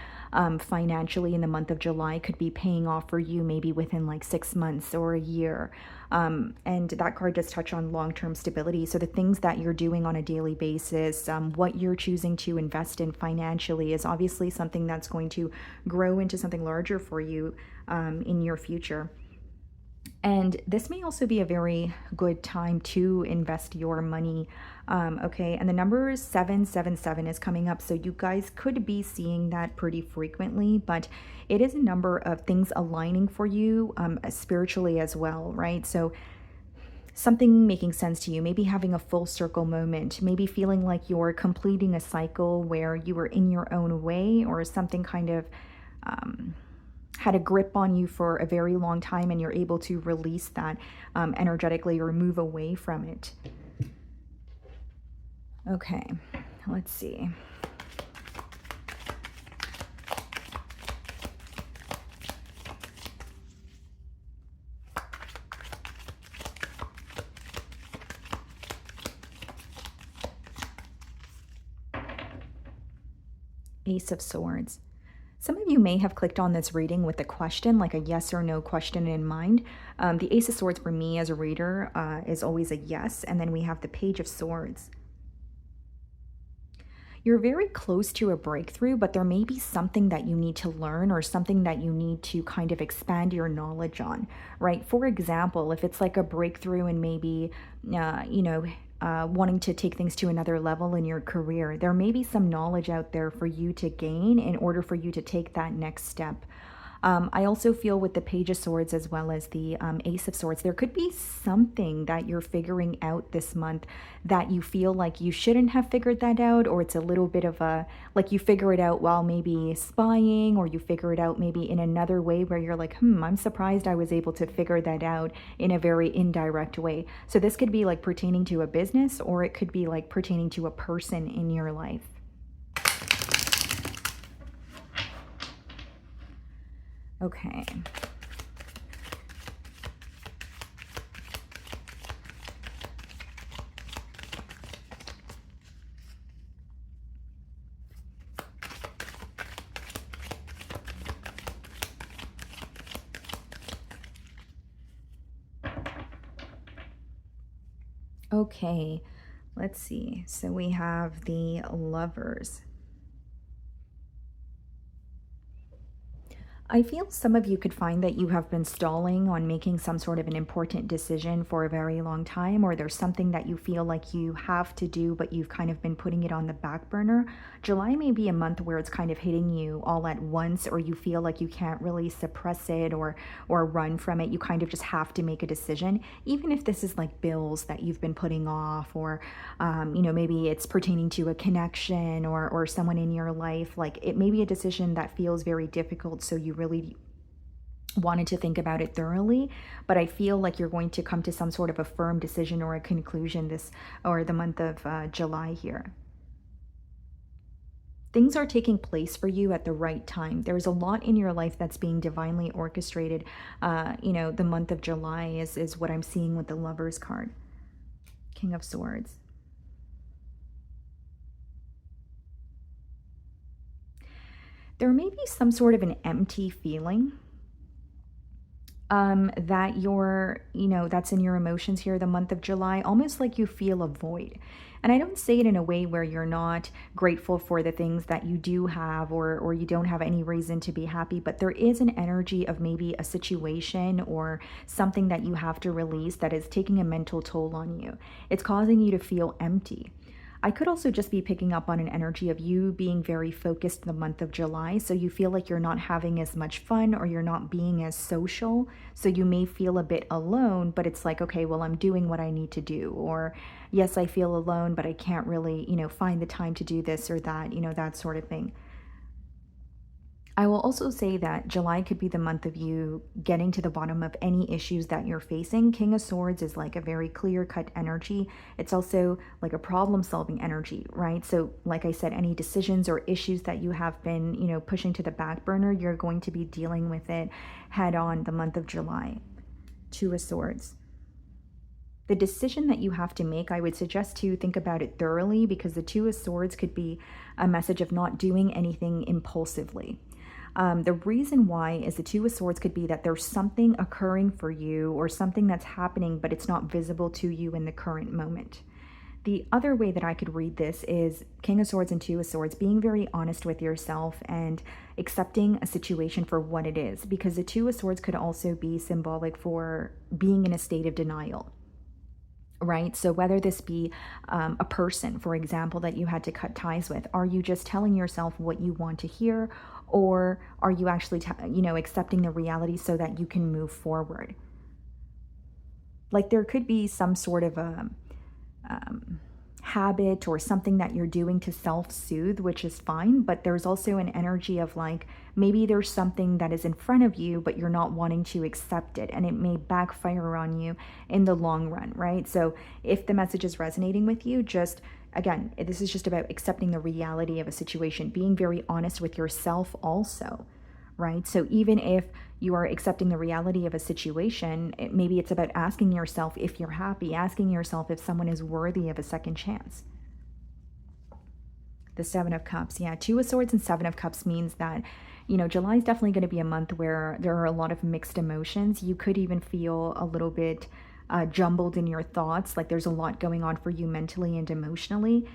financially in the month of July could be paying off for you maybe within like 6 months or a year. And that card does touch on long-term stability. So the things that you're doing on a daily basis, what you're choosing to invest in financially is obviously something that's going to grow into something larger for you in your future. And this may also be a very good time to invest your money. Okay, and the number 777 is coming up, so you guys could be seeing that pretty frequently, but it is a number of things aligning for you spiritually as well, right? So something making sense to you, maybe having a full circle moment, maybe feeling like you're completing a cycle where you were in your own way, or something kind of had a grip on you for a very long time and you're able to release that energetically or move away from it. Okay, let's see. Ace of Swords. Some of you may have clicked on this reading with a question, like a yes or no question in mind. The Ace of Swords for me as a reader is always a yes, and then we have the Page of Swords. You're very close to a breakthrough, but there may be something that you need to learn or something that you need to kind of expand your knowledge on, right? For example, if it's like a breakthrough and maybe, wanting to take things to another level in your career, there may be some knowledge out there for you to gain in order for you to take that next step. I also feel with the Page of Swords as well as the Ace of Swords, there could be something that you're figuring out this month that you feel like you shouldn't have figured that out, or it's a little bit of a, like you figure it out while maybe spying, or you figure it out maybe in another way where you're like, I'm surprised I was able to figure that out in a very indirect way. So this could be like pertaining to a business, or it could be like pertaining to a person in your life. Okay. Okay, let's see. So we have the Lovers. I feel some of you could find that you have been stalling on making some sort of an important decision for a very long time, or there's something that you feel like you have to do, but you've kind of been putting it on the back burner. July may be a month where it's kind of hitting you all at once, or you feel like you can't really suppress it or run from it. You kind of just have to make a decision, even if this is like bills that you've been putting off, or maybe it's pertaining to a connection or someone in your life. Like it may be a decision that feels very difficult, so you really wanted to think about it thoroughly, but I feel like you're going to come to some sort of a firm decision or a conclusion this or the month of July here. Things are taking place for you at the right time. There's a lot in your life that's being divinely orchestrated. The month of July is what I'm seeing with the Lovers card. King of Swords. There may be some sort of an empty feeling that that's in your emotions here, the month of July, almost like you feel a void. And I don't say it in a way where you're not grateful for the things that you do have, or you don't have any reason to be happy, but there is an energy of maybe a situation or something that you have to release that is taking a mental toll on you. It's causing you to feel empty. I could also just be picking up on an energy of you being very focused in the month of July. So you feel like you're not having as much fun, or you're not being as social. So you may feel a bit alone, but it's like, okay, well, I'm doing what I need to do. Or yes, I feel alone, but I can't really, find the time to do this or that, that sort of thing. I will also say that July could be the month of you getting to the bottom of any issues that you're facing. King of Swords is like a very clear-cut energy. It's also like a problem-solving energy, right? So like I said, any decisions or issues that you have been, pushing to the back burner, you're going to be dealing with it head on the month of July. Two of Swords. The decision that you have to make, I would suggest to think about it thoroughly, because the Two of Swords could be a message of not doing anything impulsively. The reason why is the Two of Swords could be that there's something occurring for you or something that's happening, but it's not visible to you in the current moment. The other way that I could read this is King of Swords and Two of Swords, being very honest with yourself and accepting a situation for what it is, because the Two of Swords could also be symbolic for being in a state of denial. Right? So whether this be a person, for example, that you had to cut ties with, are you just telling yourself what you want to hear, or are you actually, accepting the reality so that you can move forward? Like there could be some sort of a habit or something that you're doing to self-soothe, which is fine, but there's also an energy of like, maybe there's something that is in front of you, but you're not wanting to accept it, and it may backfire on you in the long run, right? So if the message is resonating with you, just again, this is just about accepting the reality of a situation, being very honest with yourself also, right? So even if you are accepting the reality of a situation, maybe it's about asking yourself if you're happy, asking yourself if someone is worthy of a second chance. The Seven of Cups. Yeah, Two of Swords and Seven of Cups means that, July is definitely going to be a month where there are a lot of mixed emotions. You could even feel a little bit jumbled in your thoughts, like there's a lot going on for you mentally and emotionally.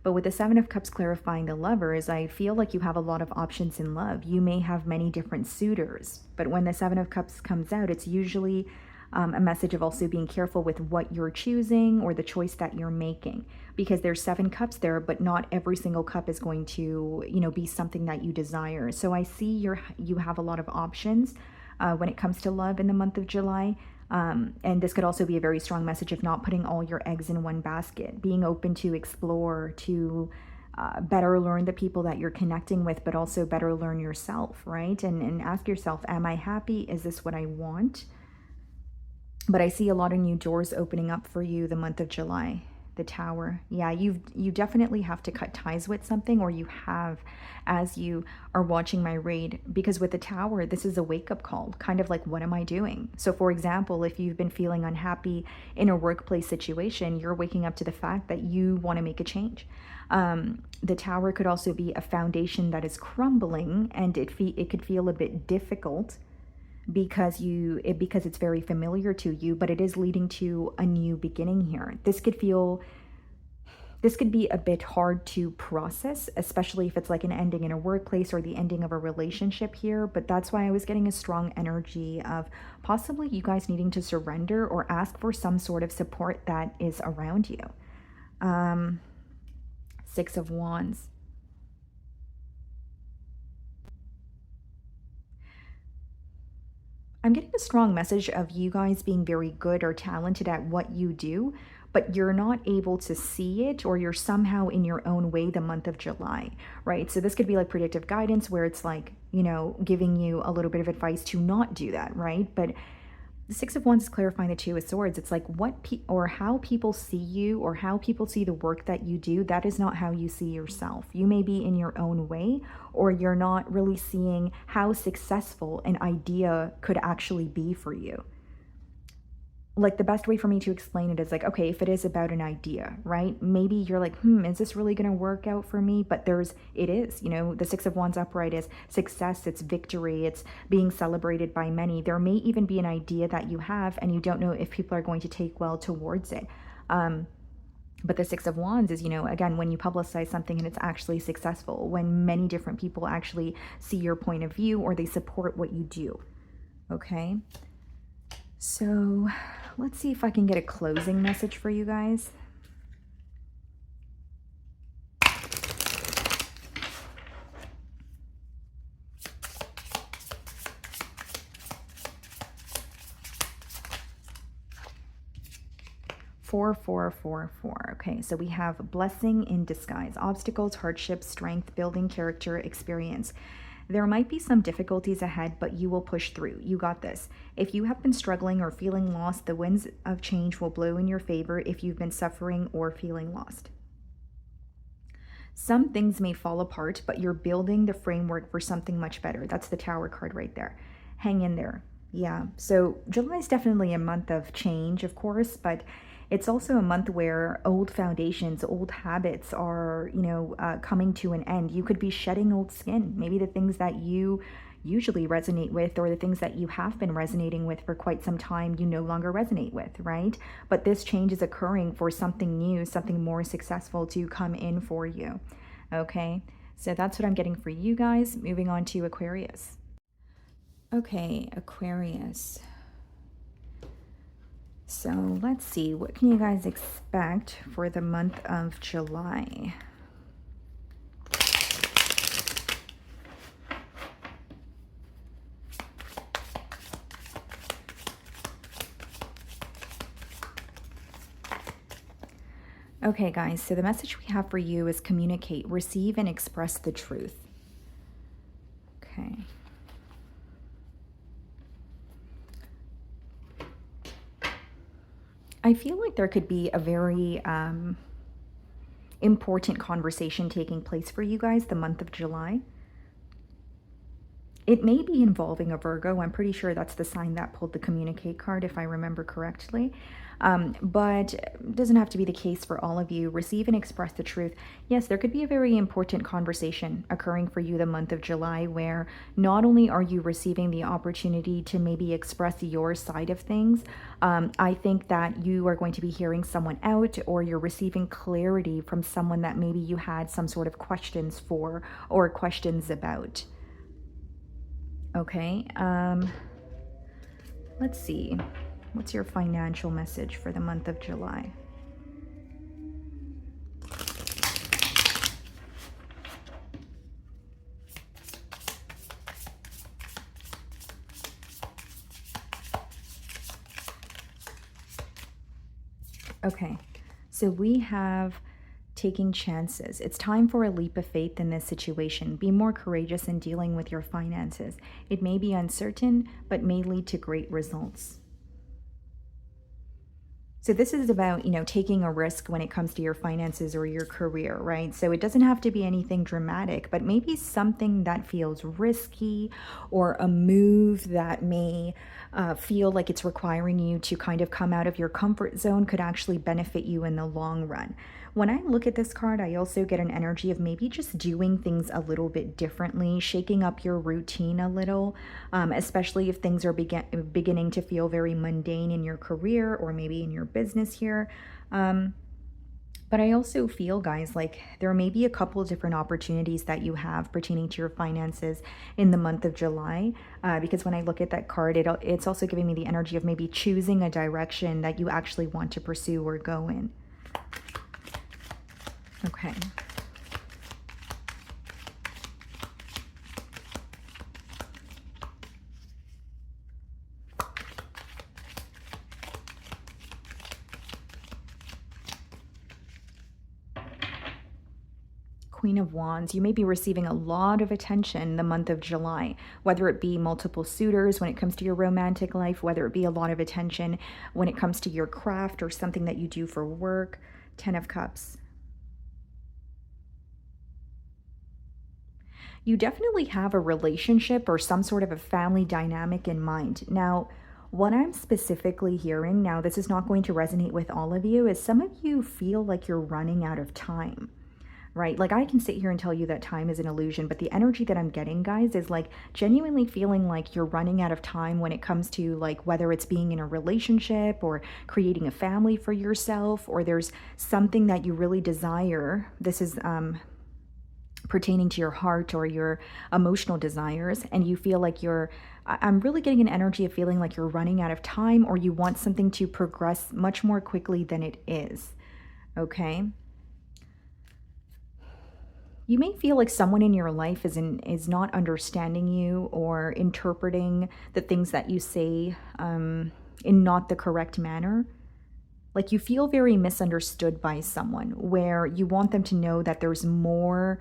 But with the Seven of Cups clarifying the Lovers, I feel like you have a lot of options in love. You may have many different suitors, but when the Seven of Cups comes out, it's usually a message of also being careful with what you're choosing or the choice that you're making, because there's 7 cups there, but not every single cup is going to, be something that you desire. So I see you have a lot of options when it comes to love in the month of July. And this could also be a very strong message of not putting all your eggs in one basket, being open to explore, to better learn the people that you're connecting with, but also better learn yourself, right? And ask yourself, am I happy? Is this what I want? But I see a lot of new doors opening up for you the month of July. The Tower. Yeah, you definitely have to cut ties with something, or you have, as you are watching my read, because with the Tower, this is a wake-up call, kind of like, what am I doing? So for example, if you've been feeling unhappy in a workplace situation, you're waking up to the fact that you want to make a change. The Tower could also be a foundation that is crumbling, and it could feel a bit difficult. because it's very familiar to you, but it is leading to a new beginning here. This could be a bit hard to process, especially if it's like an ending in a workplace or the ending of a relationship here. But that's why I was getting a strong energy of possibly you guys needing to surrender or ask for some sort of support that is around you. Six of Wands. I'm getting a strong message of you guys being very good or talented at what you do, but you're not able to see it, or you're somehow in your own way the month of July, right? So this could be like predictive guidance where it's like, you know, giving you a little bit of advice to not do that, right? But the Six of Wands is clarifying the Two of Swords. It's like or how people see you or how people see the work that you do, that is not how you see yourself. You may be in your own way, or you're not really seeing how successful an idea could actually be for you. Like the best way for me to explain it is like, okay, if it is about an idea, right? Maybe you're like, is this really going to work out for me? But it is, you know, the Six of Wands upright is success, it's victory, it's being celebrated by many. There may even be an idea that you have and you don't know if people are going to take well towards it. But the Six of Wands is, you know, again, when you publicize something and it's actually successful, when many different people actually see your point of view or they support what you do. Okay. So let's see if I can get a closing message for you guys. Four, four, four, four. Okay, so we have blessing in disguise, obstacles, hardships, strength, building character, experience. There might be some difficulties ahead, but you will push through. You got this. If you have been struggling or feeling lost, the winds of change will blow in your favor if you've been suffering or feeling lost. Some things may fall apart, but you're building the framework for something much better. That's the Tower card right there. Hang in there. Yeah, so July is definitely a month of change, of course, but it's also a month where old foundations, old habits are, you know, coming to an end. You could be shedding old skin. Maybe the things that you usually resonate with, or the things that you have been resonating with for quite some time, you no longer resonate with, right? But this change is occurring for something new, something more successful to come in for you. Okay, so that's what I'm getting for you guys. Moving on to Aquarius. Okay, Aquarius. So let's see, what can you guys expect for the month of July? Okay, guys, so the message we have for you is communicate, receive, and express the truth. Okay. I feel like there could be a very important conversation taking place for you guys the month of July. It may be involving a Virgo. I'm pretty sure that's the sign that pulled the communicate card, if I remember correctly. But it doesn't have to be the case for all of you. Receive and express the truth. Yes, there could be a very important conversation occurring for you the month of July, where not only are you receiving the opportunity to maybe express your side of things, I think that you are going to be hearing someone out, or you're receiving clarity from someone that maybe you had some sort of questions for or questions about. Okay, let's see. What's your financial message for the month of July? Okay, so we have taking chances. It's time for a leap of faith in this situation. Be more courageous in dealing with your finances. It may be uncertain, but may lead to great results. So this is about, taking a risk when it comes to your finances or your career, right? So it doesn't have to be anything dramatic, but maybe something that feels risky, or a move that may feel like it's requiring you to kind of come out of your comfort zone could actually benefit you in the long run. When I look at this card, I also get an energy of maybe just doing things a little bit differently, shaking up your routine a little, especially if things are beginning to feel very mundane in your career or maybe in your business here. Um, but I also feel, guys, like there may be a couple of different opportunities that you have pertaining to your finances in the month of July. Because when I look at that card, it's also giving me the energy of maybe choosing a direction that you actually want to pursue or go in. Okay. Queen of Wands, you may be receiving a lot of attention the month of July, whether it be multiple suitors when it comes to your romantic life, whether it be a lot of attention when it comes to your craft or something that you do for work. 10 of Cups. You definitely have a relationship or some sort of a family dynamic in mind. Now, what I'm specifically hearing, now this is not going to resonate with all of you, is some of you feel like you're running out of time. Right? Like I can sit here and tell you that time is an illusion, but the energy that I'm getting, guys, is like genuinely feeling like you're running out of time when it comes to like whether it's being in a relationship or creating a family for yourself, or there's something that you really desire. This is pertaining to your heart or your emotional desires, and you feel like I'm really getting an energy of feeling like you're running out of time, or you want something to progress much more quickly than it is. Okay? You may feel like someone in your life is not understanding you or interpreting the things that you say in not the correct manner. Like you feel very misunderstood by someone, where you want them to know that there's more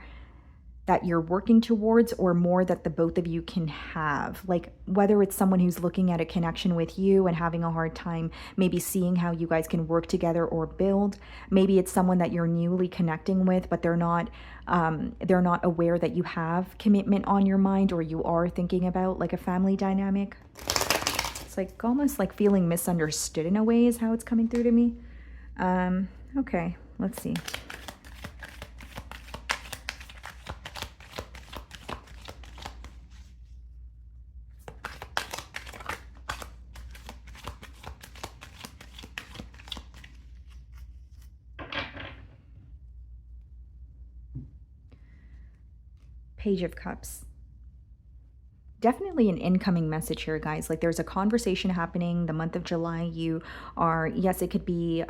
that you're working towards, or more that the both of you can have. Like whether it's someone who's looking at a connection with you and having a hard time maybe seeing how you guys can work together or build. Maybe it's someone that you're newly connecting with, but they're not aware that you have commitment on your mind, or you are thinking about like a family dynamic. It's like almost like feeling misunderstood in a way is how it's coming through to me. Okay, let's see. Page of Cups. Definitely an incoming message here, guys. Like there's a conversation happening the month of July. You are, yes, it could be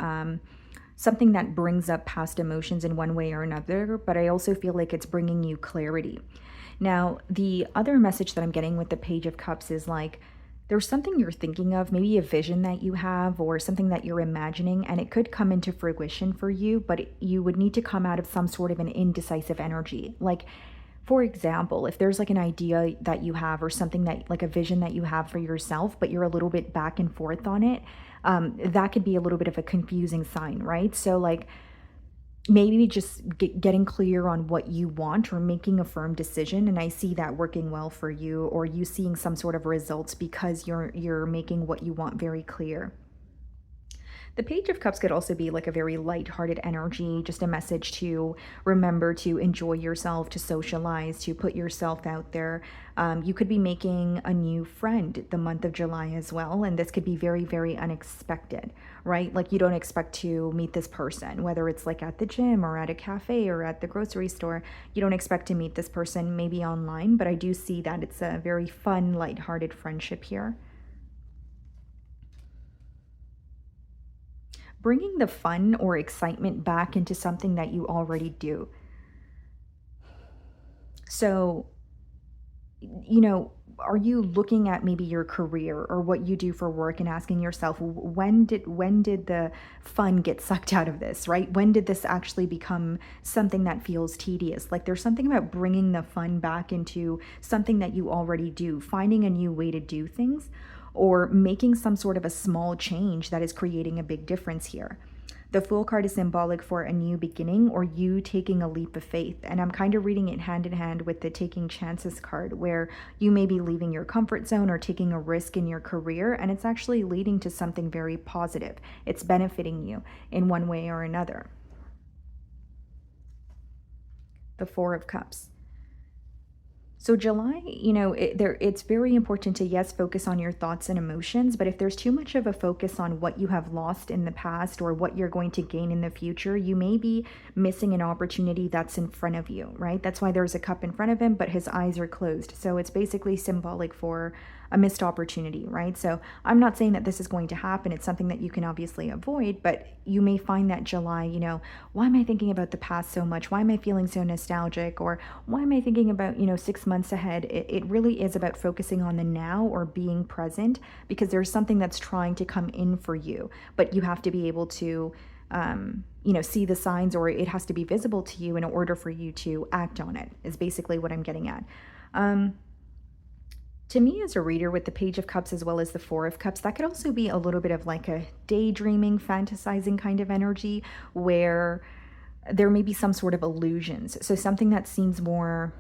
something that brings up past emotions in one way or another, but I also feel like it's bringing you clarity. Now, the other message that I'm getting with the Page of Cups is like, there's something you're thinking of, maybe a vision that you have or something that you're imagining, and it could come into fruition for you, but you would need to come out of some sort of an indecisive energy. Like, for example, if there's like an idea that you have or something that like a vision that you have for yourself, but you're a little bit back and forth on it, that could be a little bit of a confusing sign, right? So like maybe just getting clear on what you want or making a firm decision. And I see that working well for you, or you seeing some sort of results because you're making what you want very clear. The Page of Cups could also be like a very light-hearted energy, just a message to remember to enjoy yourself, to socialize, to put yourself out there. You could be making a new friend the month of July as well, and this could be very, very unexpected, right? Like you don't expect to meet this person, whether it's like at the gym or at a cafe or at the grocery store. You don't expect to meet this person maybe online, but I do see that it's a very fun, light-hearted friendship here. Bringing the fun or excitement back into something that you already do. So, are you looking at maybe your career or what you do for work and asking yourself, when did the fun get sucked out of this, right? When did this actually become something that feels tedious? Like there's something about bringing the fun back into something that you already do, finding a new way to do things. or making some sort of a small change that is creating a big difference here. The Fool card is symbolic for a new beginning or you taking a leap of faith. And I'm kind of reading it hand in hand with the Taking Chances card, where you may be leaving your comfort zone or taking a risk in your career, and it's actually leading to something very positive. It's benefiting you in one way or another. The Four of Cups. So July, you know, it's very important to, yes, focus on your thoughts and emotions, but if there's too much of a focus on what you have lost in the past or what you're going to gain in the future, you may be missing an opportunity that's in front of you, right? That's why there's a cup in front of him, but his eyes are closed. So it's basically symbolic for a missed opportunity, right? So I'm not saying that this is going to happen. It's something that you can obviously avoid, but you may find that July, you know, why am I thinking about the past so much? Why am I feeling so nostalgic? Or why am I thinking about, you know, 6 months ahead? It really is about focusing on the now or being present, because there's something that's trying to come in for you, but you have to be able to, you know, see the signs, or it has to be visible to you in order for you to act on it, is basically what I'm getting at. To me, as a reader with the Page of Cups as well as the Four of Cups, that could also be a little bit of like a daydreaming, fantasizing kind of energy, where there may be some sort of illusions. So something that seems more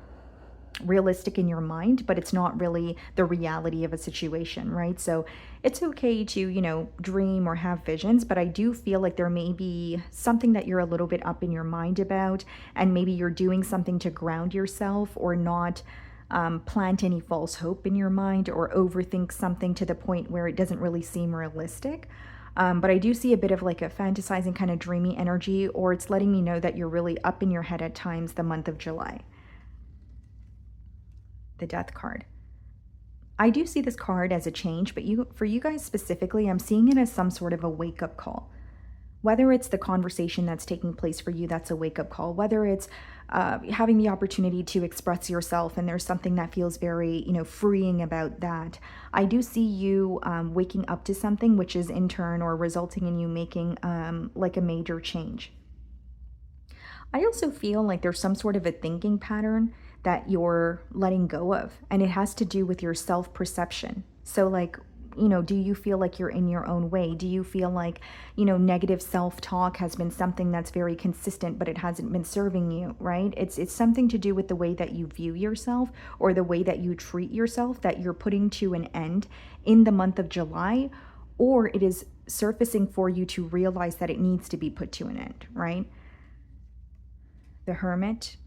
realistic in your mind, but it's not really the reality of a situation, right? So it's okay to, you know, dream or have visions, but I do feel like there may be something that you're a little bit up in your mind about, and maybe you're doing something to ground yourself or not plant any false hope in your mind or overthink something to the point where it doesn't really seem realistic. But I do see a bit of like a fantasizing kind of dreamy energy, or it's letting me know that you're really up in your head at times the month of July. The Death card. I do see this card as a change, but for you guys specifically, I'm seeing it as some sort of a wake-up call. Whether it's the conversation that's taking place for you, that's a wake-up call. Whether it's having the opportunity to express yourself, and there's something that feels very, you know, freeing about that. I do see you waking up to something, which is in turn or resulting in you making like a major change. I also feel like there's some sort of a thinking pattern that you're letting go of, and it has to do with your self-perception. So like, you know, do you feel like you're in your own way? Do you feel like, you know, negative self-talk has been something that's very consistent, but it hasn't been serving you, right? It's something to do with the way that you view yourself or the way that you treat yourself that you're putting to an end in the month of July, or it is surfacing for you to realize that it needs to be put to an end, right? The Hermit.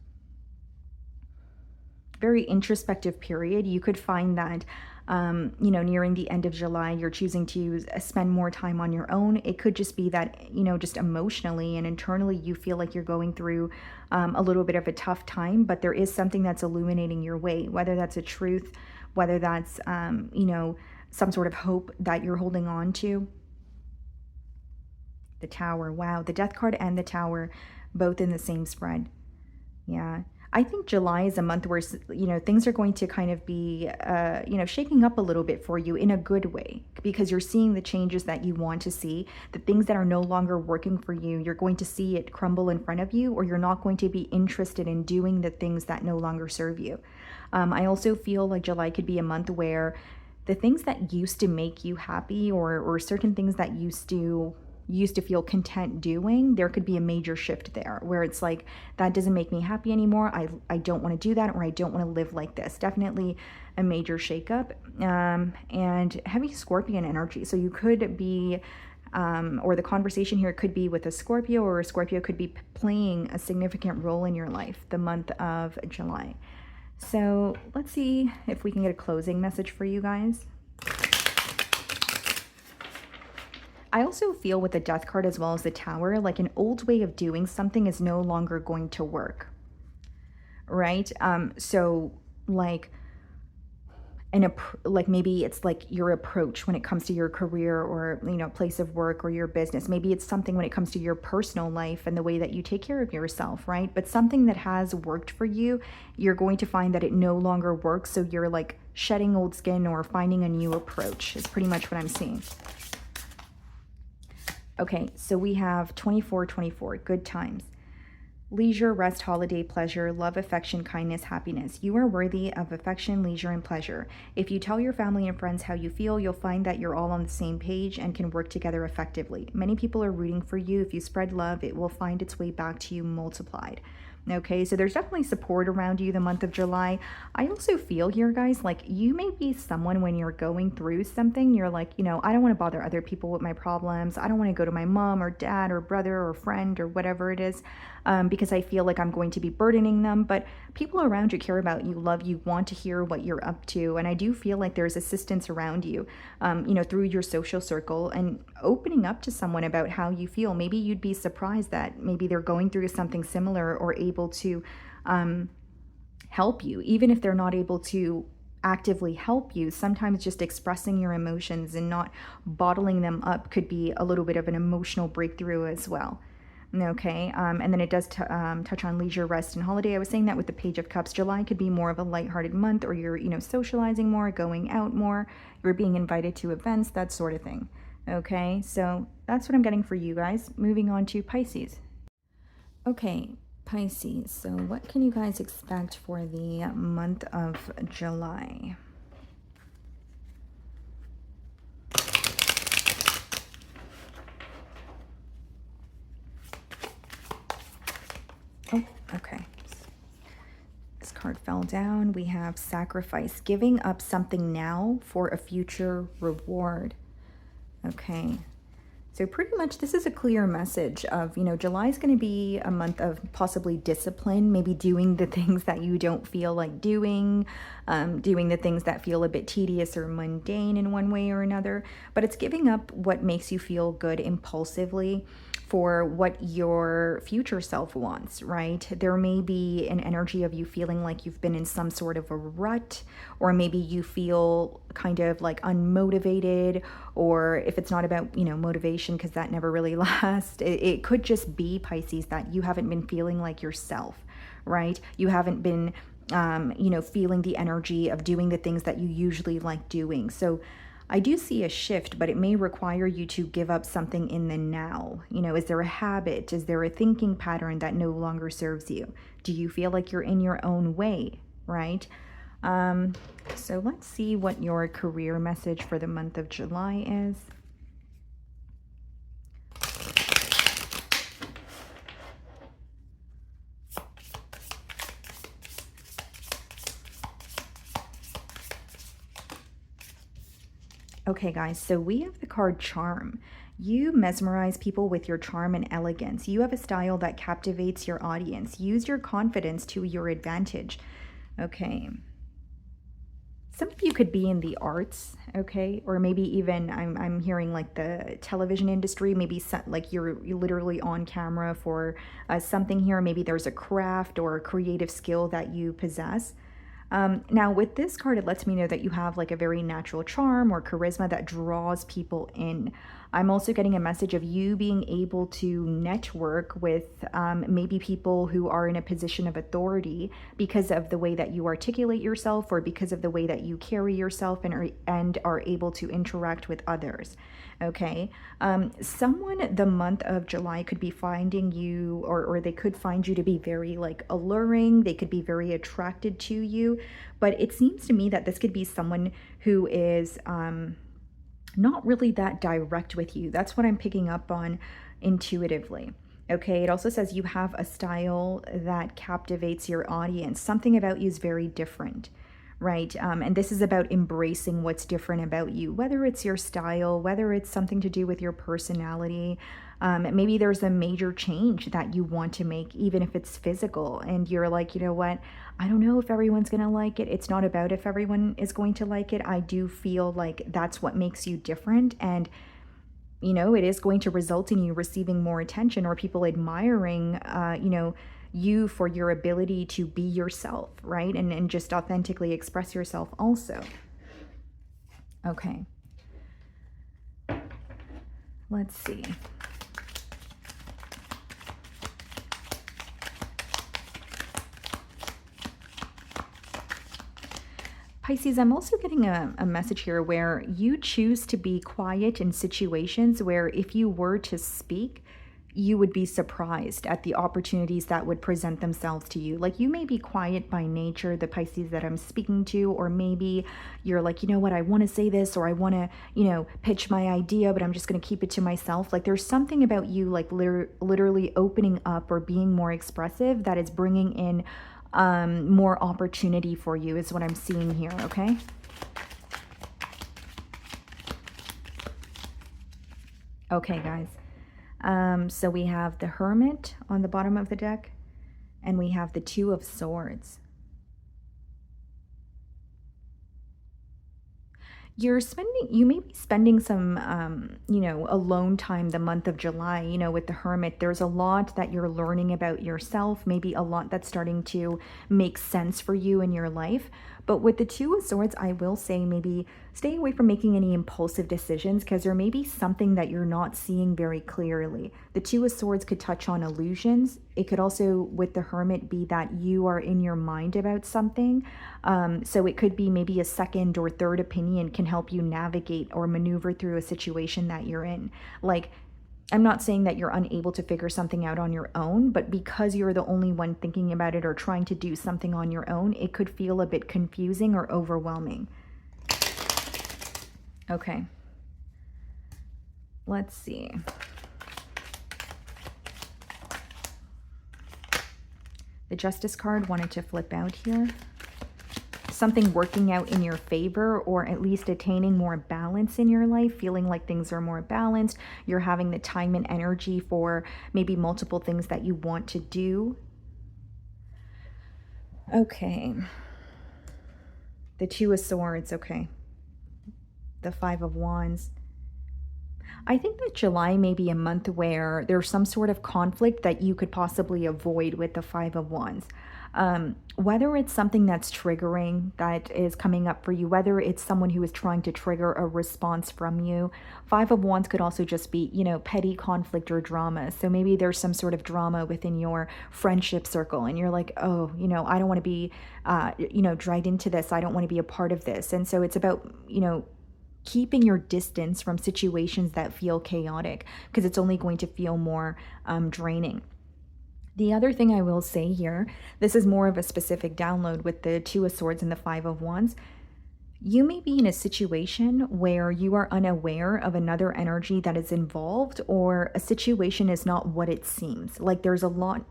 Very introspective period. You could find that you know, nearing the end of July, you're choosing to spend more time on your own. It could just be that, you know, just emotionally and internally, you feel like you're going through a little bit of a tough time, but there is something that's illuminating your way, whether that's a truth, whether that's, you know, some sort of hope that you're holding on to. The Tower. Wow. The Death card and the Tower, both in the same spread. Yeah. I think July is a month where, you know, things are going to kind of be, you know, shaking up a little bit for you in a good way, because you're seeing the changes that you want to see. The things that are no longer working for you, you're going to see it crumble in front of you, or you're not going to be interested in doing the things that no longer serve you. I also feel like July could be a month where the things that used to make you happy, or certain things that used to feel content doing, there could be a major shift there where it's like, that doesn't make me happy anymore. I don't want to do that, or I don't want to live like this. Definitely a major shakeup. And heavy Scorpion energy. So you could be, or the conversation here could be with a Scorpio, or a Scorpio could be playing a significant role in your life the month of July. So let's see if we can get a closing message for you guys. I also feel with the Death card as well as the Tower, like an old way of doing something is no longer going to work, right? So like like maybe it's like your approach when it comes to your career, or, you know, place of work, or your business. Maybe it's something when it comes to your personal life and the way that you take care of yourself, right? But something that has worked for you, you're going to find that it no longer works. So you're like shedding old skin or finding a new approach is pretty much what I'm seeing. Okay, so we have 24, good times. Leisure, rest, holiday, pleasure, love, affection, kindness, happiness. You are worthy of affection, leisure, and pleasure. If you tell your family and friends how you feel, you'll find that you're all on the same page and can work together effectively. Many people are rooting for you. If you spread love, it will find its way back to you multiplied. Okay, so there's definitely support around you the month of July. I also feel here, guys, like you may be someone when you're going through something, you're like, you know, I don't want to bother other people with my problems. I don't want to go to my mom or dad or brother or friend or whatever it is, because I feel like I'm going to be burdening them. But people around you care about you, love you, want to hear what you're up to. And I do feel like there's assistance around you, you know, through your social circle, and opening up to someone about how you feel. Maybe you'd be surprised that maybe they're going through something similar or able to help you, even if they're not able to actively help you. Sometimes just expressing your emotions and not bottling them up could be a little bit of an emotional breakthrough as well. Okay, and then it does touch on leisure, rest, and holiday. I was saying that with the Page of Cups. July could be more of a lighthearted month, or you're, you know, socializing more, going out more, you're being invited to events, that sort of thing. Okay, so that's what I'm getting for you guys. Moving on to Pisces. Okay, Pisces, so what can you guys expect for the month of July? Oh, okay. This card fell down. We have sacrifice, giving up something now for a future reward. Okay. So pretty much this is a clear message of, you know, July is going to be a month of possibly discipline, maybe doing the things that you don't feel like doing, doing the things that feel a bit tedious or mundane in one way or another. But it's giving up what makes you feel good impulsively for what your future self wants, right? There may be an energy of you feeling like you've been in some sort of a rut, or maybe you feel kind of like unmotivated, or if it's not about, you know, motivation, because that never really lasts, it could just be, Pisces, that you haven't been feeling like yourself, right? You haven't been, you know, feeling the energy of doing the things that you usually like doing. So I do see a shift, but it may require you to give up something in the now. You know, is there a habit? Is there a thinking pattern that no longer serves you? Do you feel like you're in your own way, right? So let's see what your career message for the month of July is. Okay, guys, so we have the card Charm. You mesmerize people with your charm and elegance. You have a style that captivates your audience. Use your confidence to your advantage. Okay. Some of you could be in the arts, okay? Or maybe even, I'm hearing like the television industry, maybe like you're literally on camera for something here. Maybe there's a craft or a creative skill that you possess. Now with this card, it lets me know that you have like a very natural charm or charisma that draws people in. I'm also getting a message of you being able to network with maybe people who are in a position of authority because of the way that you articulate yourself, or because of the way that you carry yourself and are able to interact with others. Okay, someone the month of July could be finding you, or they could find you to be very like alluring. They could be very attracted to you, but it seems to me that this could be someone who is not really that direct with you. That's what I'm picking up on intuitively. Okay, it also says you have a style that captivates your audience. Something about you is very different, right? And this is about embracing what's different about you, whether it's your style, whether it's something to do with your personality. Maybe there's a major change that you want to make, even if it's physical, and you're like, you know what, I don't know if everyone's gonna like it. It's not about if everyone is going to like it. I do feel like that's what makes you different, and you know, it is going to result in you receiving more attention, or people admiring, you know, you for your ability to be yourself, right? And just authentically express yourself also. Okay. Let's see. Pisces, I'm also getting a message here where you choose to be quiet in situations where if you were to speak, you would be surprised at the opportunities that would present themselves to you. Like, you may be quiet by nature, the Pisces that I'm speaking to, or maybe you're like, you know what, I want to say this, or I want to, pitch my idea, but I'm just going to keep it to myself. Like, there's something about you, like literally opening up or being more expressive that is bringing in more opportunity for you, is what I'm seeing here, okay? Okay, guys. So we have the Hermit on the bottom of the deck, and we have the Two of Swords. You may be spending some, alone time the month of July, with the Hermit. There's a lot that you're learning about yourself, maybe a lot that's starting to make sense for you in your life. But with the Two of Swords, I will say maybe stay away from making any impulsive decisions, because there may be something that you're not seeing very clearly. The Two of Swords could touch on illusions. It could also, with the Hermit, be that you are in your mind about something. So it could be maybe a second or third opinion can help you navigate or maneuver through a situation that you're in. Like, I'm not saying that you're unable to figure something out on your own, but because you're the only one thinking about it or trying to do something on your own, it could feel a bit confusing or overwhelming. Okay. Let's see. The Justice card wanted to flip out here. Something working out in your favor, or at least attaining more balance in your life, feeling like things are more balanced. You're having the time and energy for maybe multiple things that you want to do. Okay. The Two of Swords, okay. The Five of Wands. I think that July may be a month where there's some sort of conflict that you could possibly avoid with the Five of Wands. Whether it's something that's triggering that is coming up for you, whether it's someone who is trying to trigger a response from you. Five of Wands could also just be, petty conflict or drama. So maybe there's some sort of drama within your friendship circle, and you're like, oh, I don't want to be, dragged into this. I don't want to be a part of this. And so it's about, keeping your distance from situations that feel chaotic, because it's only going to feel more draining. The other thing I will say here, this is more of a specific download with the Two of Swords and the Five of Wands. You may be in a situation where you are unaware of another energy that is involved, or a situation is not what it seems. Like, there's a lot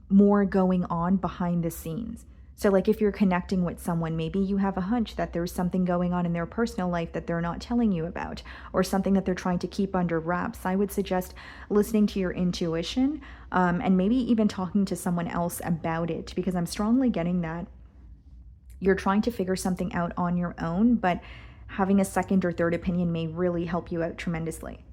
more going on behind the scenes. So like, if you're connecting with someone, maybe you have a hunch that there's something going on in their personal life that they're not telling you about, or something that they're trying to keep under wraps. I would suggest listening to your intuition, and maybe even talking to someone else about it, because I'm strongly getting that you're trying to figure something out on your own, but having a second or third opinion may really help you out tremendously.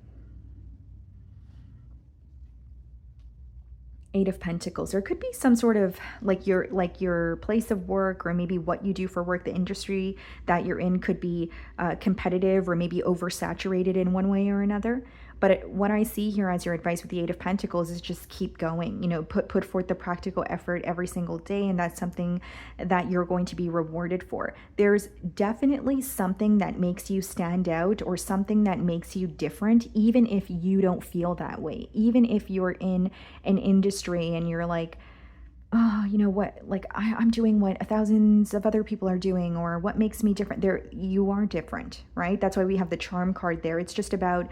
Eight of Pentacles. There could be some sort of like your place of work, or maybe what you do for work, the industry that you're in could be competitive, or maybe oversaturated in one way or another. But what I see here as your advice with the Eight of Pentacles is just keep going, put forth the practical effort every single day, and that's something that you're going to be rewarded for. There's definitely something that makes you stand out, or something that makes you different, even if you don't feel that way. Even if you're in an industry and you're like, oh, you know what, like I'm doing what thousands of other people are doing, or what makes me different. There, you are different, right? That's why we have the Charm card there. It's just about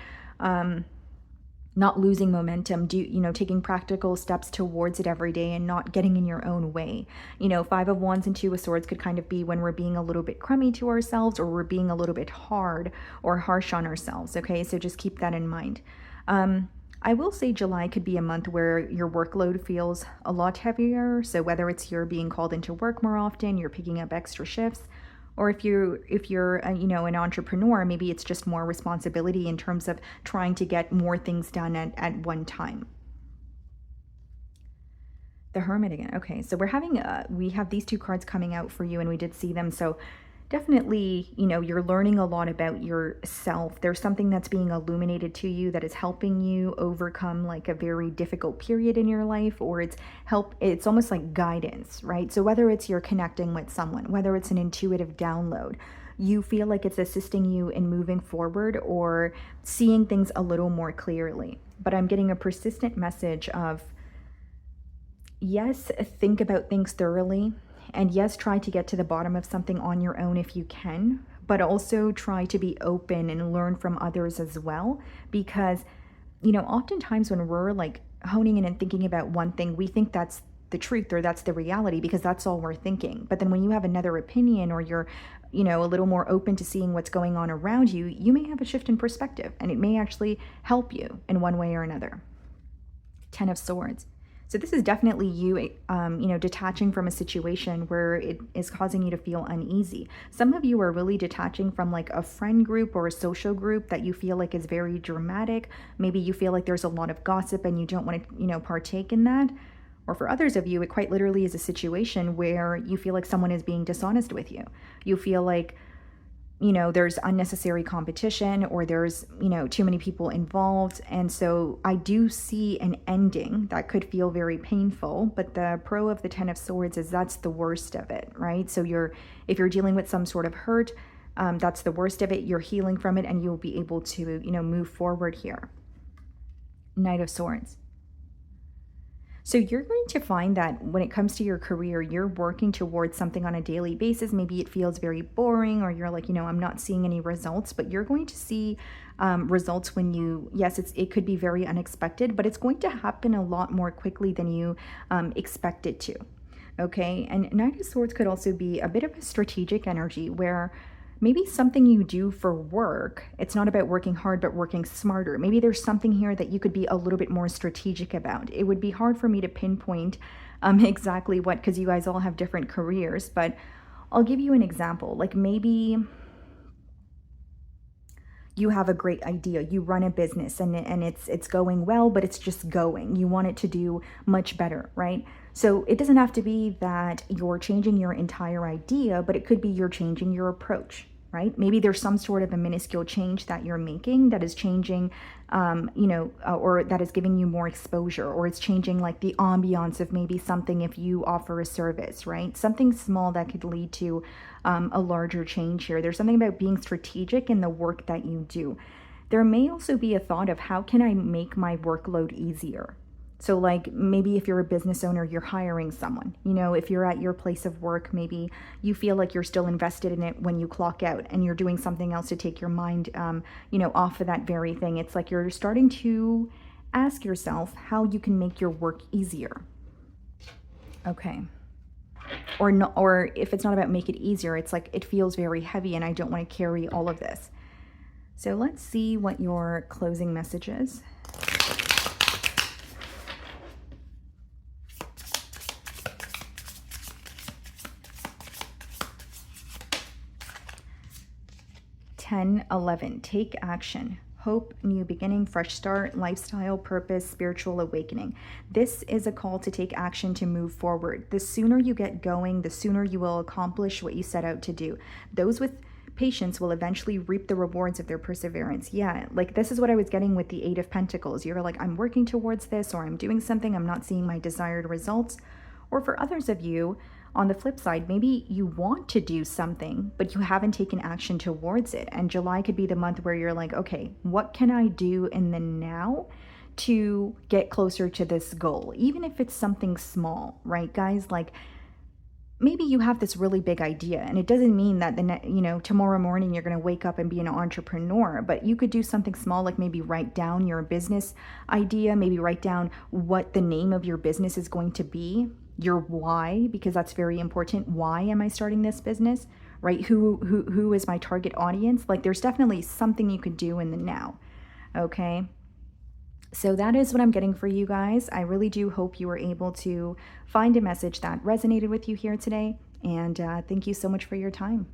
not losing momentum, taking practical steps towards it every day, and not getting in your own way. Five of Wands and Two of Swords could kind of be when we're being a little bit crummy to ourselves, or we're being a little bit hard or harsh on ourselves. Okay, so just keep that in mind. I will say July could be a month where your workload feels a lot heavier. So whether it's you're being called into work more often, you're picking up extra shifts, or if you're an entrepreneur, maybe it's just more responsibility in terms of trying to get more things done at one time. The Hermit again. Okay, so we have these two cards coming out for you, and we did see them. So definitely, you're learning a lot about yourself. There's something that's being illuminated to you that is helping you overcome like a very difficult period in your life, or it's almost like guidance, right? So whether it's you're connecting with someone, whether it's an intuitive download, you feel like it's assisting you in moving forward or seeing things a little more clearly. but I'm getting a persistent message of, yes, think about things thoroughly, and yes, try to get to the bottom of something on your own if you can, but also try to be open and learn from others as well. Because, you know, oftentimes when we're like honing in and thinking about one thing, we think that's the truth or that's the reality because that's all we're thinking. But then when you have another opinion, or you're, you know, a little more open to seeing what's going on around you, you may have a shift in perspective, and it may actually help you in one way or another. 10 of Swords. So this is definitely you, you know, detaching from a situation where it is causing you to feel uneasy. Some of you are really detaching from like a friend group or a social group that you feel like is very dramatic. Maybe you feel like there's a lot of gossip and you don't want to, you know, partake in that. Or for others of you, it quite literally is a situation where you feel like someone is being dishonest with you. You feel like, you know, there's unnecessary competition, or there's, you know, too many people involved. And so I do see an ending that could feel very painful, but the pro of the 10 of Swords is that's the worst of it, right? So if you're dealing with some sort of hurt, that's the worst of it. You're healing from it, and you'll be able to, you know, move forward here. Knight of Swords. So you're going to find that when it comes to your career, you're working towards something on a daily basis. Maybe it feels very boring, or you're like, you know, I'm not seeing any results, but you're going to see results when you, yes, it could be very unexpected, but it's going to happen a lot more quickly than you expect it to. Okay. And Knight of Swords could also be a bit of a strategic energy where maybe something you do for work, it's not about working hard, but working smarter. Maybe there's something here that you could be a little bit more strategic about. It would be hard for me to pinpoint exactly what, because you guys all have different careers, but I'll give you an example. Like maybe you have a great idea, you run a business, and it's going well, but it's just going. You want it to do much better, right? So it doesn't have to be that you're changing your entire idea, but it could be you're changing your approach, right? Maybe there's some sort of a minuscule change that you're making that is changing, you know, or that is giving you more exposure, or it's changing like the ambiance of maybe something if you offer a service, right? Something small that could lead to a larger change here. There's something about being strategic in the work that you do. There may also be a thought of how can I make my workload easier? So like maybe if you're a business owner, you're hiring someone, you know, if you're at your place of work, maybe you feel like you're still invested in it when you clock out, and you're doing something else to take your mind, you know, off of that very thing. It's like you're starting to ask yourself how you can make your work easier. Okay. Or not, or if it's not about make it easier, it's like it feels very heavy and I don't want to carry all of this. So let's see what your closing message is. Ten, 11, take action. Hope, new beginning, fresh start, lifestyle, purpose, spiritual awakening. This is a call to take action to move forward. The sooner you get going, the sooner you will accomplish what you set out to do. Those with patience will eventually reap the rewards of their perseverance. Yeah, like this is what I was getting with the 8 of Pentacles. You're like, I'm working towards this, or I'm doing something, I'm not seeing my desired results. Or for others of you, on the flip side, maybe you want to do something, but you haven't taken action towards it. And July could be the month where you're like, okay, what can I do in the now to get closer to this goal? Even if it's something small, right, guys? Like maybe you have this really big idea, and it doesn't mean that you know, tomorrow morning you're going to wake up and be an entrepreneur, but you could do something small, like maybe write down your business idea, maybe write down what the name of your business is going to be, your why, because that's very important. Why am I starting this business, right? Who is my target audience? Like there's definitely something you could do in the now. Okay. So that is what I'm getting for you guys. I really do hope you were able to find a message that resonated with you here today. And thank you so much for your time.